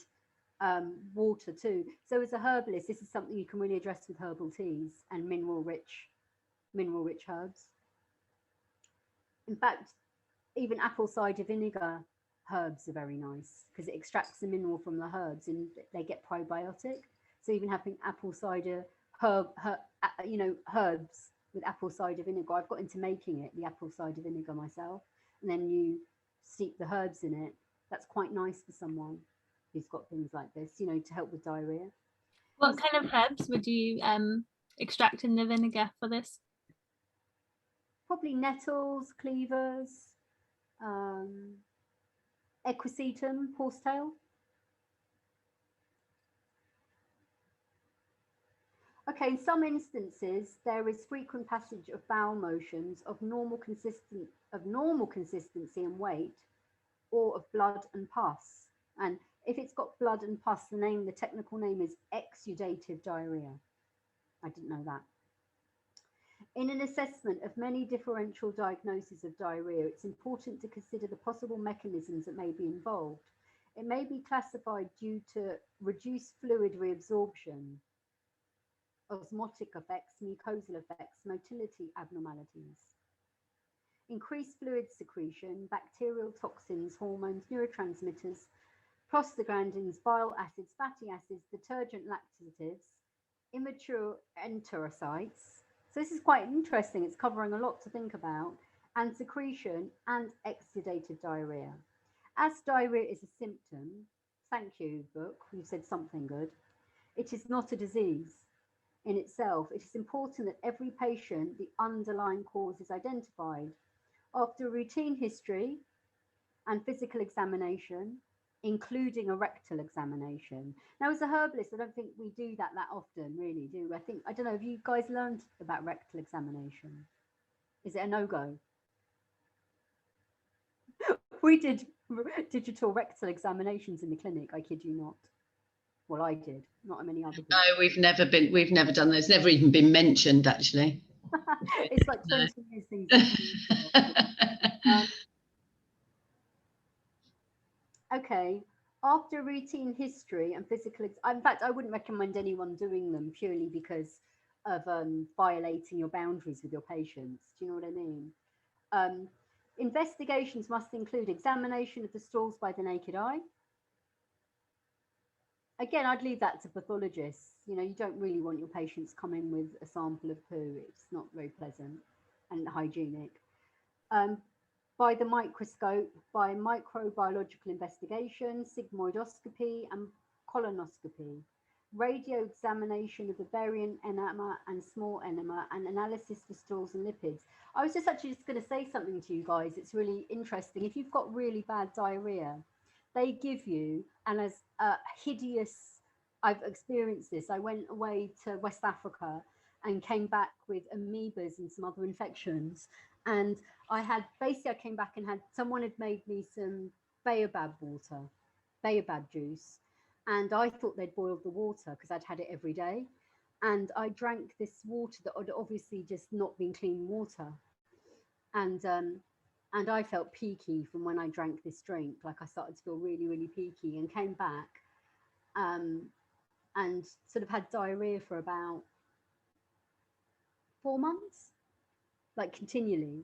water too. So as a herbalist, this is something you can really address with herbal teas and mineral-rich herbs. In fact, even apple cider vinegar herbs are very nice because it extracts the mineral from the herbs and they get probiotic. So even having apple cider herbs with apple cider vinegar, I've got into making it, the apple cider vinegar myself, and then you steep the herbs in it. That's quite nice for someone who's got things like this, you know, to help with diarrhea. What kind of herbs would you extract in the vinegar for this? Probably nettles, cleavers, equisetum, horsetail. Okay, in some instances, there is frequent passage of bowel motions of normal consistency and weight, or of blood and pus. And if it's got blood and pus, the technical name is exudative diarrhea. I didn't know that. In an assessment of many differential diagnoses of diarrhea, it's important to consider the possible mechanisms that may be involved. It may be classified due to reduced fluid reabsorption, osmotic effects, mucosal effects, motility abnormalities, increased fluid secretion, bacterial toxins, hormones, neurotransmitters, prostaglandins, bile acids, fatty acids, detergent laxatives, immature enterocytes. So this is quite interesting. It's covering a lot to think about, and secretion and exudative diarrhea. As diarrhea is a symptom, thank you, book, you said something good. It is not a disease in itself. It is important that every patient, the underlying cause is identified. After a routine history and physical examination, including a rectal examination. Now, as a herbalist, I don't think we do that often, really, do we? I don't know, have you guys learned about rectal examination? Is it a no-go? We did digital rectal examinations in the clinic, I kid you not. Well, I did, not many other people. No, we've never done that. It's never even been mentioned, actually. It's like 20 years things. Okay, after routine history and physical, in fact, I wouldn't recommend anyone doing them purely because of violating your boundaries with your patients. Do you know what I mean? Investigations must include examination of the stools by the naked eye. Again, I'd leave that to pathologists. You know, you don't really want your patients coming with a sample of poo. It's not very pleasant and hygienic. By the microscope, by microbiological investigation, sigmoidoscopy and colonoscopy, radio examination of the barium enema and small enema, and analysis for stools and lipids. I was just actually going to say something to you guys. It's really interesting. If you've got really bad diarrhea, they give you, and as hideous, I've experienced this. I went away to West Africa and came back with amoebas and some other infections. And I came back and someone had made me some baobab water, baobab juice. And I thought they'd boiled the water because I'd had it every day. And I drank this water that had obviously just not been clean water. And I felt peaky from when I drank this drink. Like I started to feel really, really peaky, and came back and sort of had diarrhea for about 4 months, like continually.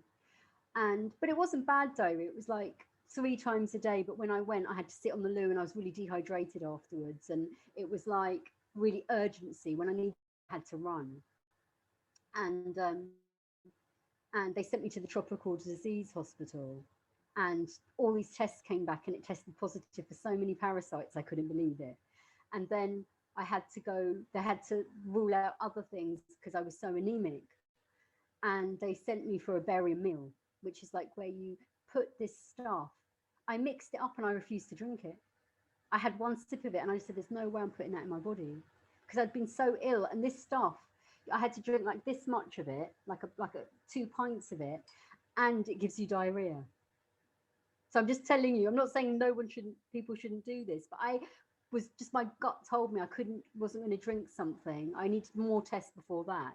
But it wasn't bad diarrhea. It was like 3 times a day, but when I went, I had to sit on the loo and I was really dehydrated afterwards, and it was like really urgency when I had to run. And they sent me to the Tropical Disease Hospital, and all these tests came back and it tested positive for so many parasites, I couldn't believe it. And then I had to go, they had to rule out other things because I was so anemic. And they sent me for a barium meal, which is like where you put this stuff. I mixed it up and I refused to drink it. I had one sip of it and I said, there's no way I'm putting that in my body, because I'd been so ill. And this stuff, I had to drink like this much of it, like a 2 pints of it, and it gives you diarrhea. So I'm just telling you, I'm not saying people shouldn't do this, but I was just, my gut told me I wasn't going to drink something. I needed more tests before that.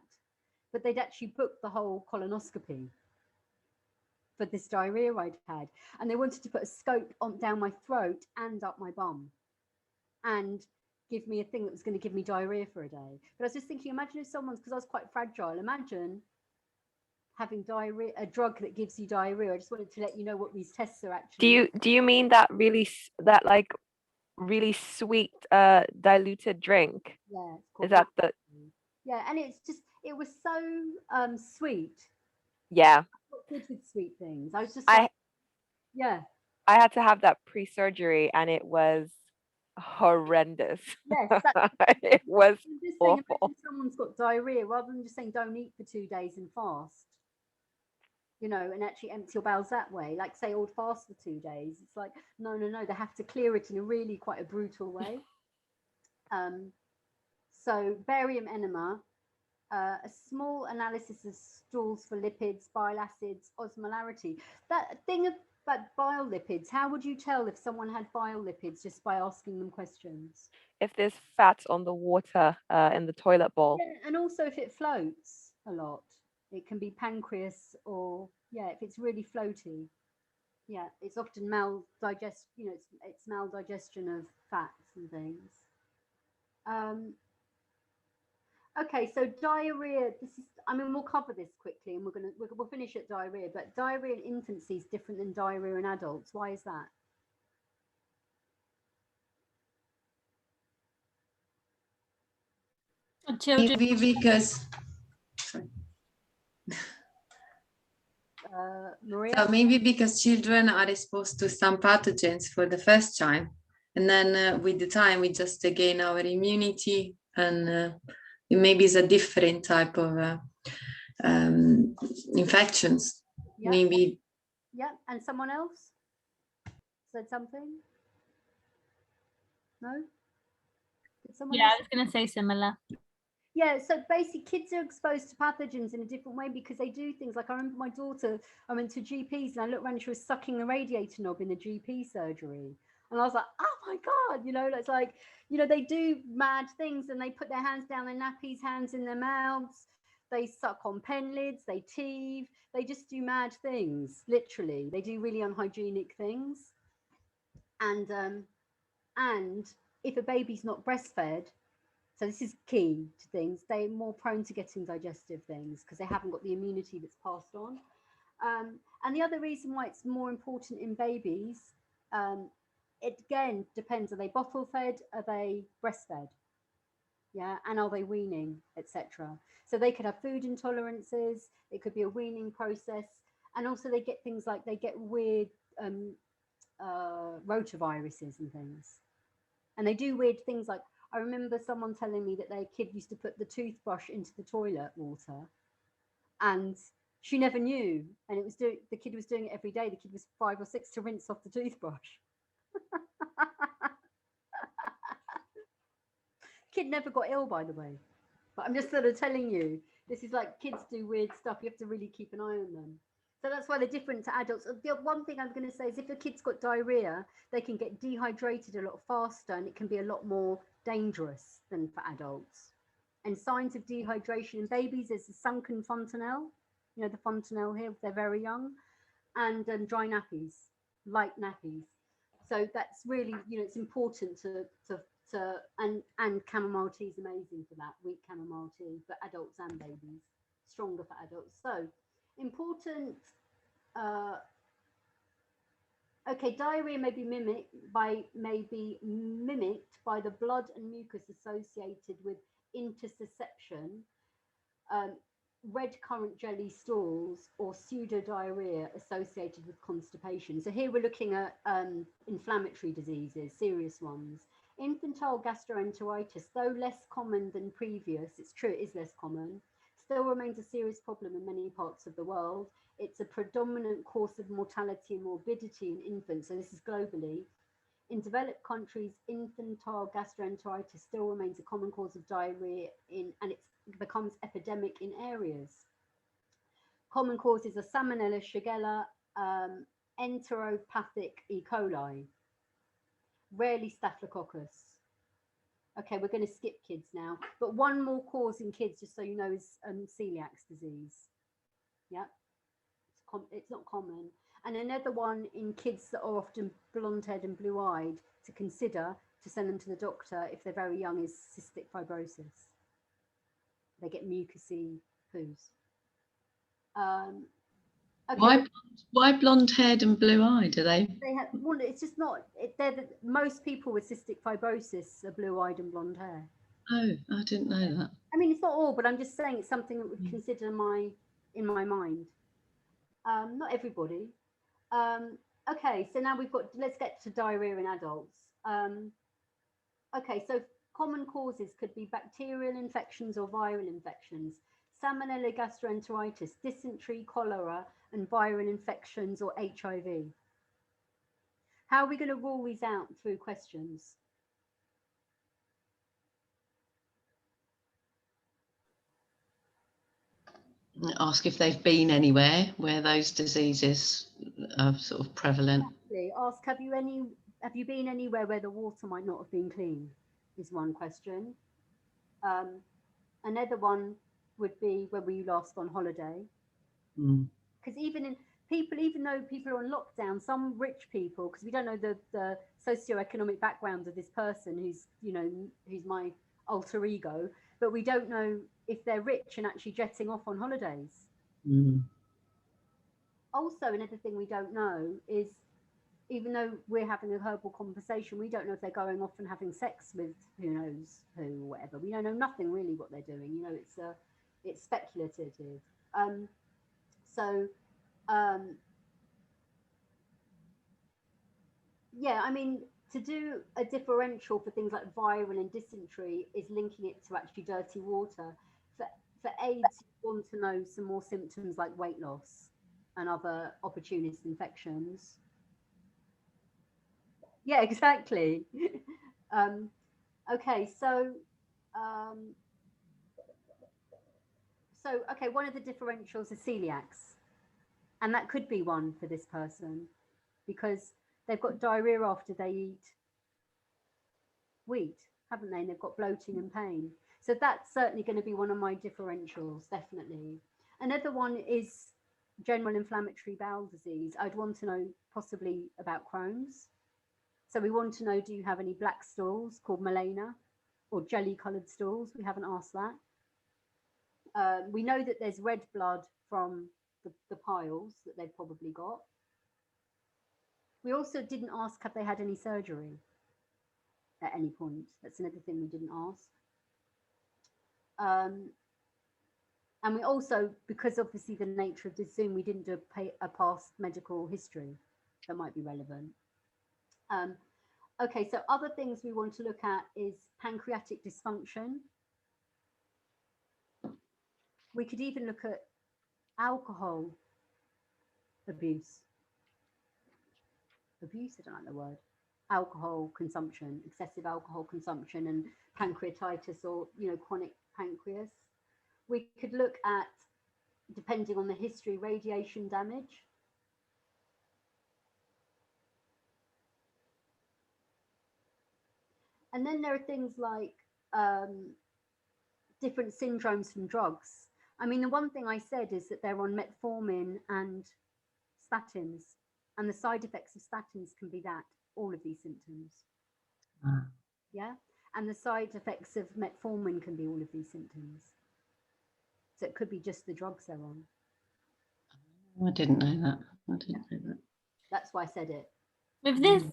But they'd actually booked the whole colonoscopy for this diarrhea I'd had. And they wanted to put a scope down my throat and up my bum and give me a thing that was going to give me diarrhea for a day. But I was just thinking, imagine if someone's, because I was quite fragile, imagine having diarrhea, a drug that gives you diarrhea. I just wanted to let you know what these tests are actually. Do you mean that really really sweet diluted drink? Yeah. Is that the? Yeah, and it was so sweet. Yeah. I'm not good with sweet things. I was just yeah. I had to have that pre-surgery and it was horrendous. Yes, it was I'm just saying, awful. imagine someone's got diarrhea, rather than just saying don't eat for 2 days and fast, you know, and actually empty your bowels that way, like say hold fast for 2 days. It's like, no, they have to clear it in a really quite a brutal way. So barium enema, a small analysis of stools for lipids, bile acids, osmolarity. That thing about bile lipids, how would you tell if someone had bile lipids just by asking them questions? If there's fat on the water in the toilet bowl. Yeah, and also if it floats a lot, it can be pancreas, or if it's really floaty. Yeah, it's often maldigestion, you know, it's maldigestion of fats and things. Okay, so diarrhea, we'll cover this quickly and we'll finish at diarrhea, but diarrhea in infancy is different than diarrhea in adults. Why is that? Children. Maybe because Maria? so maybe because children are exposed to some pathogens for the first time, and then with the time we just gain our immunity, and it maybe is a different type of infections. Yeah. Maybe. Yeah, and someone else said something? No? Did someone Yeah, else? I was going to say similar. Yeah, so basically kids are exposed to pathogens in a different way because they do things like, I remember my daughter, I went to GPs and I looked around, she was sucking the radiator knob in the GP surgery. And I was like, oh my God, you know, it's like, you know, they do mad things and they put their hands down their nappies, hands in their mouths, they suck on pen lids, they teeth, they just do mad things, literally. They do really unhygienic things. And if a baby's not breastfed, so this is key to things, they're more prone to getting digestive things because they haven't got the immunity that's passed on. And the other reason why it's more important in babies, it again depends, are they bottle fed, are they breastfed? Yeah, and are they weaning, etc. So they could have food intolerances, it could be a weaning process, and also they get things like, they get weird rotaviruses and things. And they do weird things like, I remember someone telling me that their kid used to put the toothbrush into the toilet water and she never knew. And the kid was doing it every day. The kid was 5 or 6 to rinse off the toothbrush. Kid never got ill, by the way. But I'm just sort of telling you, this is like, kids do weird stuff. You have to really keep an eye on them. So that's why they're different to adults. The one thing I'm going to say is if a kid's got diarrhea, they can get dehydrated a lot faster and it can be a lot more dangerous than for adults. And signs of dehydration in babies is a sunken fontanelle, you know, the fontanelle here if they're very young, and dry nappies, light nappies. So that's really, you know, it's important and chamomile tea is amazing for that, weak chamomile tea for adults and babies, stronger for adults. So important Okay, diarrhea may be mimicked by the blood and mucus associated with intussusception, red currant jelly stools, or pseudodiarrhea associated with constipation. So here we're looking at inflammatory diseases, serious ones. Infantile gastroenteritis, though less common than previous, it's true, it is less common, still remains a serious problem in many parts of the world. It's a predominant cause of mortality and morbidity in infants, so this is globally. In developed countries, infantile gastroenteritis still remains a common cause of diarrhea and it becomes epidemic in areas. Common causes are Salmonella, Shigella, enteropathic E. coli, rarely Staphylococcus. Okay, we're going to skip kids now, but one more cause in kids, just so you know, is celiac disease. Yeah, it's not common. And another one in kids that are often blonde-haired and blue-eyed to consider to send them to the doctor if they're very young is cystic fibrosis. They get mucousy poos. Okay. Why blonde-haired and blue-eyed? Are they? They have, well, it's just not. Most people with cystic fibrosis are blue-eyed and blonde hair. Oh, I didn't know that. I mean, it's not all, but I'm just saying it's something that would consider in my mind. Not everybody. Okay, so now let's get to diarrhea in adults. Okay, so common causes could be bacterial infections or viral infections, Salmonella gastroenteritis, dysentery, cholera, and viral infections or HIV. How are we going to rule these out through questions? Ask if they've been anywhere where those diseases are sort of prevalent. Exactly. Ask, have you been anywhere where the water might not have been clean? Is one question. Another one would be where were you last on holiday? Because even though people are on lockdown, some rich people, because we don't know the socioeconomic background of this person who's my alter ego, but we don't know if they're rich and actually jetting off on holidays. Also, another thing we don't know is, even though we're having a verbal conversation, we don't know if they're going off and having sex with who knows who or whatever. We don't know nothing really what they're doing. It's speculative. Yeah, I mean, to do a differential for things like viral and dysentery is linking it to actually dirty water. For AIDS, you want to know some more symptoms like weight loss and other opportunist infections. Yeah, exactly. Okay, okay, one of the differentials is celiacs, and that could be one for this person because they've got diarrhea after they eat wheat, haven't they? And they've got bloating and pain. So that's certainly going to be one of my differentials, definitely. Another one is general inflammatory bowel disease. I'd want to know possibly about Crohn's. So we want to know, do you have any black stools called melena or jelly-coloured stools? We haven't asked that. We know that there's red blood from the piles that they've probably got. We also didn't ask, have they had any surgery at any point? That's another thing we didn't ask. And we also, because obviously the nature of this Zoom, we didn't do a past medical history that might be relevant. Okay, so other things we want to look at is pancreatic dysfunction. We could even look at alcohol abuse. I don't like the word. Alcohol consumption, excessive alcohol consumption, and pancreatitis or chronic pancreas. We could look at, depending on the history, radiation damage. And then there are things like different syndromes from drugs. I mean, the one thing I said is that they're on metformin and statins, and the side effects of statins can be all of these symptoms. Yeah, and the side effects of metformin can be all of these symptoms. So it could be just the drugs they're on. I didn't know that. I didn't know that. That's why I said it. With this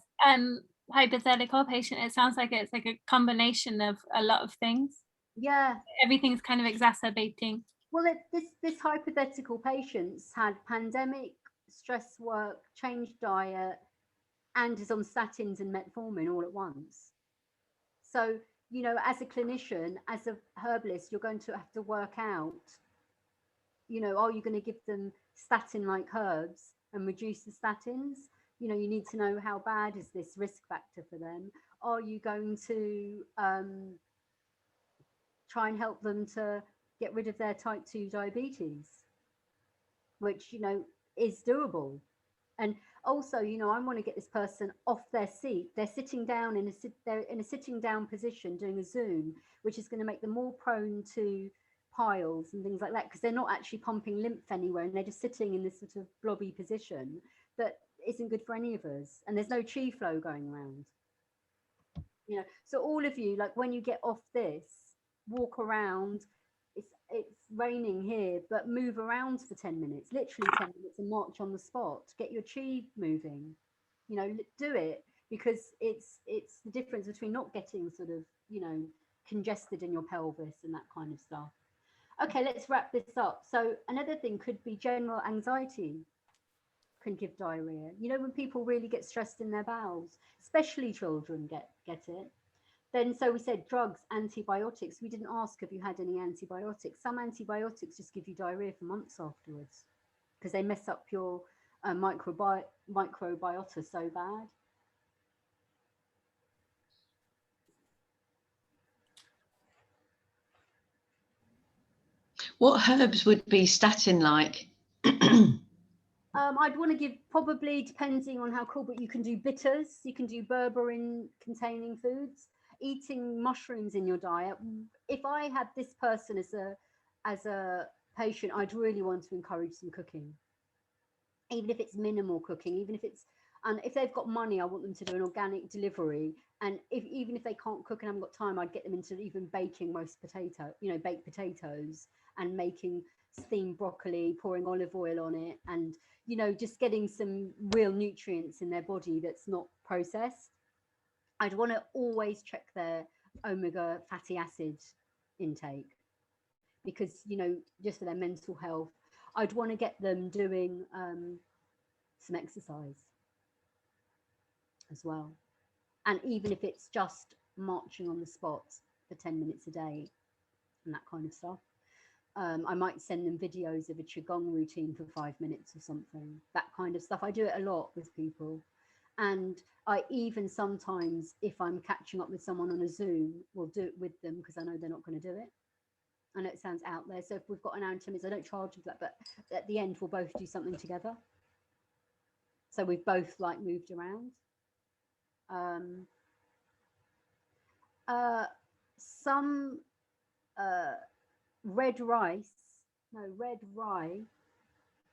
hypothetical patient, it sounds like it's like a combination of a lot of things. Yeah. Everything's kind of exacerbating. Well, this hypothetical patient's had pandemic, stress work, changed diet, and is on statins and metformin all at once. So, you know, as a clinician, as a herbalist, you're going to have to work out, you know, are you going to give them statin-like herbs and reduce the statins? You know, you need to know how bad is this risk factor for them. Are you going to try and help them to get rid of their type 2 diabetes, which, you know, is doable? And also, you know, I want to get this person off their seat. They're sitting down they're in a sitting down position doing a Zoom, which is going to make them more prone to piles and things like that, because they're not actually pumping lymph anywhere, and they're just sitting in this sort of blobby position that isn't good for any of us. And there's no chi flow going around. You know, so all of you, like when you get off this, walk around. It's raining here, but move around for 10 minutes, literally 10 minutes, and march on the spot. Get your chi moving, you know, do it, because it's the difference between not getting sort of, you know, congested in your pelvis and that kind of stuff. Okay, let's wrap this up. So another thing could be general anxiety can give diarrhea. You know, when people really get stressed in their bowels, especially children get it. Then, so we said drugs, antibiotics. We didn't ask if you had any antibiotics. Some antibiotics just give you diarrhea for months afterwards because they mess up your microbiota so bad. What herbs would be statin-like? I'd want to give, probably depending on how cool, but you can do bitters, you can do berberine containing foods, eating mushrooms in your diet. If I had this person as a patient, I'd really want to encourage some cooking, even if it's minimal cooking, even if it's, and if they've got money, I want them to do an organic delivery. And even if they can't cook and haven't got time, I'd get them into even baking baked potatoes and making steamed broccoli, pouring olive oil on it, and, you know, just getting some real nutrients in their body that's not processed. I'd want to always check their omega fatty acid intake, because, you know, just for their mental health. I'd want to get them doing some exercise as well. And even if it's just marching on the spot for 10 minutes a day and that kind of stuff. I might send them videos of a Qigong routine for 5 minutes or something, that kind of stuff. I do it a lot with people. And I even sometimes, if I'm catching up with someone on a Zoom, will do it with them because I know they're not going to do it. I know it sounds out there. So if we've got an hour and 10 minutes, I don't charge for that, but at the end, we'll both do something together. So we've both like moved around. Some red rye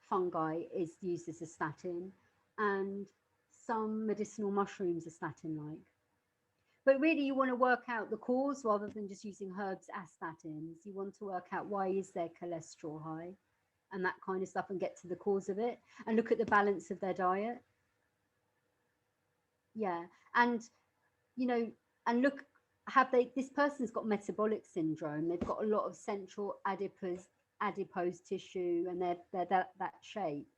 fungi is used as a statin, and some medicinal mushrooms are statin-like. But really, you want to work out the cause rather than just using herbs as statins. You want to work out why is their cholesterol high and that kind of stuff, and get to the cause of it, and look at the balance of their diet. Yeah, and, you know, and look, this person's got metabolic syndrome. They've got a lot of central adipose tissue, and they're that shape.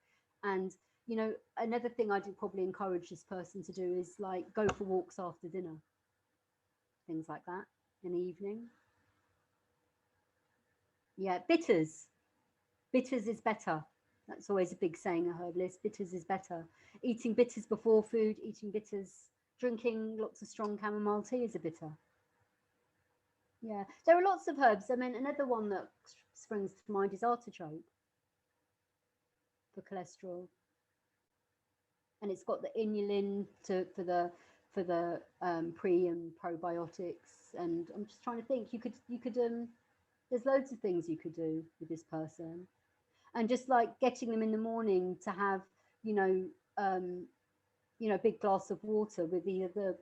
And, you know, another thing I'd probably encourage this person to do is like go for walks after dinner, things like that in the evening. Yeah, bitters is better. That's always a big saying, a herbalist. Bitters is better. Eating bitters before food, drinking lots of strong chamomile tea is a bitter. Yeah, there are lots of herbs. I mean, another one that springs to mind is artichoke for cholesterol, and it's got the inulin for the pre and probiotics. And I'm just trying to think. You could there's loads of things you could do with this person, and just like getting them in the morning to have, you know, a big glass of water with either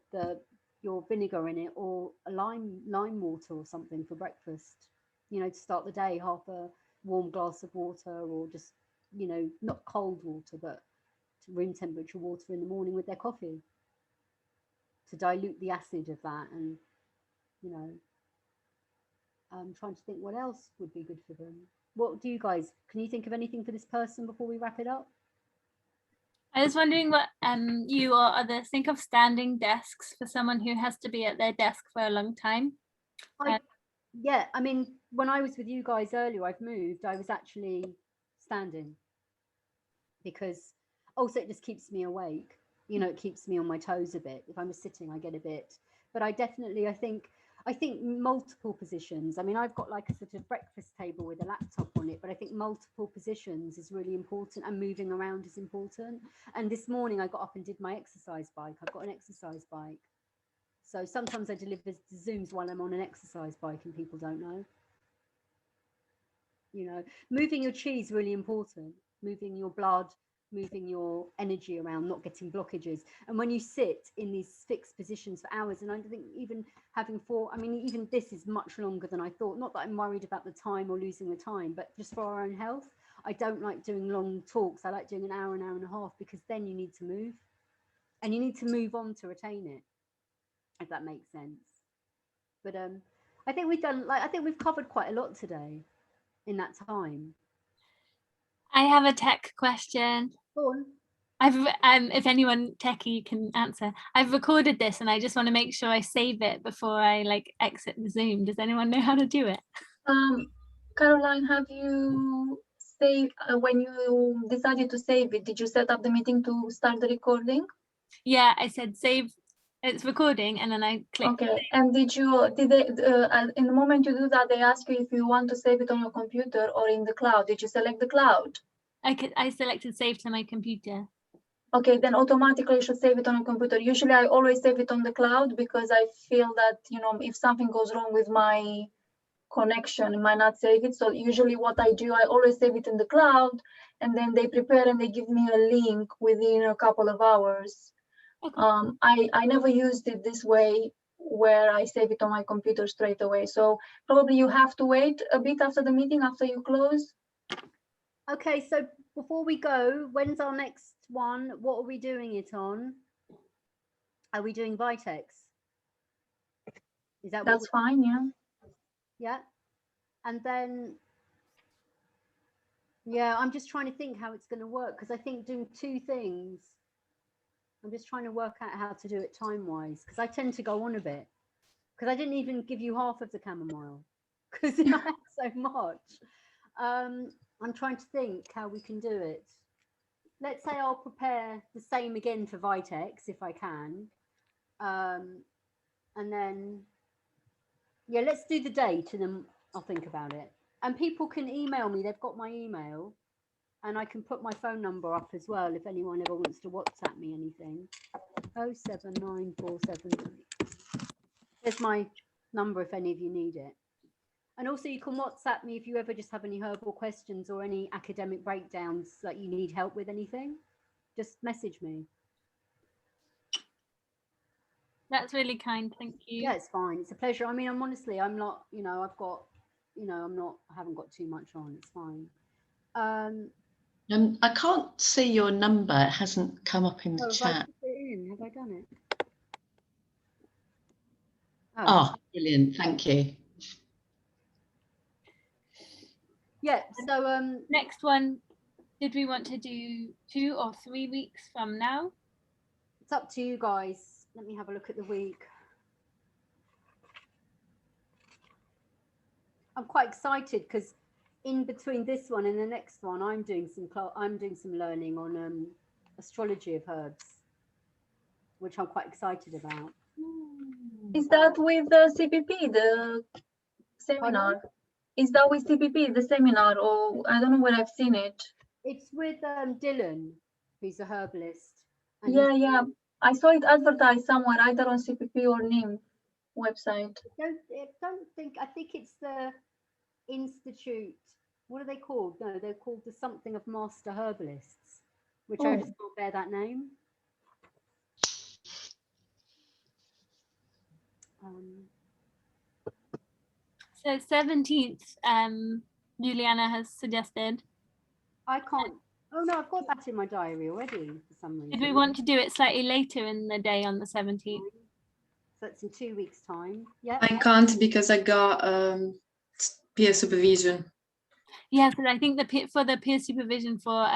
your vinegar in it or a lime water or something for breakfast, you know, to start the day, half a warm glass of water, or just, you know, not cold water, but room temperature water in the morning with their coffee to dilute the acid of that. And, you know, I'm trying to think what else would be good for them. What do you guys, can you think of anything for this person before we wrap it up? I was wondering what you or others think of standing desks for someone who has to be at their desk for a long time. Yeah, I mean, when I was with you guys earlier, I've moved, I was actually standing because also it just keeps me awake. You know, it keeps me on my toes a bit. If I'm sitting, I get a bit, but I definitely, I think multiple positions. I mean, I've got like a sort of breakfast table with a laptop on it, but I think multiple positions is really important, and moving around is important. And this morning I got up and did my exercise bike. I've got an exercise bike. So sometimes I deliver Zooms while I'm on an exercise bike and people don't know. You know, moving your chi is really important. Moving your blood, moving your energy around, not getting blockages. And when you sit in these fixed positions for hours, and I think even having even this is much longer than I thought. Not that I'm worried about the time or losing the time, but just for our own health. I don't like doing long talks. I like doing an hour and a half, because then you need to move. And you need to move on to retain it, if that makes sense. But I think we've covered quite a lot today in that time. I have a tech question. Go on. If anyone techie can answer, I've recorded this and I just want to make sure I save it before I like exit the Zoom. Does anyone know how to do it? Caroline, have you saved when you decided to save it? Did you set up the meeting to start the recording? Yeah, I said save. It's recording, and then I clicked. Okay. And did they in the moment you do that, they ask you if you want to save it on your computer or in the cloud? Did you select the cloud? I selected save to my computer. Okay, then automatically you should save it on your computer. Usually I always save it on the cloud, because I feel that, you know, if something goes wrong with my connection, it might not save it. So usually what I do, I always save it in the cloud, and then they prepare and they give me a link within a couple of hours. Okay. I never used it this way, where I save it on my computer straight away. So probably you have to wait a bit after the meeting, after you close. Okay, so before we go, when's our next one? What are we doing it on? Are we doing Vitex? Is that That's fine, yeah. Yeah. And then, yeah, I'm just trying to think how it's going to work, because I think doing two things, I'm just trying to work out how to do it time-wise, because I tend to go on a bit, because I didn't even give you half of the chamomile, because I had so much. I'm trying to think how we can do it. Let's say I'll prepare the same again for Vitex if I can. And then, yeah, let's do the date and then I'll think about it. And people can email me, they've got my email, and I can put my phone number up as well if anyone ever wants to WhatsApp me anything. 07947. There's my number if any of you need it. And also you can WhatsApp me if you ever just have any herbal questions or any academic breakdowns that you need help with anything. Just message me. That's really kind, thank you. Yeah, it's fine. It's a pleasure. I mean, I'm not, you know, I haven't got too much on. It's fine. I can't see your number. It hasn't come up in the chat. Have I done it? Oh, brilliant. Thank you. Yeah, so next one, did we want to do 2 or 3 weeks from now? It's up to you guys. Let me have a look at the week. I'm quite excited because in between this one and the next one, I'm doing some learning on astrology of herbs, which I'm quite excited about. Is that with the CPP, the seminar? Pardon? Is that with CPP, the seminar, or I don't know where I've seen it? It's with Dylan, who's a herbalist. And Yeah. I saw it advertised somewhere, either on CPP or NIM website. I think it's the Institute. What are they called? No, they're called the something of Master Herbalists, which I just can't bear that name. So 17th, Juliana has suggested. I can't Oh no, I've got that in my diary already for some reason. Did we want to do it slightly later in the day on the 17th? So it's in 2 weeks' time. Yeah. I can't because I got peer supervision. Yeah, because I think for the peer supervision for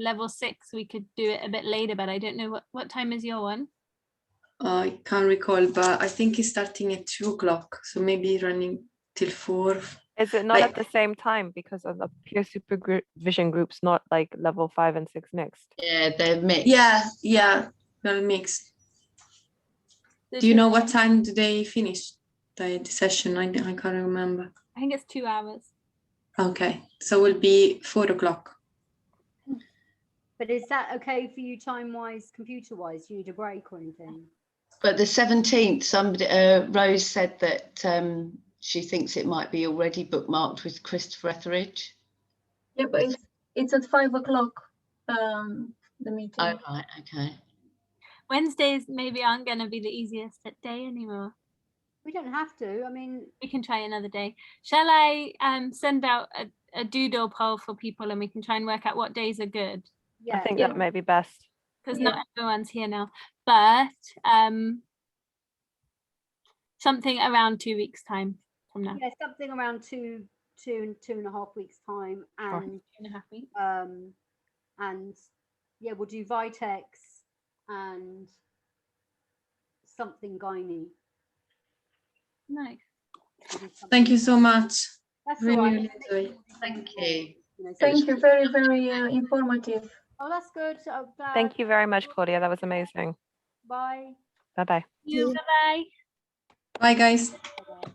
level 6, we could do it a bit later, but I don't know what time is your one? I can't recall, but I think it's starting at 2 o'clock, so maybe running till 4. Is it not Like- at the same time because of the peer supervision groups, not like level 5 and 6 mixed? Yeah, they're mixed. Yeah, well mixed. Do you know what time do they finish the session? I can't remember. I think it's 2 hours. Okay, so it will be 4 o'clock. But is that okay for you time-wise, computer-wise? Do you need a break or anything? But the 17th, somebody, Rose said that she thinks it might be already bookmarked with Christopher Etheridge. Yeah, but it's at 5 o'clock, the meeting. Oh, right, okay. Wednesdays maybe aren't going to be the easiest day anymore. We don't have to. I mean, We can try another day. Shall I send out a doodle poll for people and we can try and work out what days are good? yeah. I think Yeah. that may be best. Because Yeah. not everyone's here now, but something around 2 weeks time from now. Yeah, something around 2.5 weeks time, and 2.5 weeks. and yeah, we'll do Vitex and something gynae. Nice. We'll do Thank you something- so much. That's Really, all right. really enjoy. Thank you. Thank you, very, very informative. Oh, that's good. Oh, glad. Thank you very much, Claudia. That was amazing. Bye. Bye-bye. You, bye-bye. Bye, guys. Bye-bye.